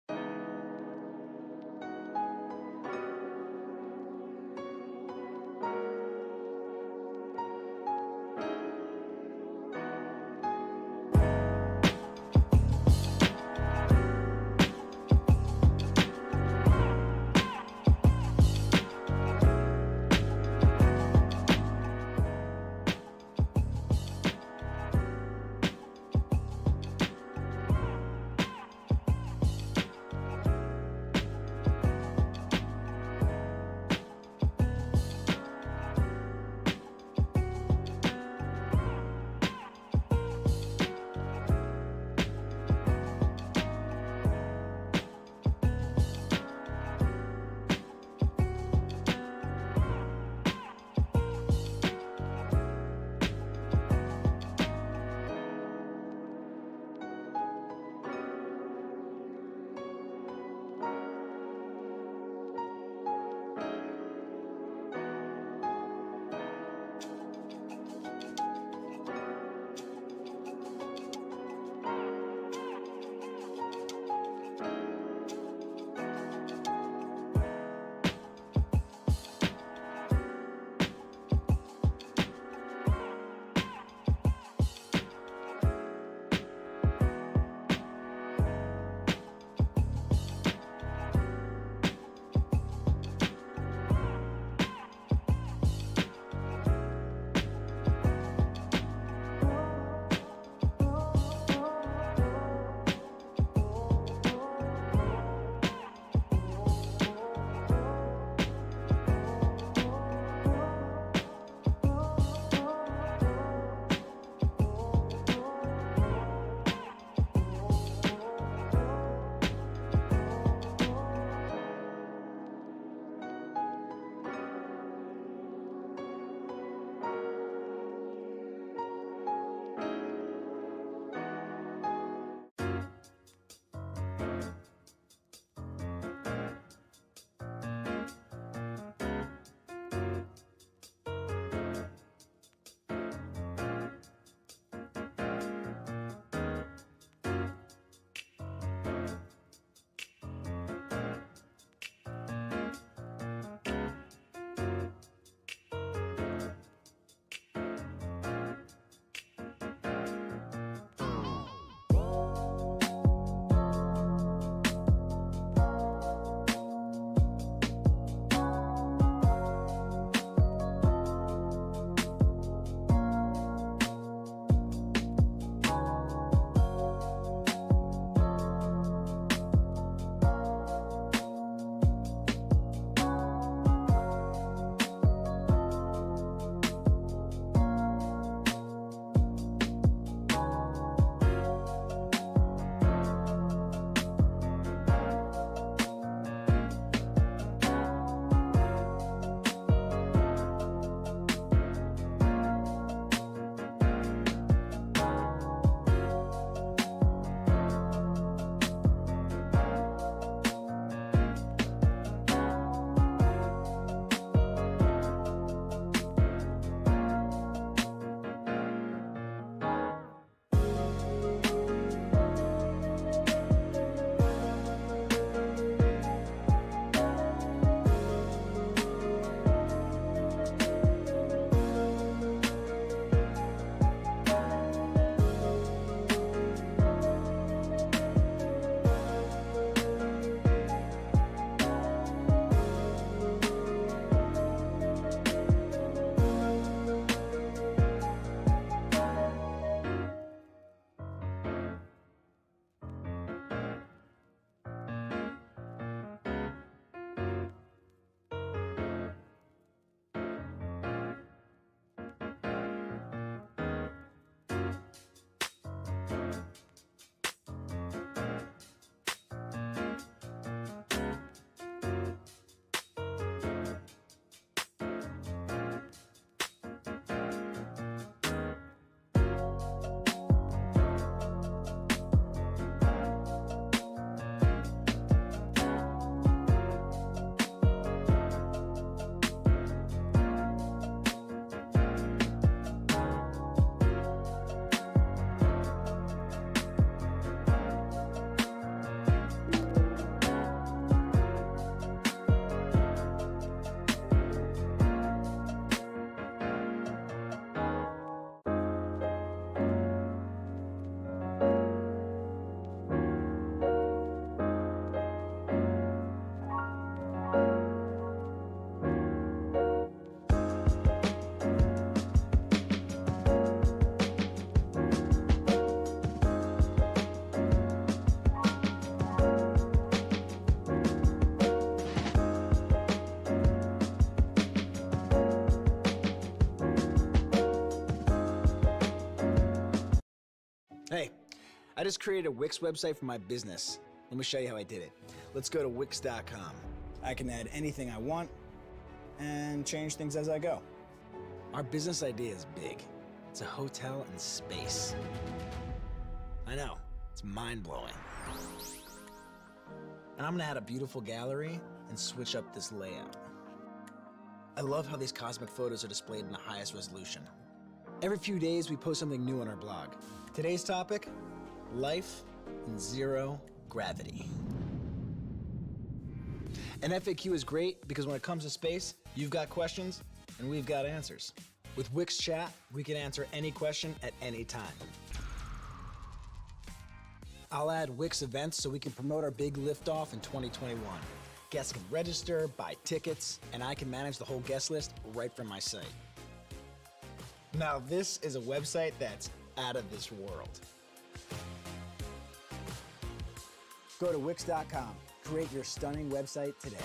Hey, I just created a Wix website for my business. Let me show you how I did it. Let's go to Wix.com. I can add anything I want and change things as I go. Our business idea is big. It's a hotel in space. I know, it's mind-blowing. And I'm gonna add a beautiful gallery and switch up this layout. I love how these cosmic photos are displayed in the highest resolution. Every few days, we post something new on our blog. Today's topic, life in zero gravity. An FAQ is great because when it comes to space, you've got questions and we've got answers. With Wix Chat, we can answer any question at any time. I'll add Wix events so we can promote our big liftoff in 2021. Guests can register, buy tickets, and I can manage the whole guest list right from my site. Now this is a website that's out of this world. Go to Wix.com. Create your stunning website today.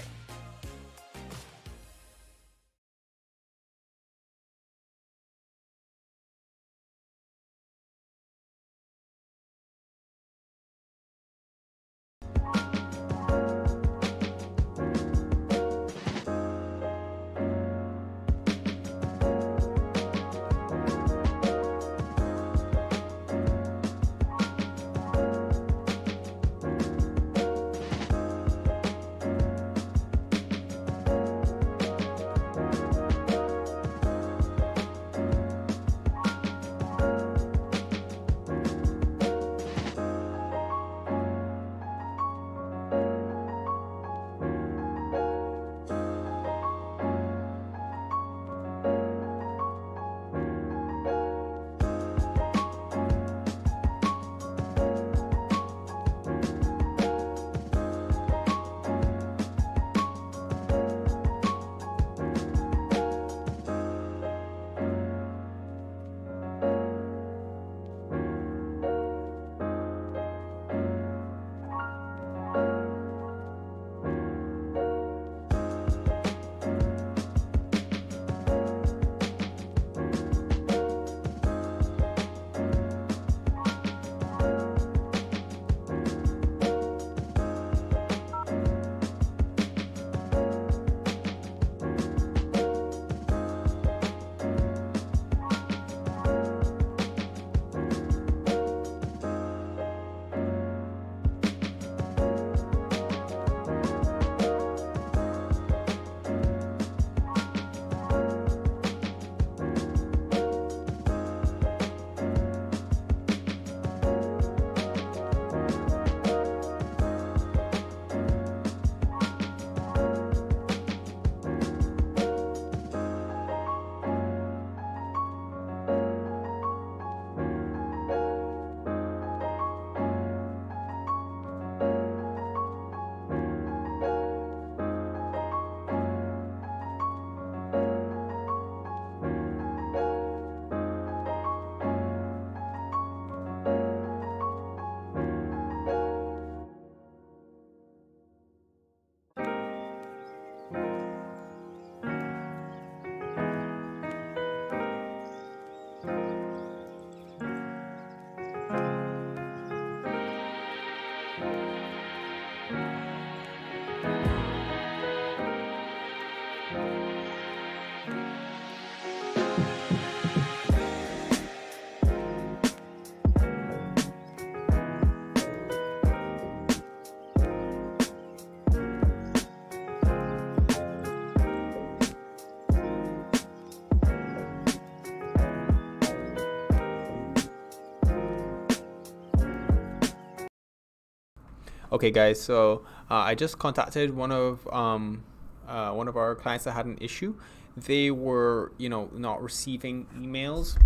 Okay, guys. So I just contacted one of our clients that had an issue. They were, not receiving emails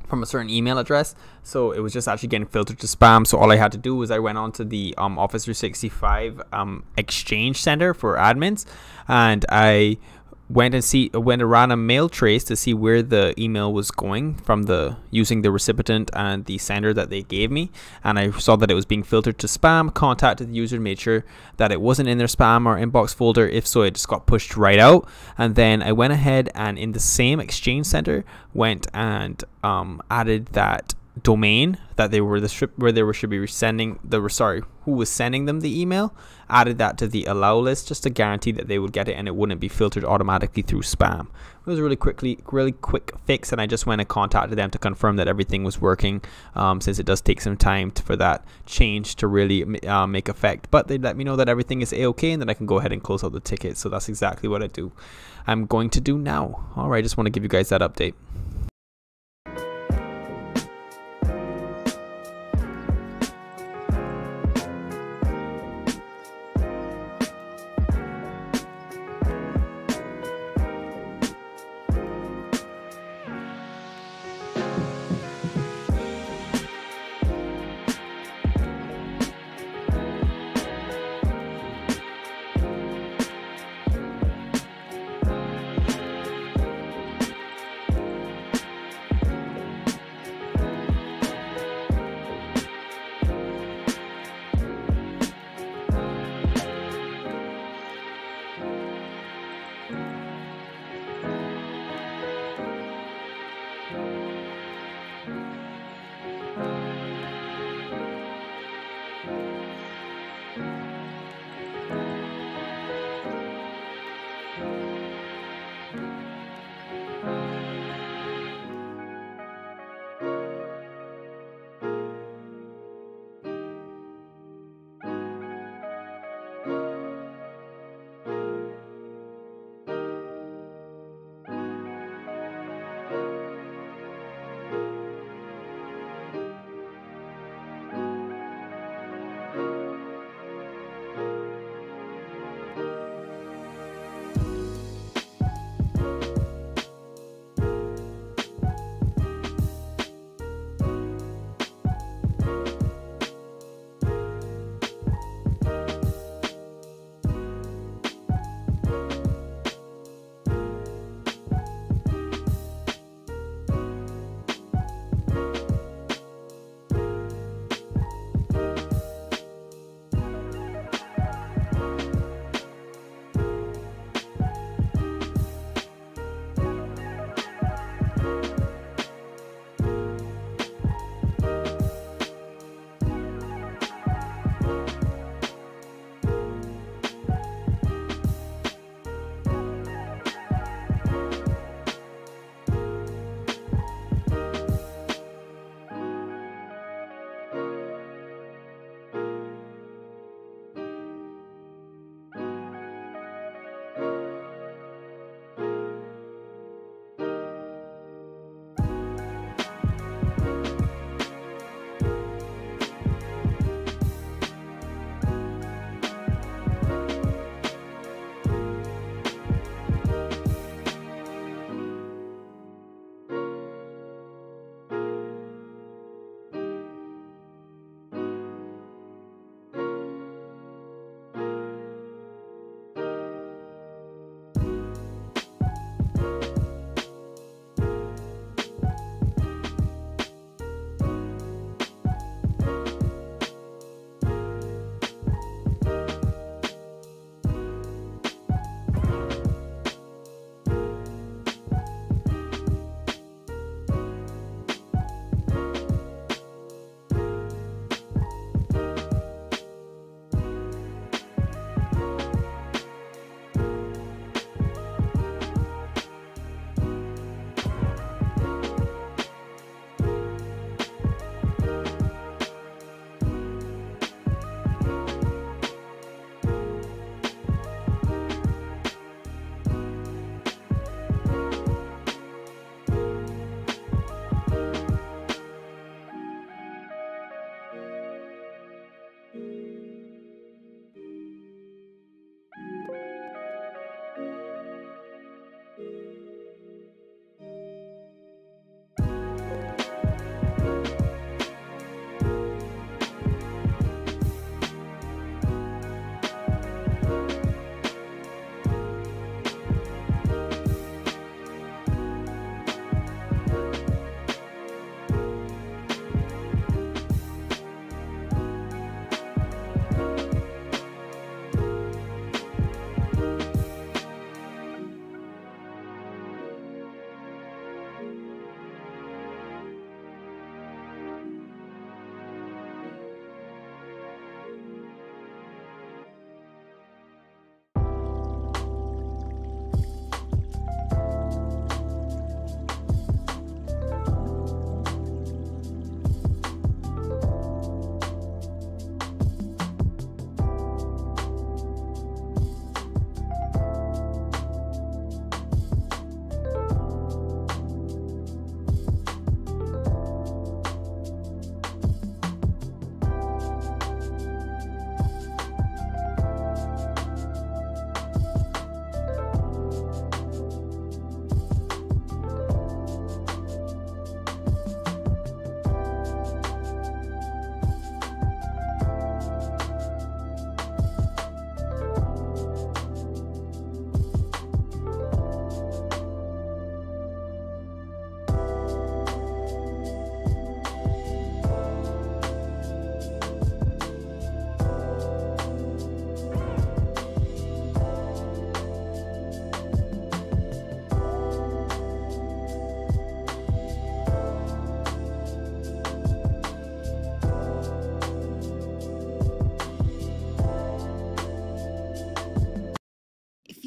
from a certain email address, so it was just actually getting filtered to spam. So all I had to do was I went on to the Office 365 Exchange Center for admins, and I went and ran a mail trace to see where the email was going from, using the recipient and the sender that they gave me, and I saw that it was being filtered to spam. Contacted the user, made sure that it wasn't in their spam or inbox folder. If so, it just got pushed right out. And then I went ahead and in the same Exchange Center went and added that domain that they were where they should be sending who was sending them the email, added that to the allow list just to guarantee that they would get it and it wouldn't be filtered automatically through spam. It was a really quick fix, and I just went and contacted them to confirm that everything was working, since it does take some time for that change to really make effect. But they let me know that everything is a-okay and that I can go ahead and close out the ticket. So that's exactly what I'm going to do now. All right, just want to give you guys that update.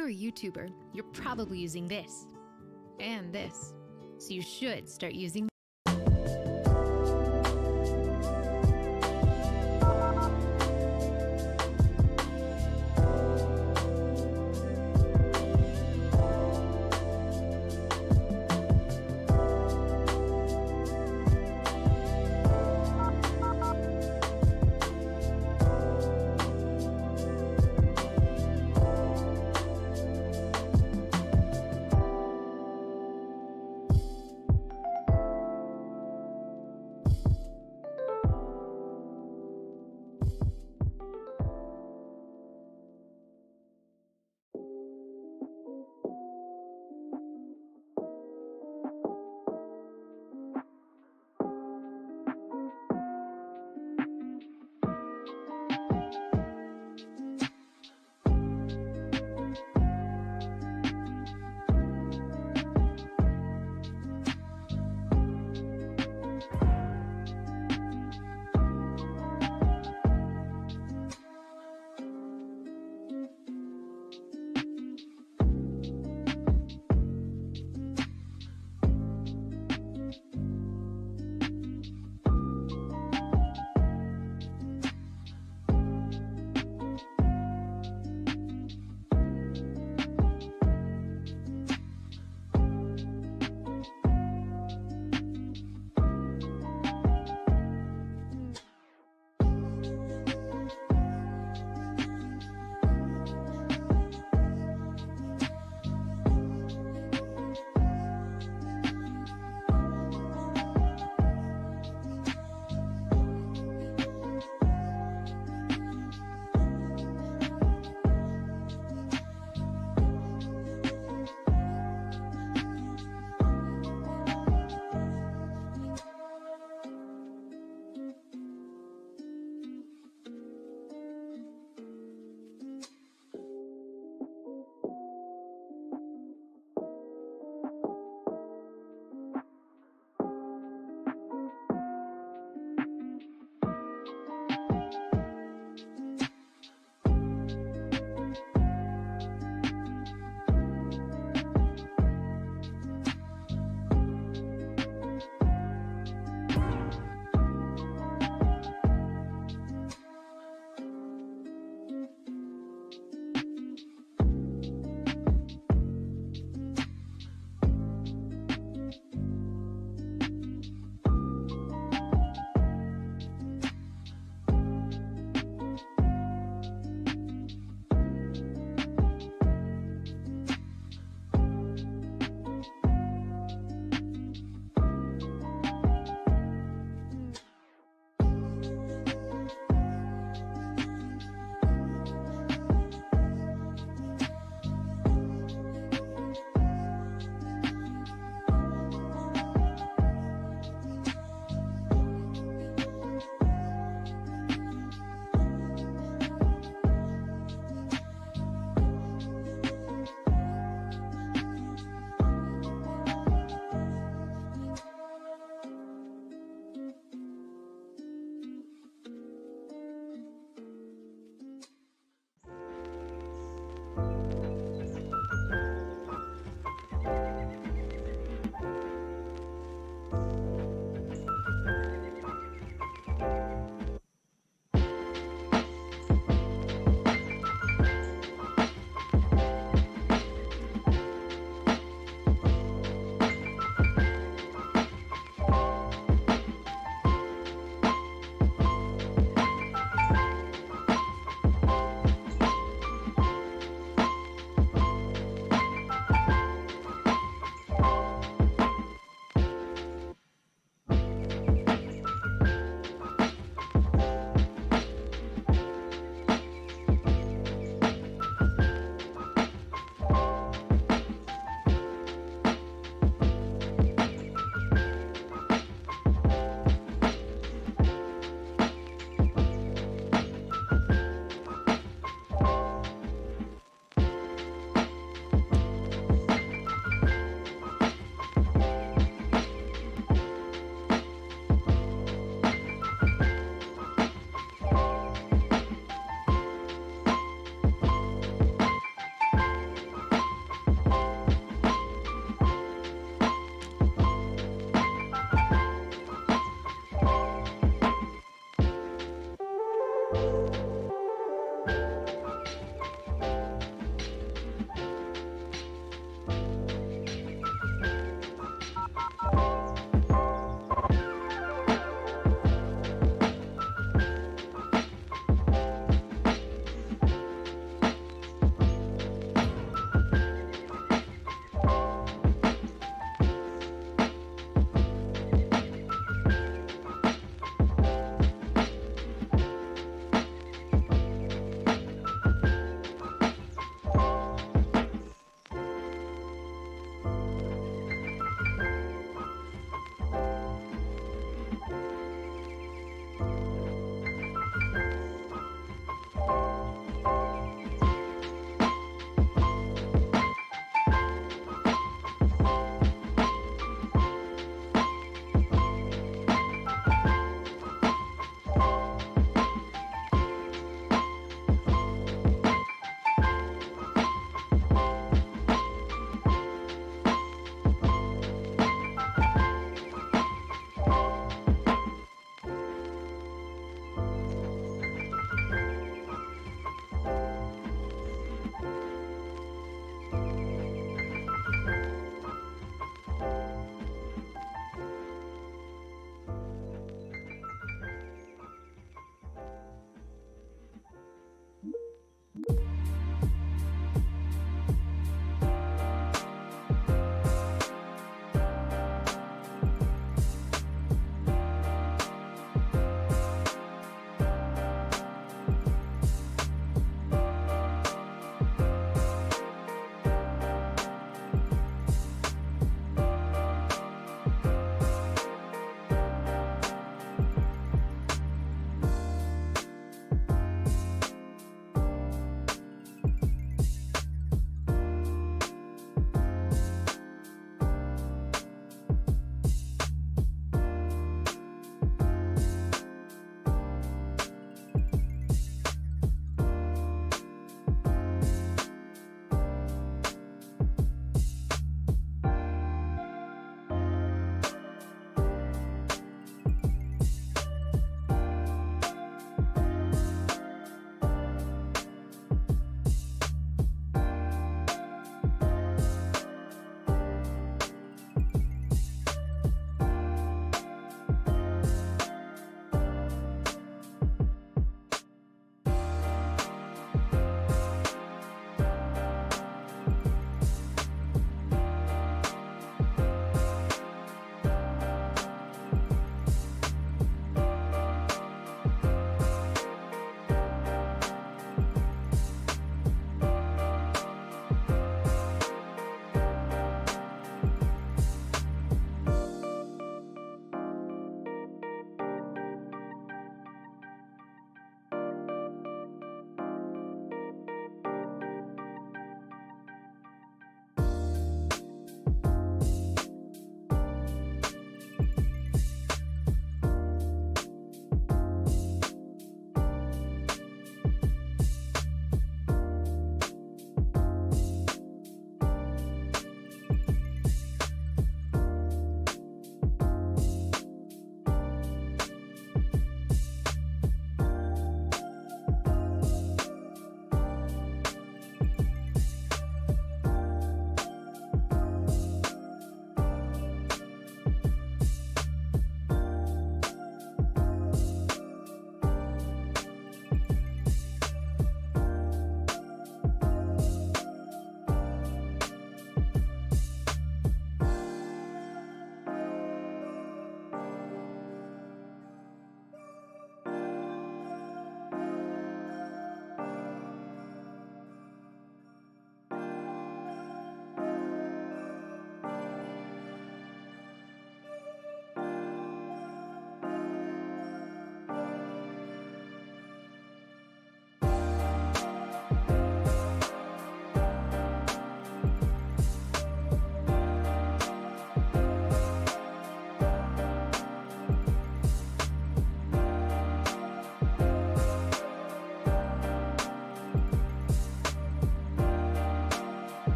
you're a YouTuber, you're probably using this and this. So you should start using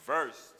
first.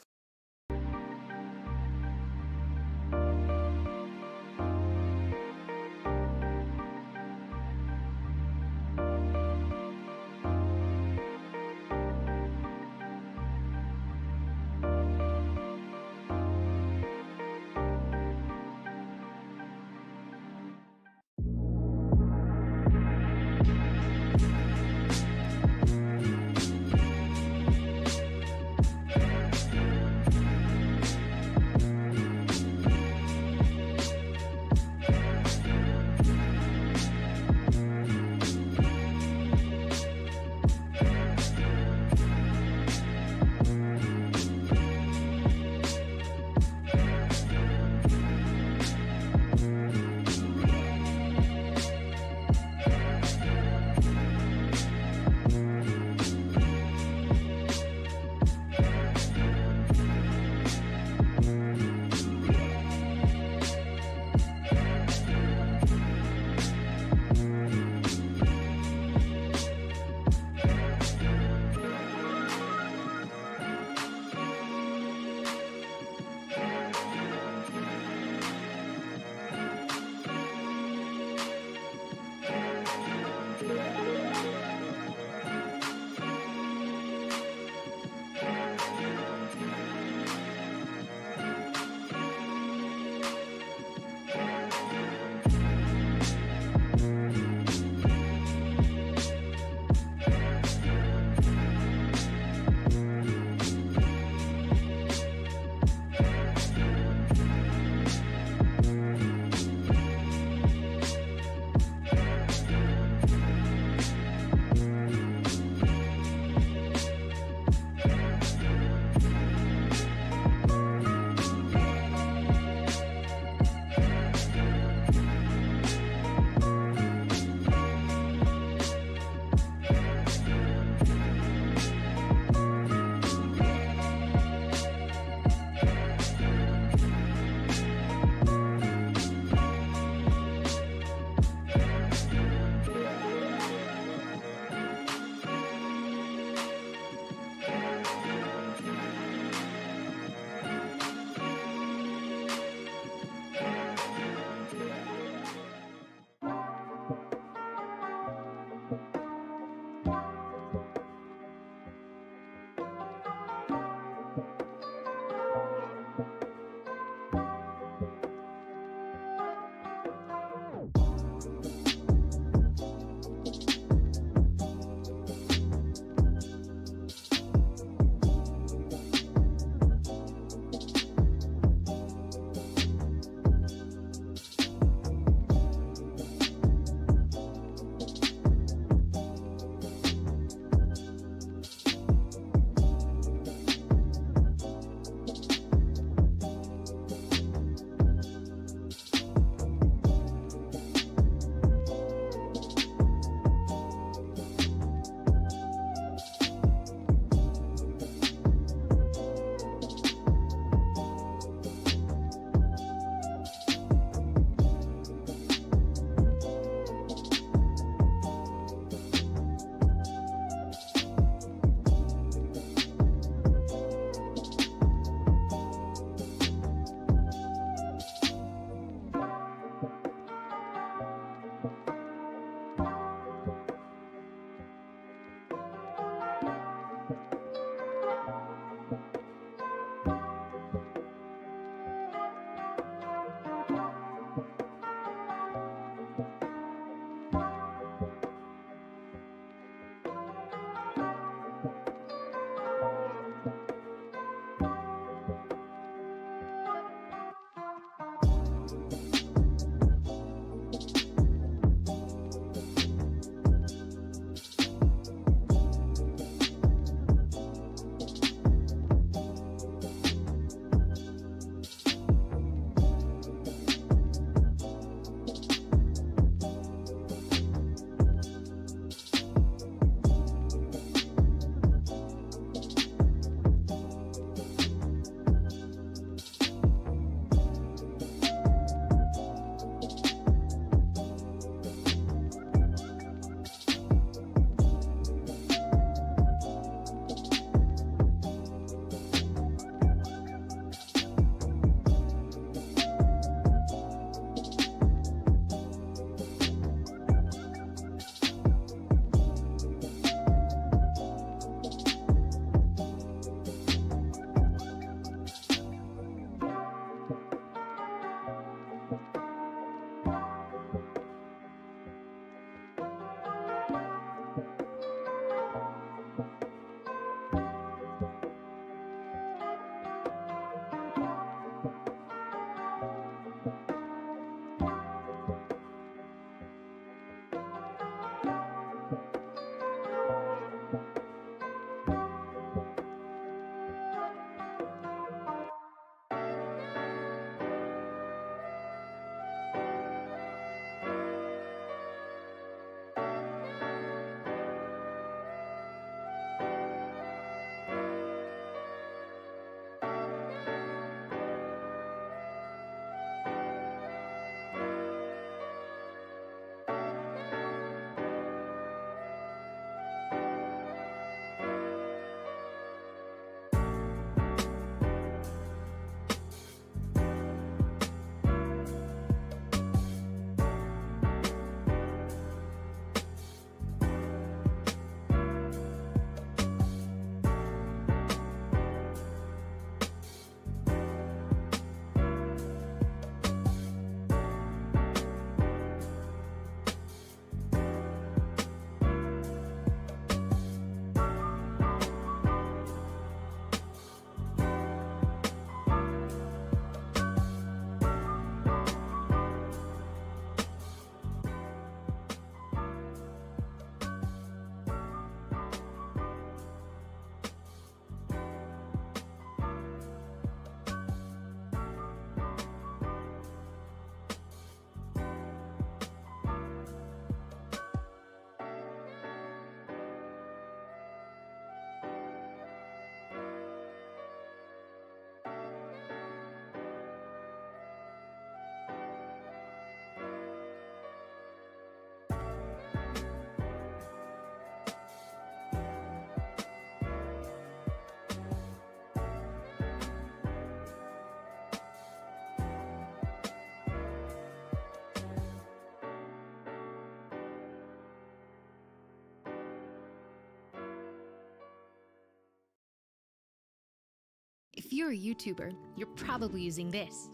you're a YouTuber, you're probably using this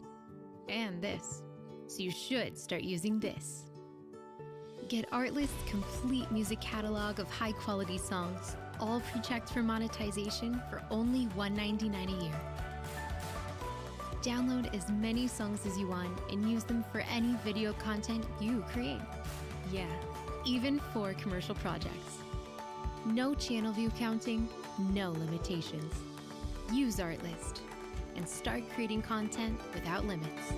and this, so you should start using this. Get Artlist's complete music catalog of high-quality songs, all pre-checked for monetization for only $1.99 a year. Download as many songs as you want and use them for any video content you create. Yeah, even for commercial projects. No channel view counting, no limitations. Use Artlist and start creating content without limits.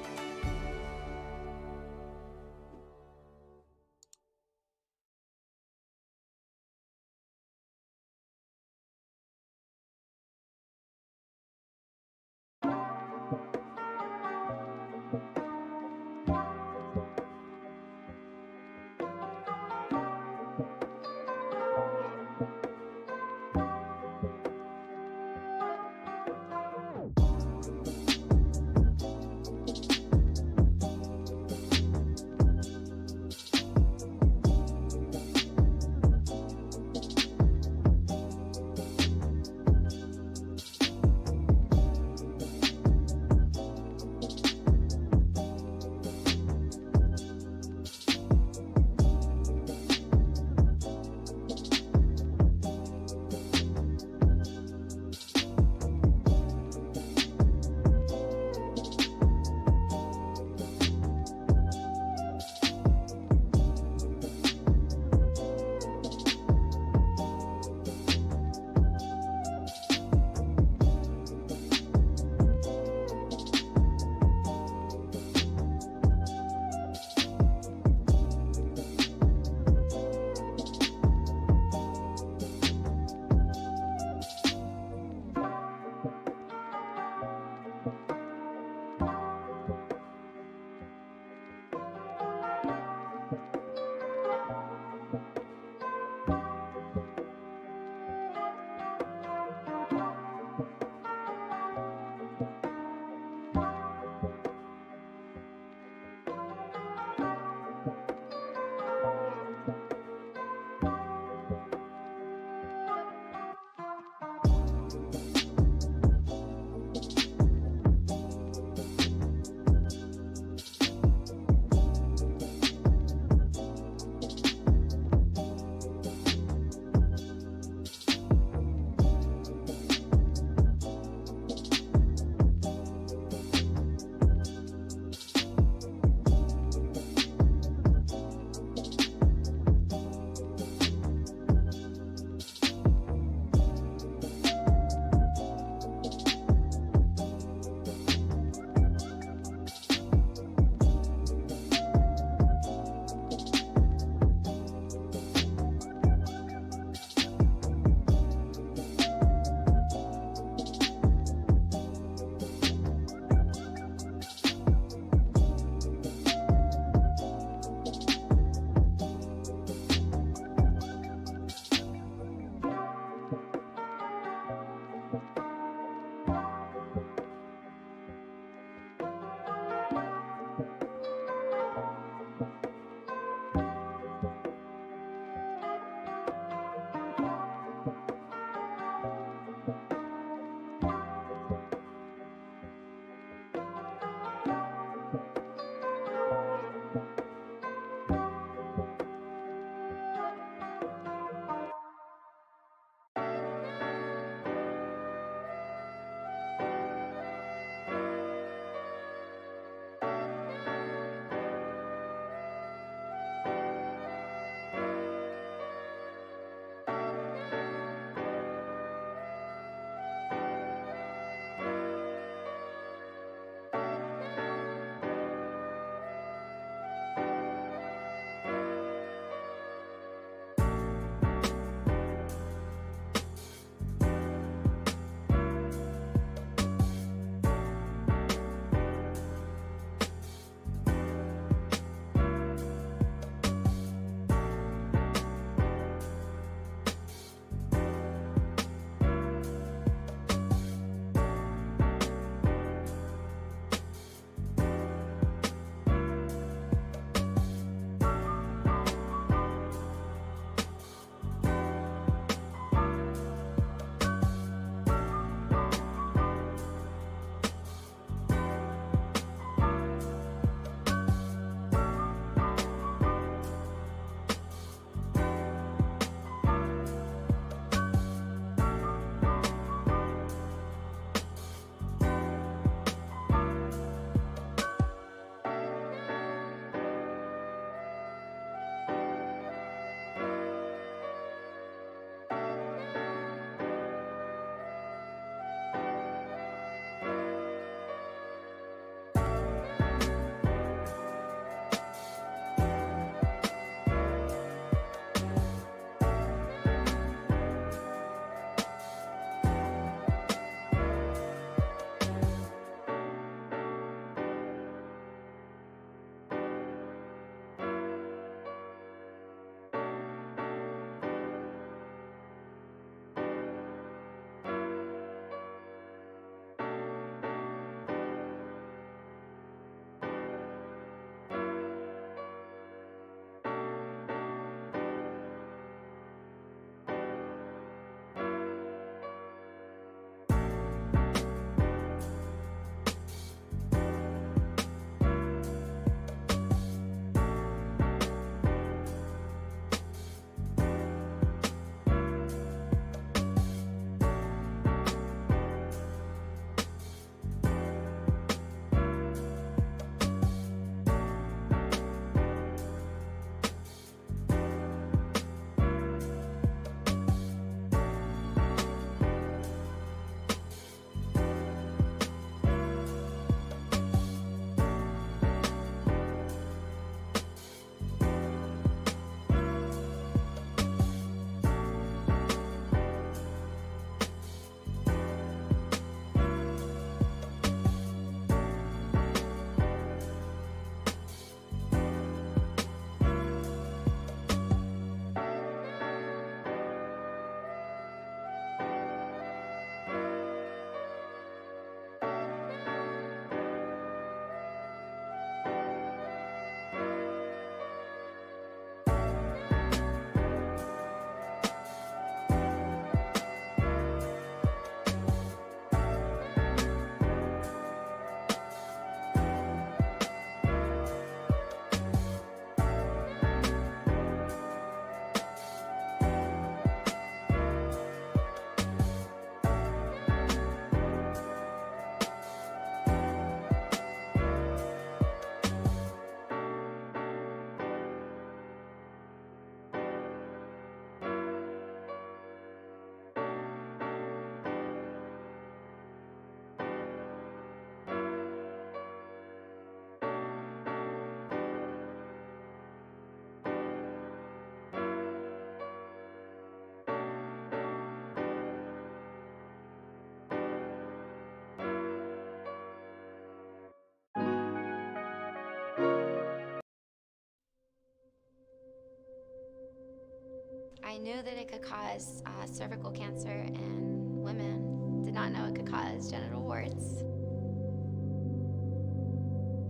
I knew that it could cause cervical cancer in women. Did not know it could cause genital warts.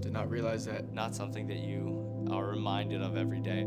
Did not realize that not something that you are reminded of every day.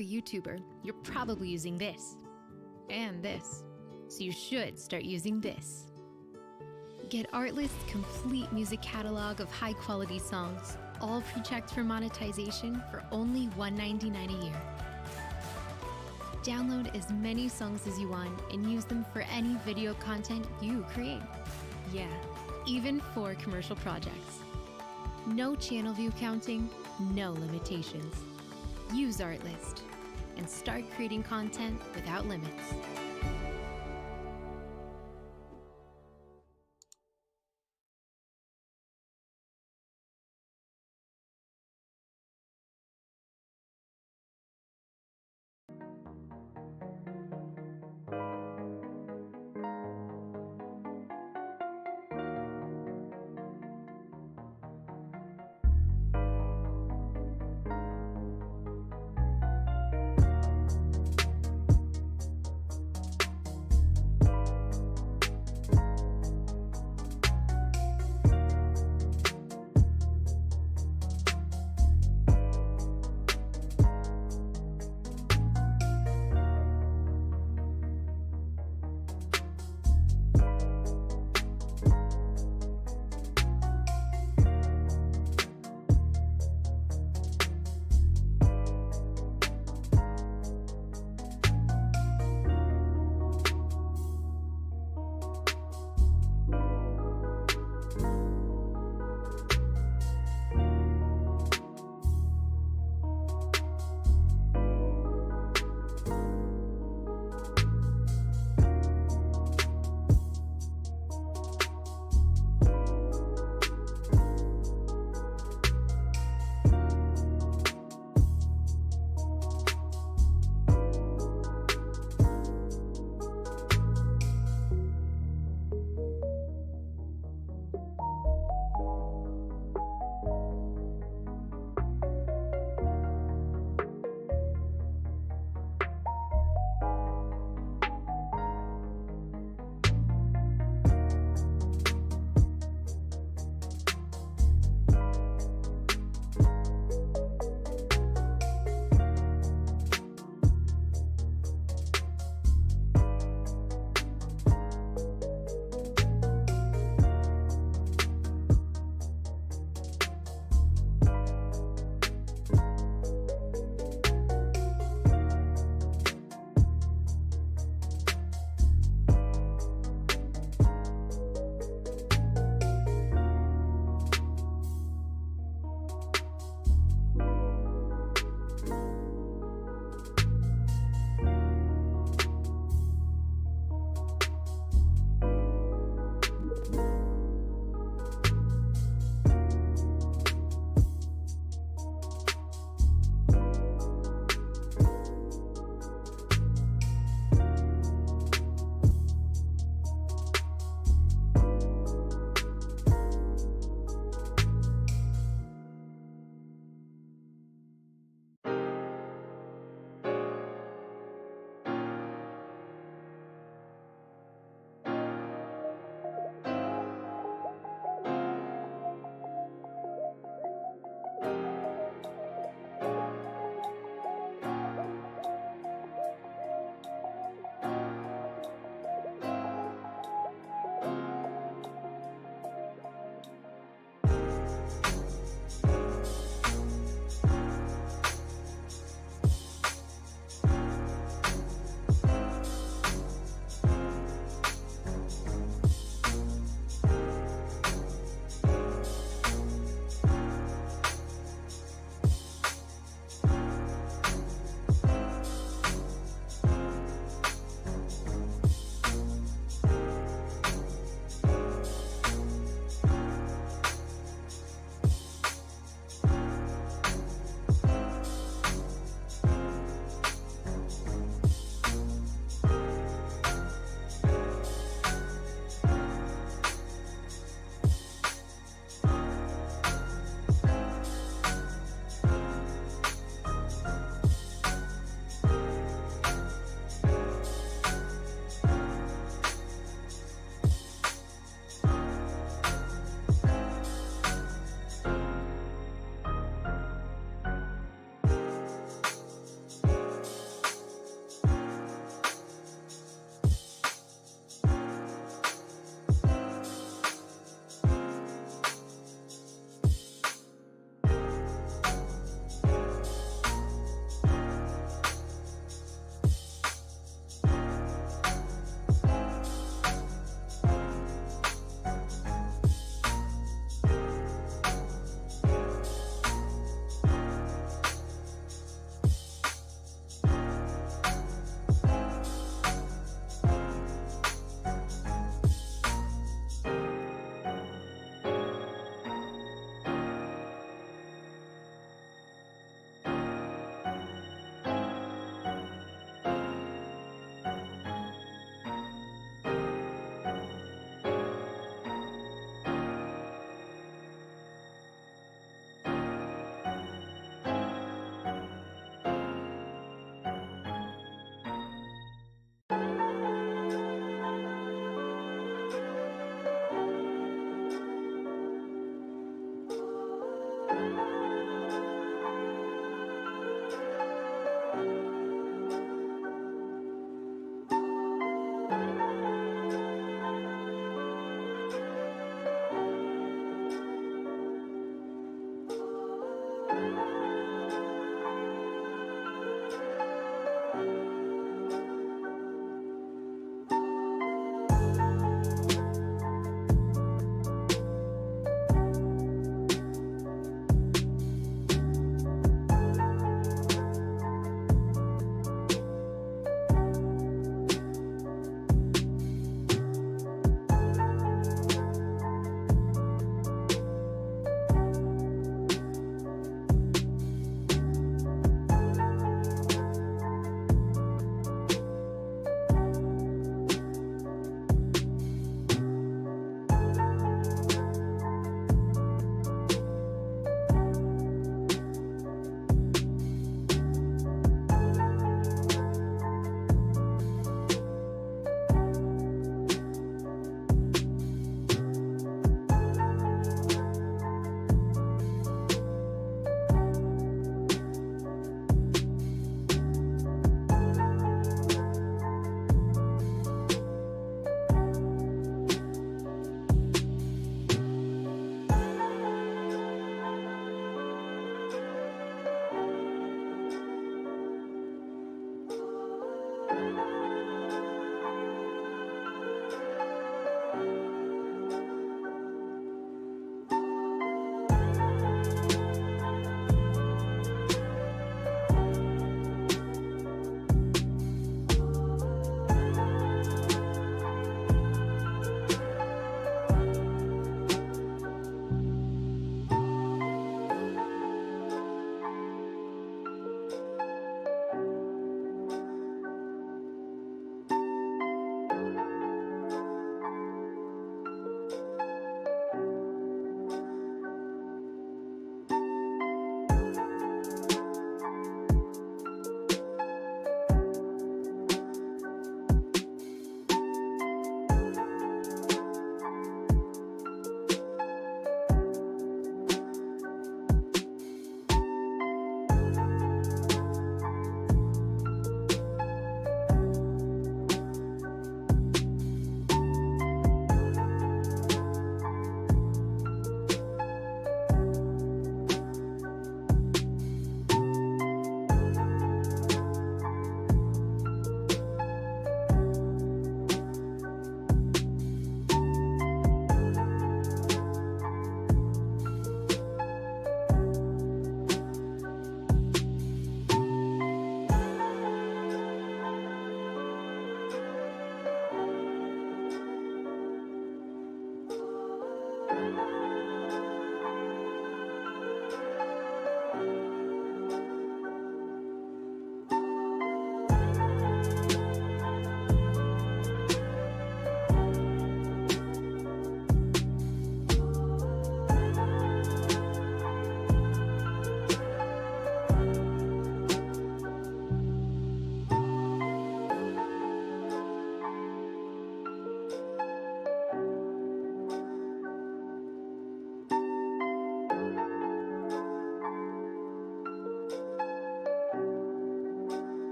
a YouTuber, you're probably using this and this. So you should start using this. Get Artlist's complete music catalog of high-quality songs, all pre-checked for monetization for only $1.99 a year. Download as many songs as you want and use them for any video content you create. Yeah, even for commercial projects. No channel view counting, no limitations. Use Artlist and start creating content without limits.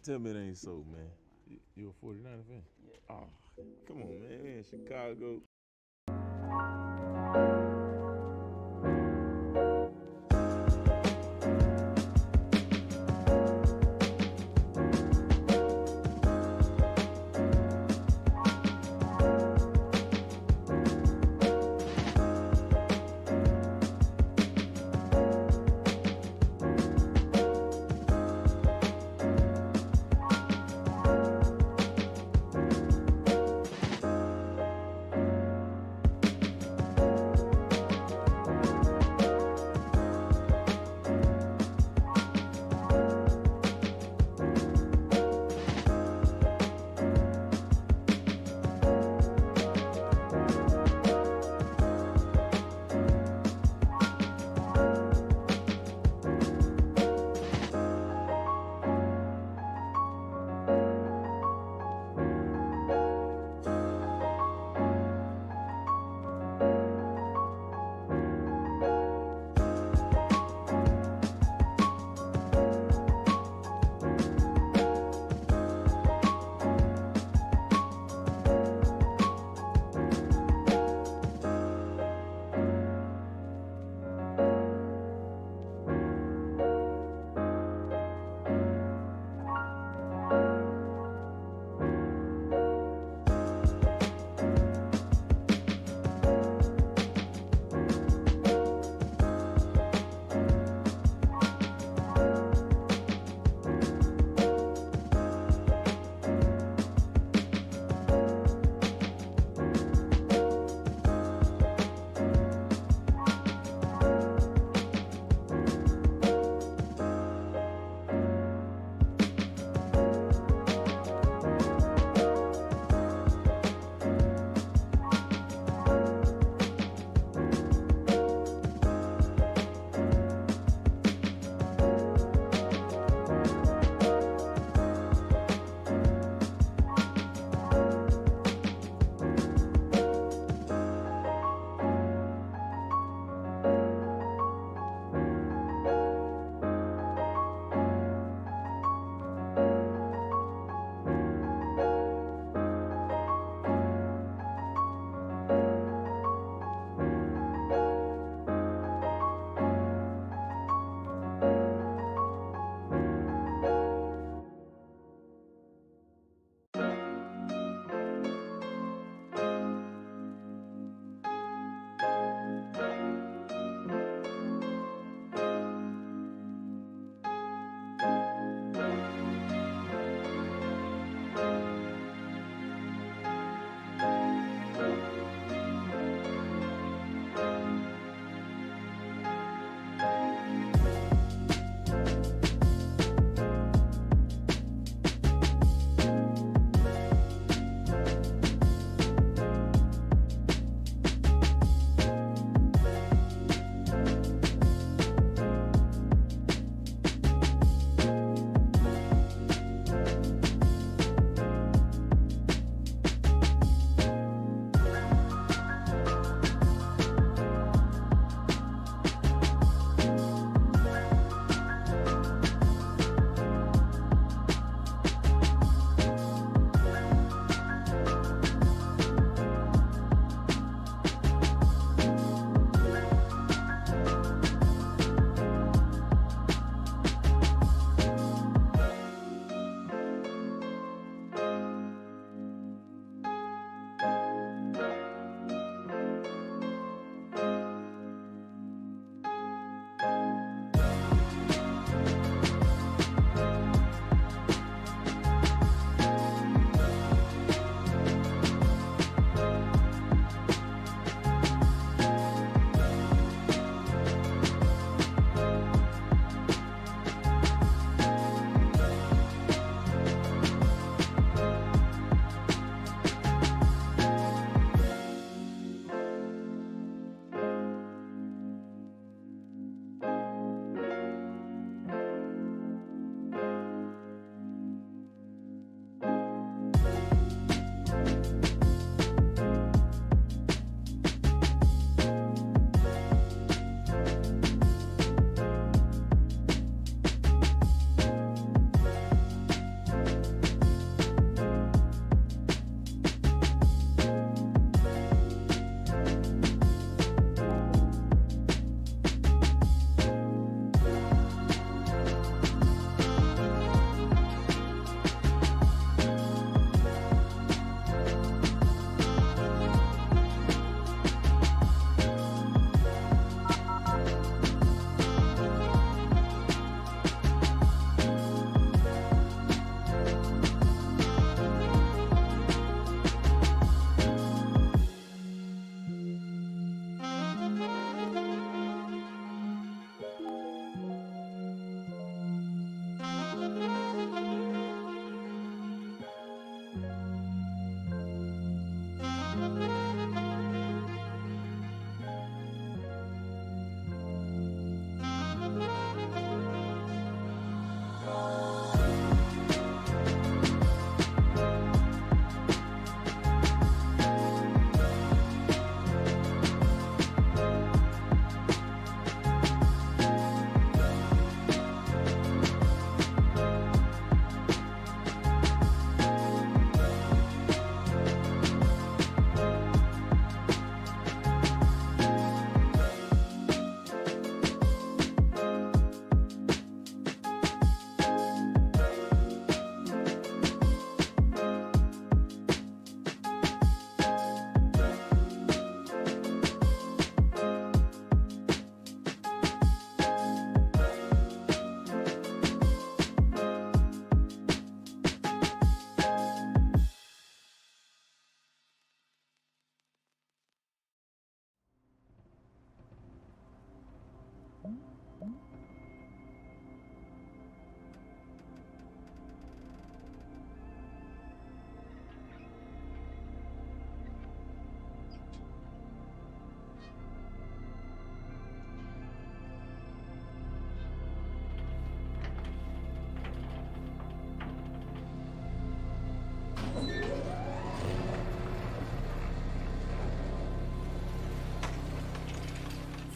Tell me it ain't so, man. You a 49er fan? Yeah. Oh, come on, man. We in Chicago.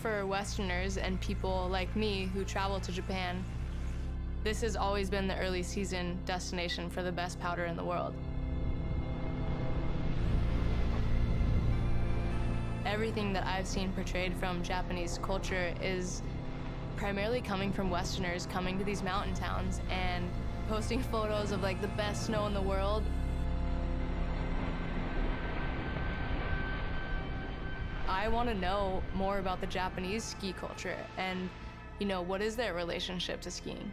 for Westerners and people like me who travel to Japan, this has always been the early season destination for the best powder in the world. Everything that I've seen portrayed from Japanese culture is primarily coming from Westerners coming to these mountain towns and posting photos of like the best snow in the world. I want to know more about the Japanese ski culture and, you know, what is their relationship to skiing?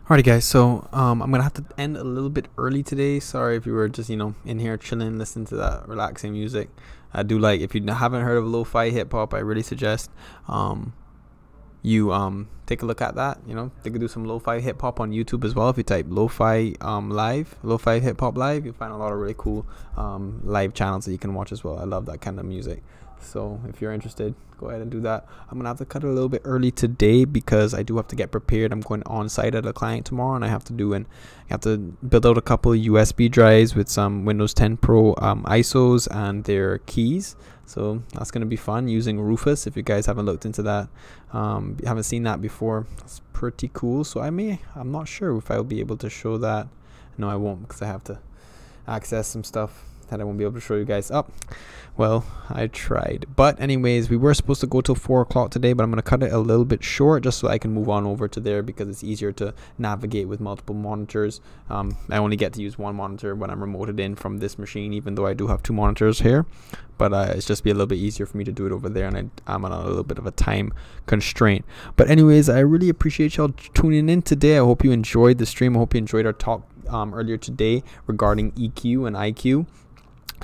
Alrighty guys, so I'm gonna have to end a little bit early today. Sorry if you were just, you know, in here chilling, listening to that relaxing music. I do like, if you haven't heard of lo-fi hip-hop, I really suggest you take a look at that. You know, they could do some lo-fi hip-hop on YouTube as well. If you type lo-fi lo-fi hip-hop live, you'll find a lot of really cool live channels that you can watch as well. I love that kind of music. So if you're interested, go ahead and do that. I'm gonna have to cut it a little bit early today because I do have to get prepared. I'm going on site at a client tomorrow, and I have to build out a couple of USB drives with some Windows 10 Pro ISOs and their keys. So that's gonna be fun using Rufus. If you guys haven't looked into that, haven't seen that before, it's pretty cool. So I'm not sure if I'll be able to show that. No, I won't, because I have to access some stuff that I won't be able to show you guys up. Well, I tried. But anyways, we were supposed to go till 4 o'clock today, but I'm going to cut it a little bit short just so I can move on over to there, because it's easier to navigate with multiple monitors. I only get to use one monitor when I'm remoted in from this machine, even though I do have 2 monitors here. But it's just be a little bit easier for me to do it over there, and I'm on a little bit of a time constraint. But anyways, I really appreciate y'all tuning in today. I hope you enjoyed the stream. I hope you enjoyed our talk earlier today regarding EQ and IQ.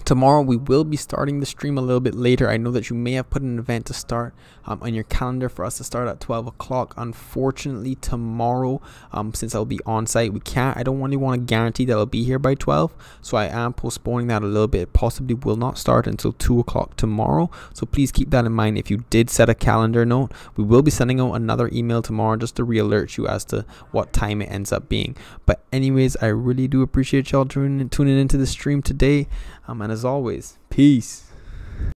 Tomorrow we will be starting the stream a little bit later. I know that you may have put an event to start on your calendar for us to start at 12 o'clock. Unfortunately, tomorrow, since I'll be on site, I don't really want to guarantee that I'll be here by 12, so I am postponing that a little bit. It possibly will not start until 2 o'clock tomorrow, so please keep that in mind. If you did set a calendar note, we will be sending out another email tomorrow just to re-alert you as to what time it ends up being. But anyways, I really do appreciate y'all tuning into the stream today. And as always, peace.